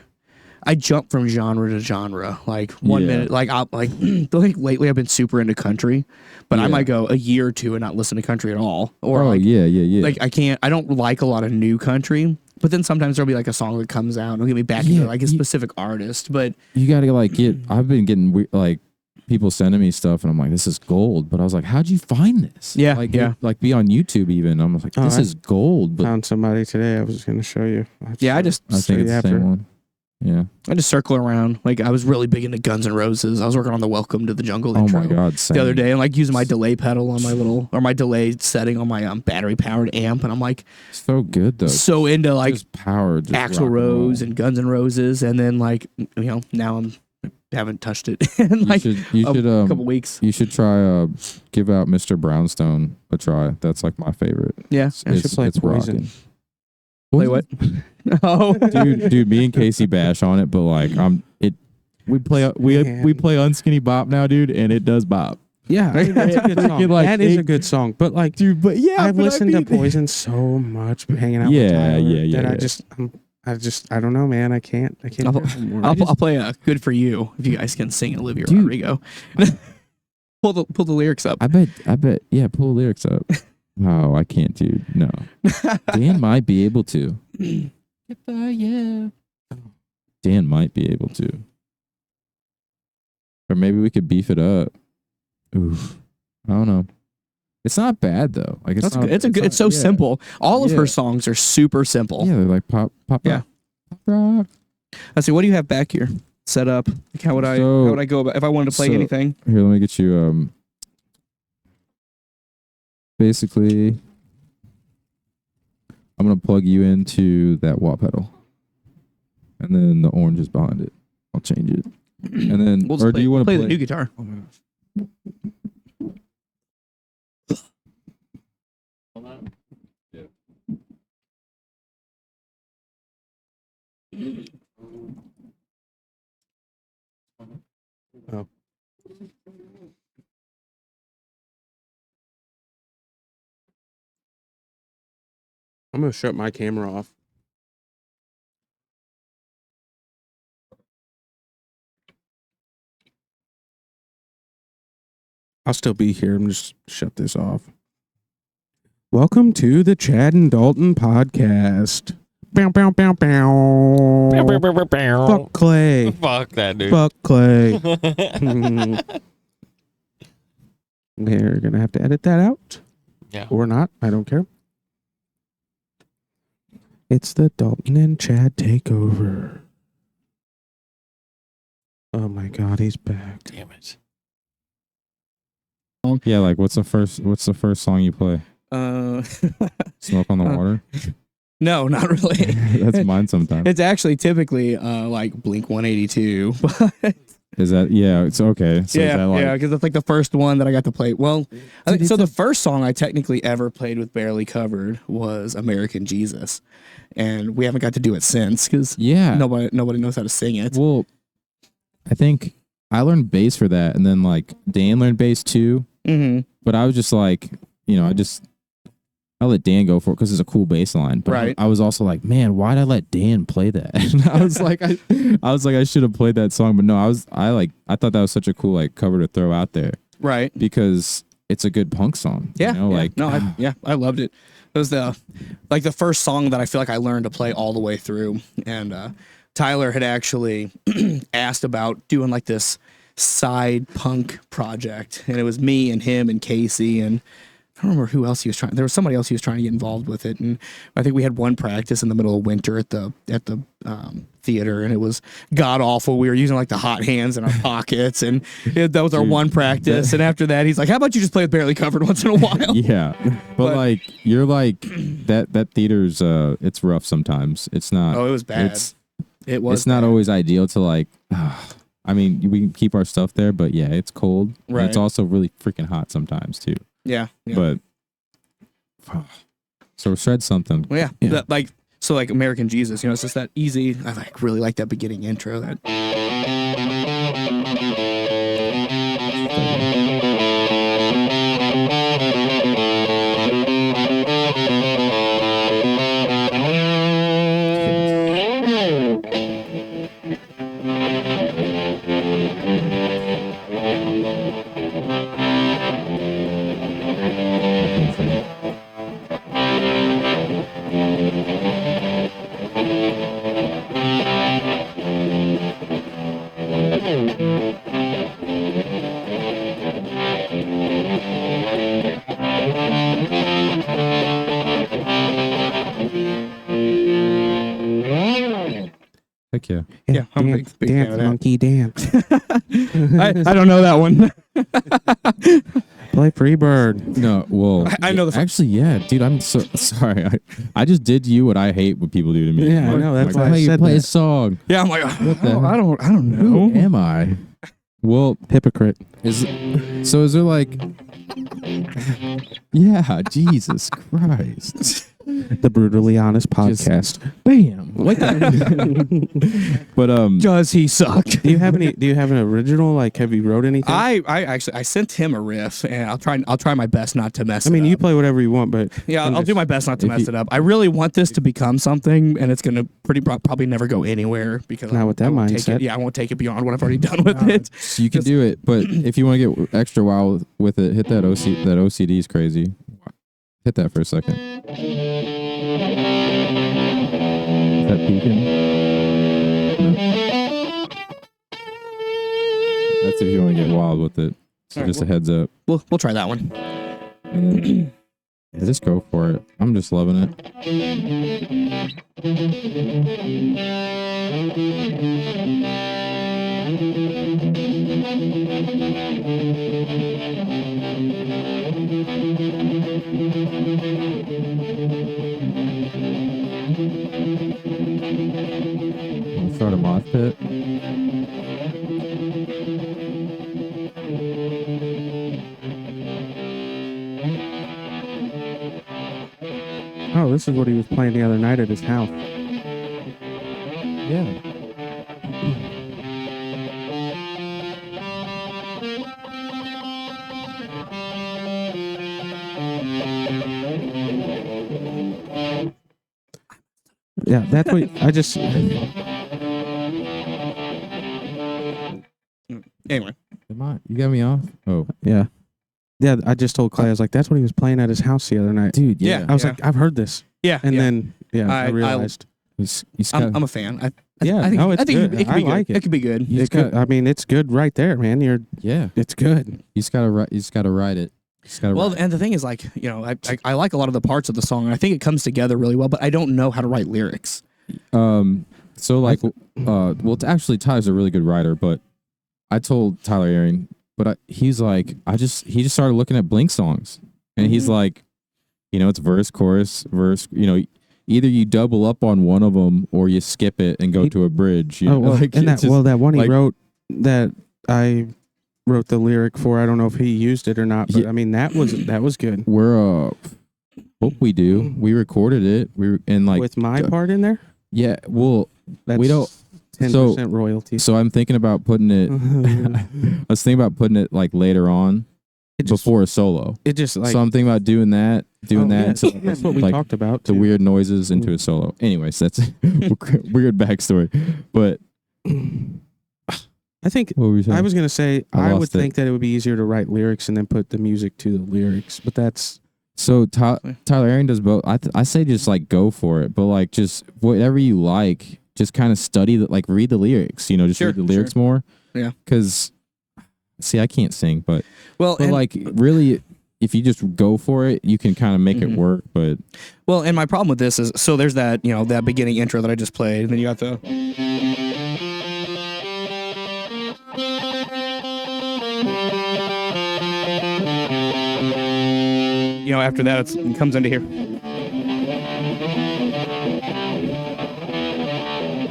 I jump from genre to genre. Like one Yeah. minute, like I'll like lately I've been super into country, but I Yeah. might go a year or two and not listen to country at all. Or Oh like yeah. like I don't like a lot of new country. But then sometimes there'll be like a song that comes out and it'll get me back into like a specific artist. But you gotta like get. I've been getting like people sending me stuff, and I'm like, this is gold. But I was like, how'd you find this? Yeah, like yeah. like be on YouTube even. I'm like, this is gold. But Found somebody today. I was going to show you. I I think it's the same one. Yeah. I just circle around. Like I was really big into Guns N' Roses. I was working on the Welcome to the Jungle Oh intro my god. the other day, and like using my delay pedal on my my delay setting on my battery powered amp, and I'm like So good though. so into like just power. Just Axl rock and roll. Rose and Guns N' Roses, and then like now haven't touched it in like you should a couple weeks. You should try give out Mr. Brownstone a try. That's like my favorite. Yeah, I should play Poison. rocking. Play what? Oh, dude, me and Casey bash on it, but like we play Unskinny Bop now, dude, and it does bop. Yeah, I mean, that's a good song. Like, that is a good song. But like, Dude, but yeah, I've listened to Poison so much, hanging out with Tyler, that I don't know, man. I can't. I'll play a "Good for You" if you guys can sing Olivia Dude. Rodrigo. pull the lyrics up. I bet. Yeah, pull the lyrics up. Oh, I can't, dude. No, Dan might be able to. Dan might be able to, or maybe we could beef it up. Oof, I don't know. It's not bad though. Like That's good. It's so simple. All of her songs are super simple. Yeah, they're like pop Yeah. rock. Let's see. What do you have back here set up? Like how would I go about if I wanted to play anything? Here, let me get you. Basically, I'm gonna plug you into that wah pedal, and then the orange is behind it. I'll change it, and then We'll just do you want to play the new guitar? Oh my gosh. Oh. I'm gonna shut my camera off. I'll still be here. I'm just shut this off. Welcome to the Chad and Dalton podcast. Bow, bow, bow, bow. Fuck Clay. Fuck that dude. Fuck Clay. They're gonna have to edit that out. Yeah. Or not. I don't care. It's the Dalton and Chad takeover. Oh my god, he's back. Damn it. Yeah, like what's the first song you play? Smoke on the Water. No, not really. That's mine sometimes. It's actually typically like Blink 182. Is that it's okay? So yeah, is that like, yeah, because it's like the first one that I got to play. Well, so the first song I technically ever played with Barely Covered was American Jesus, and we haven't got to do it since because nobody knows how to sing it. Well, I think I learned bass for that, and then like Dan learned bass too. Mm-hmm. But I was just like, I let Dan go for it because it's a cool bass line. But Right. I was also like, man, why'd I let Dan play that? And I was like, I should have played that song. But no, I thought that was such a cool like cover to throw out there Right. because it's a good punk song. Yeah. You know? Yeah. I loved it. It was the first song that I feel like I learned to play all the way through. And Tyler had actually asked about doing like this side punk project, and it was me and him and Casey, and I don't remember who else he was trying. There was somebody else he was trying to get involved with it, and I think we had one practice in the middle of winter at the theater, and it was god awful. We were using like the hot hands in our pockets, and that was our one practice. And after that, he's like, "How about you just play with Barely Covered once in a while?" Yeah, but like you're like that theater's it's rough sometimes. It's not. Oh, it was bad. It was. It's not always ideal to like. I mean, we can keep our stuff there, but yeah, it's cold. Right. And it's also really freaking hot sometimes too. Yeah. But so shred something. Well, yeah. Like American Jesus, it's just that easy. I really like that beginning intro. That. Heck yeah. Yeah, I'm a dance, big fan dance, of that. monkey, dance. I don't know that one. Play Freebird. No, well, I know the actually, yeah, dude. I'm so sorry. I just did to you what I hate when people do to me. Yeah, I know, that's why I play, said play a that. song. Yeah, I'm like, What the hell? I don't Who know. am I? Well, Hypocrite. is there like? Yeah, Jesus Christ. The Brutally Honest podcast. Bam. Like that. But Does he suck? Do you have an original? Like, have you wrote anything? I actually I sent him a riff, and I'll try my best not to mess. I mean, it you up. play whatever you want, but Yeah, I'm I'll do just- my best not to if mess you- it up. I really want this to become something, and it's gonna probably never go anywhere because Not with that I won't take mindset. it. Yeah, I won't take it beyond what I've already done with it. so you can do it, but if you want to get extra wild with it, hit that OC. That OCD is crazy. Hit that for a second. Is that peaking? No. That's if you want to get wild with it. So Alright, just a heads up. We'll try that one. Yeah, just go for it. I'm just loving it. Wanna start a moth pit. Oh, this is what he was playing the other night at his house. Yeah. Yeah, that's what I just. Anyway, Am I? You got me off? Oh, Yeah, I just told Clay, I was like, that's what he was playing at his house the other night. dude. Yeah. I was like, I've heard this, yeah, and yeah. then I I- realized He's I'm a fan. I Yeah, think, no, it's I think good. it could I be good. like it. It could be good. He's it could. got- I mean, it's good right there, man. yeah. It's good. You just gotta write. You just gotta write it. You just gotta Well, write. and the thing is, like, you know, I like a lot of the parts of the song, and I think it comes together really well. But I don't know how to write lyrics. So like, well, it's actually Tyler's a really good writer, but I told Tyler Aaron, but he's like, he just started looking at Blink songs, and he's like, you know, it's verse, chorus, verse. You know, either you double up on one of them or you skip it and go to a bridge. You know? Well, like, and it's that just- that one he like- wrote that I wrote the lyric for. I don't know if he used it or not, but Yeah. I mean that was good. we're hope we do. We recorded it. And like With my part in there, yeah. Well, that's we don't. 10% royalty. So I'm thinking about putting it. I was thinking about putting it like later on It just before a solo. it just like So I'm thinking about doing that. oh, yeah, So, that's what we like, talked about. the too. weird noises into a solo. Anyways, that's weird backstory. But I think what were you saying? I was gonna say I I would lost it. think that it would be easier to write lyrics and then put the music to the lyrics, but that's So Tyler Aaron does both. I say just like go for it, but like just whatever you like, just kind of study that, like read the lyrics. You know, just Sure, read the lyrics more. Yeah. Because see, I can't sing, but and, like really, if you just go for it, you can kind of make it work. But well, and my problem with this is, so there's that, you know, that beginning intro that I just played, and then you got the. You know, after that, it comes into here.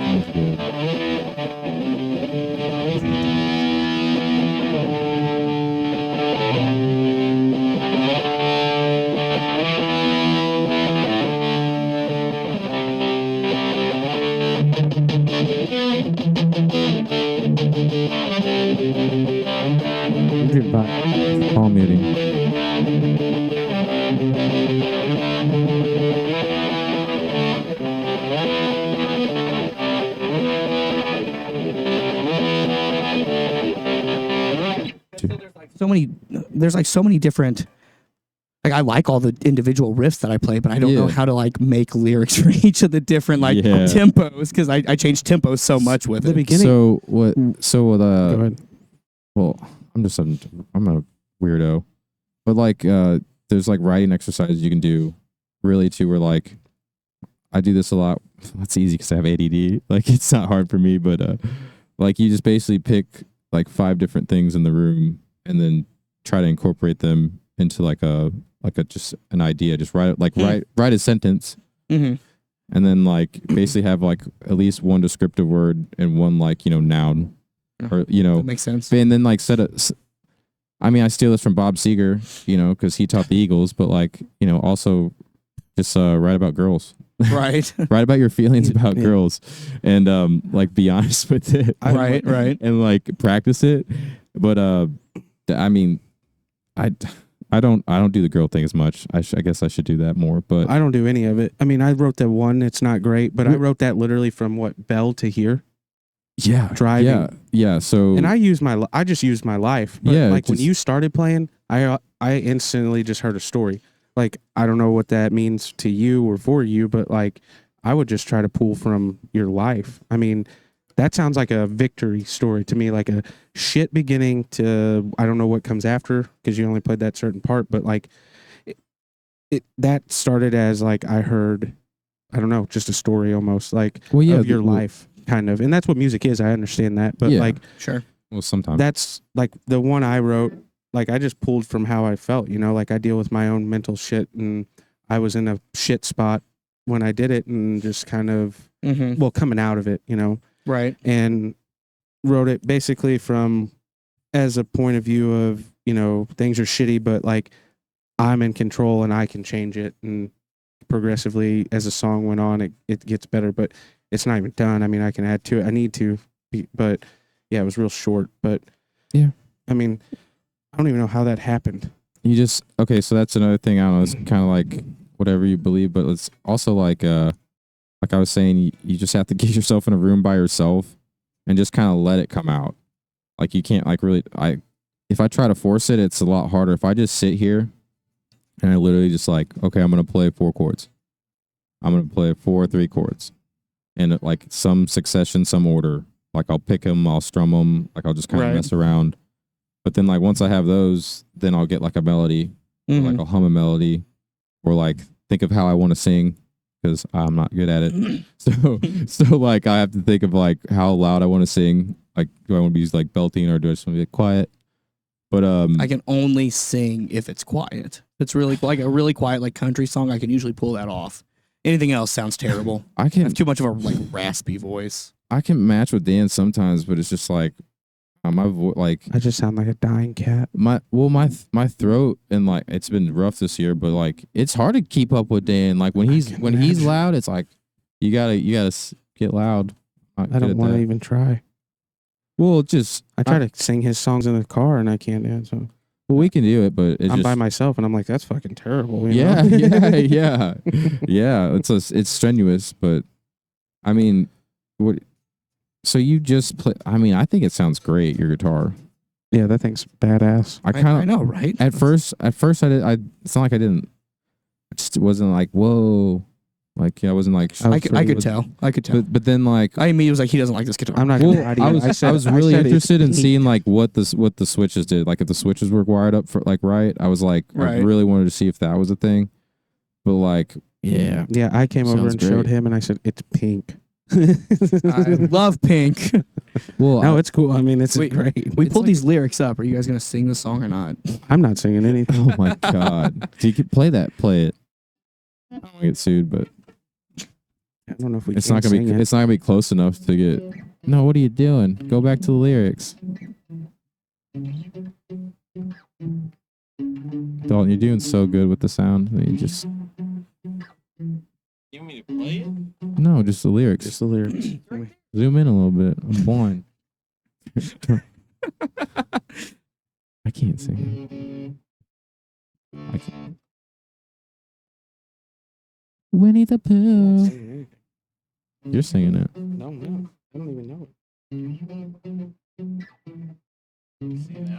sounds good. Palm muting. So many, there's like so many different. like I like all the individual riffs that I play, but I don't know Yeah. how to like make lyrics for each of the different like Yeah. tempos because I change tempos so much with The it. beginning. So what? So what? Go ahead. Well, I'm a weirdo, but like, there's like writing exercises you can do, really, too. Where like, I do this a lot. That's easy because I have ADD. Like, it's not hard for me, but like you just basically pick like 5 different things in the room and then try to incorporate them into like a just an idea. Just write a sentence. Mm-hmm. And then like basically have like at least one descriptive word and one like, noun, or, That makes sense. and then like I mean, I steal this from Bob Seger, because he taught the Eagles, but like, also just write about girls, Right. write about your feelings about Yeah. girls, and like be honest with it, Right. and like practice it. But I mean, I don't do the girl thing as much. I guess I should do that more, but I don't do any of it. I mean, I wrote that one. It's not great, but I wrote that literally from Bell to here, yeah, driving. yeah. So And I just used my life. But Yeah, like when just- you started playing, I instantly just heard a story. Like, I don't know what that means to you or for you, but like, I would just try to pull from your life. I mean, that sounds like a victory story to me, like a shit beginning to, I don't know what comes after because you only played that certain part, but like that started as like, I heard, I don't know, just a story almost like well, yeah, of your life kind of. And that's what music is. I understand that. But Yeah. like, Sure. Well, sometimes that's like the one I wrote, like I just pulled from how I felt, like I deal with my own mental shit and I was in a shit spot when I did it and just kind of, Mm-hmm. well, coming out of it, Right. and wrote it basically from as a point of view of, things are shitty, but like I'm in control and I can change it. And progressively as the song went on, it gets better, but it's not even done. I mean, I can add to it. I need to, but yeah, it was real short, but Yeah. I mean, I don't even know how that happened. okay, so that's another thing. I don't know. It's kind of like whatever you believe, but it's also like I was saying, you just have to get yourself in a room by yourself and just kind of let it come out. Like you can't like really. If I try to force it, it's a lot harder. If I just sit here and I literally just like, okay, I'm gonna play 4 chords. I'm gonna play 4 3 chords, and like some succession, some order. Like I'll pick them, I'll strum them. Like I'll just kind of Right. mess around. But then like once I have those, then I'll get like a melody. Or, like I'll hum a melody, or like think of how I want to sing because I'm not good at it. So like I have to think of like how loud I want to sing. Like do I want to be like belting or do I just want to be quiet? But I can only sing if it's quiet. If it's really like a really quiet like country song, I can usually pull that off. Anything else sounds terrible. I I can have too much of a like raspy voice. match with Dan sometimes, but it's just like my like I just sound like a dying cat. my throat, and like it's been rough this year, but like it's hard to keep up with Dan. Like when he's can he's imagine. loud, it's like you gotta get loud. Not I good don't at want to that. even try. Well, just I try to sing his songs in the car and I can't dance. So well, we can do it, but it's I'm just by myself and I'm like, that's fucking terrible. you yeah, know? yeah. It's strenuous, but I mean, what? So you just play? I mean, I think it sounds great. Your guitar. Yeah, that thing's badass. I I kind of know, right? at first I did. It's not like I didn't. It just wasn't like whoa, like I wasn't like. I could tell. I could tell. But then like I immediately was like, he doesn't like this guitar. I'm not well, gonna lie to you. I was really said it's interested in pink. seeing like what the switches did. Like if the switches were wired up for like right. I was like I Right. really wanted to see if that was a thing. But like yeah, Yeah, I came over Sounds and showed great. him and I said, it's pink. I love Pink. well No, it's cool. I mean, it's Wait, great. We It's pulled like- these lyrics up. Are you guys gonna sing the song or not? I'm not singing anything. oh my god, so you could play it. I don't want to get sued, but I don't know if we it's can not gonna be sing it. it's not gonna be close enough to get. No, what are you doing? Go back to the lyrics. Dalton, you're doing so good with the sound. You just You want me to play it? no, just the lyrics. Just the lyrics. Zoom in a little bit. I'm blind. I can't sing. I can't. Winnie the Pooh. You're singing it. No, I don't even know it.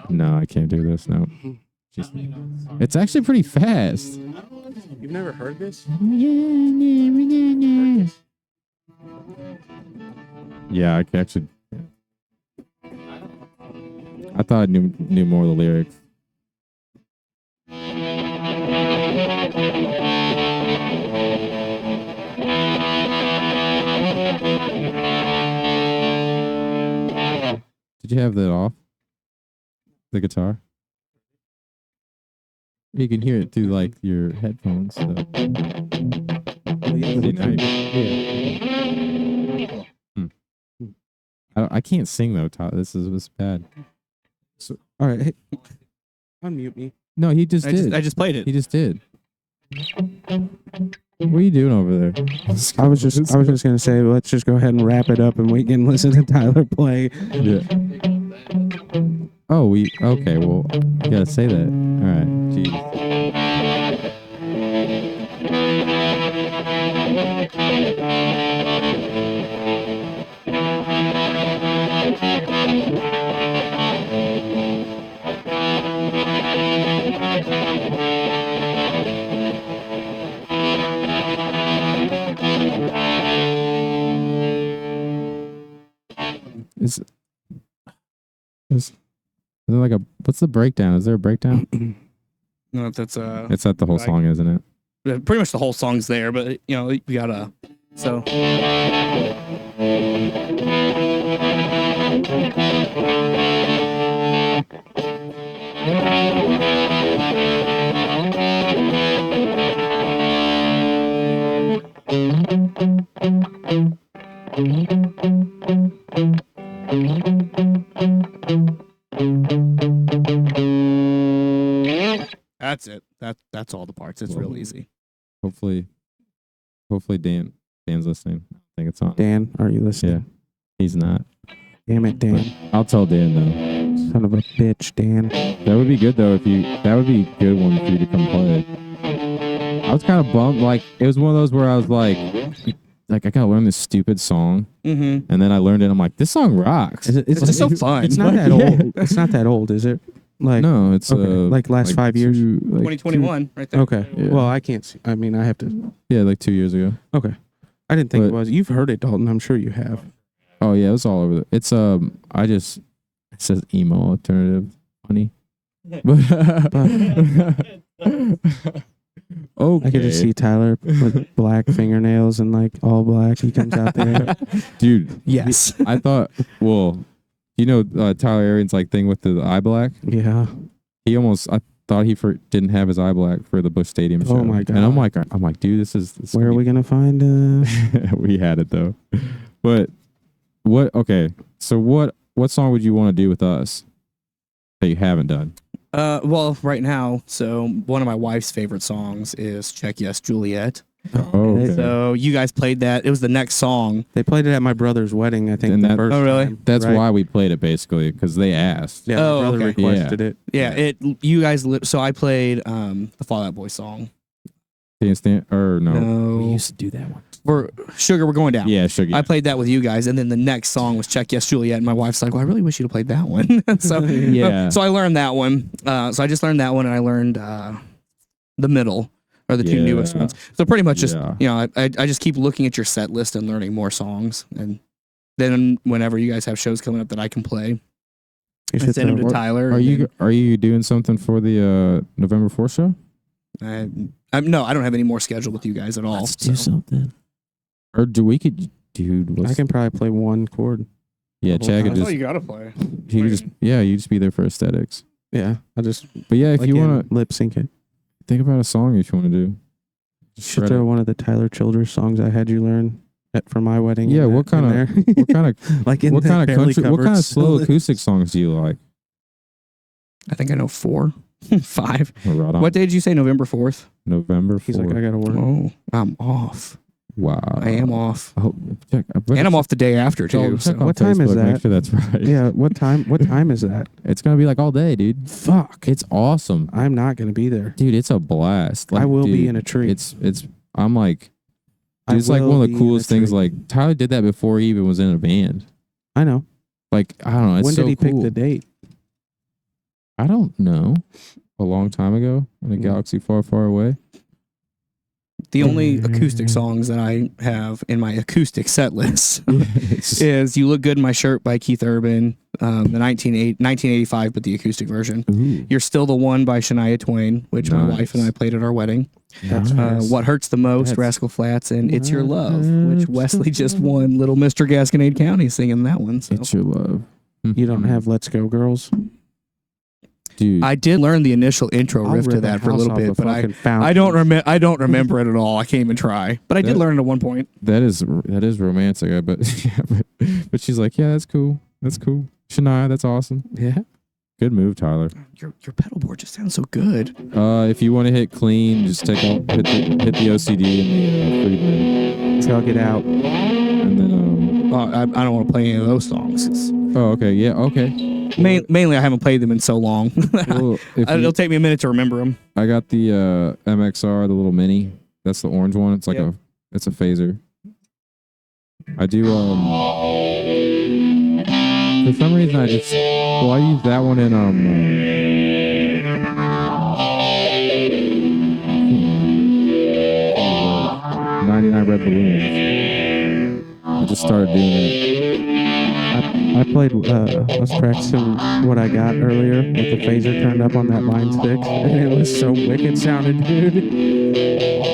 No, I can't do this. No. It's actually pretty fast. You've never heard this? Yeah, I can actually. I thought I knew more of the lyrics. Did you have that off? The guitar? You can hear it through like your headphones. So. Pretty nice. I can't sing though, Todd. This is bad. So, all right, hey, unmute me. No, he just did. I just played it. He just did. What are you doing over there? I was just gonna say, let's just go ahead and wrap it up, and we can listen to Tyler play. Yeah. Oh, okay. Well, you gotta say that. All right. Jeez. Is there like what's the breakdown? Is there a breakdown? No, that's It's that the whole song, isn't it? pretty much the whole song's there, but we gotta so. That's it. That's all the parts. It's real easy. Hopefully Dan's listening. I think it's on. Dan, are you listening? Yeah. He's not. Damn it, Dan. I'll tell Dan though. Son of a bitch, Dan. That would be good though that would be a good one for you to come play. I was kind of bummed. Like it was one of those where I was like I gotta learn this stupid song, and then I learned it. I'm like, this song rocks. It's just so fun. It's not that old. It's not that old, is it? Like no, it's okay. Like last 5 years. 2021, right there. Okay. Yeah. Well, I can't see. I mean, I have to. Yeah, like 2 years ago. Okay. I didn't think But- it was. You've heard it, Dalton. I'm sure you have. Oh yeah, it's all over. It's it says emo alternative, honey. Okay, I could just see Tyler with black fingernails and like all black. He comes out there. dude. Yes. I thought, well, Tyler Arian's like thing with the eye black. Yeah. I thought he didn't have his eye black for the Busch Stadium show. Oh my God. And I'm like, dude, this is Where are we gonna find? we had it though, but what? Okay, so what song would you want to do with us that you haven't done? Well, right now, so one of my wife's favorite songs is "Check Yes, Juliet." Oh, okay. So you guys played that. It was the next song. They played it at my brother's wedding. I think. And the that- first Oh, really? time, That's right? why we played it basically because they asked. Yeah. Oh, My brother okay. requested it. Yeah, you guys. So I played the Fall Out Boy song. Can't stand or no. No, to do that one. we're We're going down. Yeah, sugar. I played that with you guys, and then the next song was "Check Yes, Juliet." And my wife's like, "Well, I really wish you'd have played that one." So Yeah. so I learned that one. So I just learned that one, and I learned the middle are the two newest Yeah. ones. So pretty much just Yeah. I just keep looking at your set list and learning more songs, and then whenever you guys have shows coming up that I can play, You I should send them throw- to Tyler. Are and you doing something for the November 4th show? then no, I don't have any more scheduled with you guys at all. so. something. Or dude. I can probably play one chord. Yeah, Chad could just you gotta play. he could just you just be there for aesthetics. Yeah. I just But yeah, if you want to lip sync it. think about a song if you want to do. Just Should shred throw it. one of the Tyler Childers songs I had you learn for my wedding. Yeah, in what there- in kind there. What kind of like in what the kind of barely country? What kind covered of slow list. acoustic songs do you like? I think I know 4, 5. Right on. What day did you say? November 4th? November 4th. He's like, I gotta work. Oh, I'm off. Wow. I am off, Oh, check. and I'm off the day after too. Check So. on What time is Facebook, Make that? sure that's right. Yeah. What time? What time is that? It's gonna be like all day, dude. Fuck. It's awesome, I'm not gonna be there. dude. It's a blast. Like, I will be dude, in a tree. It's. I'm like, I dude, it's like will one of be the in a coolest things. tree. Like Tyler did that before he even was in a band. I know. Like I don't know. It's When so did he cool. pick the date? I don't know. a long time ago in a galaxy far, far away. The only acoustic songs that I have in my acoustic set list is "You Look Good in My Shirt" by Keith Urban, the 1985, but the acoustic version. Ooh. "You're Still the One" by Shania Twain, which my wife and I played at our wedding. Nice. "What Hurts the Most," That's- Rascal Flatts, and "It's Your Love," which Wesley just won Little Mr. Gasconade County singing that one. So. It's your love. You don't have "Let's Go, Girls." Dude. I did learn the initial intro I'll riff to rip that for a little bit, but I don't remember it at all. I can't even try, but I did That- learn it at one point. that is romantic, I bet. Yeah, but she's like, yeah, that's cool. That's cool. Shania, that's awesome. Yeah. Good move, Tyler. Your pedal board just sounds so good. If you want to hit clean, just hit the OCD and the Friedman, Chug it out. and then I don't want to play any of those songs. oh, okay, yeah, okay. Mainly, I haven't played them in so long. Well, if It'll you, take me a minute to remember them. I got the MXR, the little mini. That's the orange one. It's like Yep. it's a phaser. I do for some reason I use that one in 99 Red Balloons. I just started doing it. I played, I was practicing what I got earlier with the phaser turned up on that line 6, and it was so wicked sounding, dude.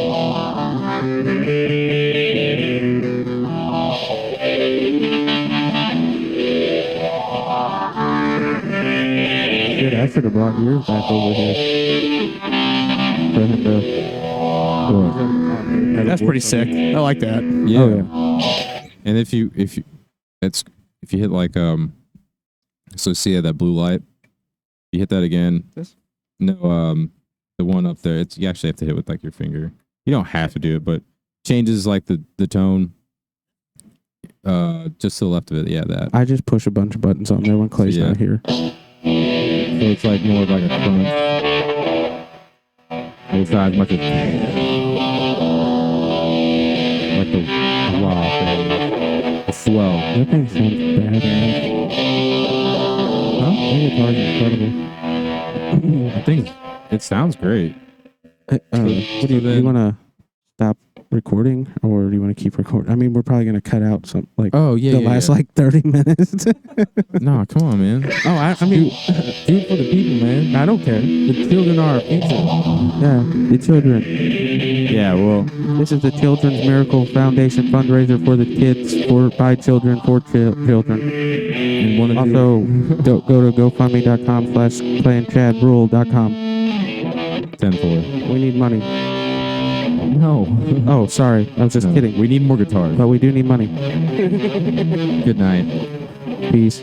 Shit, I should have brought yours back over here. For him to, That's pretty sick. I like that. Yeah. Oh, yeah. And if you hit like so see that blue light, you hit that again. This? No, the one up there. You actually have to hit with like your finger. You don't have to do it, but changes like the tone. Just to the left of it, yeah, that. I just push a bunch of buttons on there when Clay's Yeah. not here. So it's like more of like a crunch. It's not as much as like the rock and the swell. That thing sounds badass. Huh? That guitar's incredible. I think it sounds great. What do you want to stop recording, or do you want to keep recording? I mean, we're probably going to cut out some, like, Oh yeah, the last, like, 30 minutes. No, come on, man. Oh, I mean, Do it for the people, man. I don't care. The children are our future. Yeah, the children. Yeah, well, This is the Children's Miracle Foundation fundraiser for the kids, by children, for children. and one of Also, go to gofundme.com/playandchadrule.com. 10-4. We need money. No. Oh, sorry. I was just No, kidding. we need more guitars. But we do need money. Good night. Peace.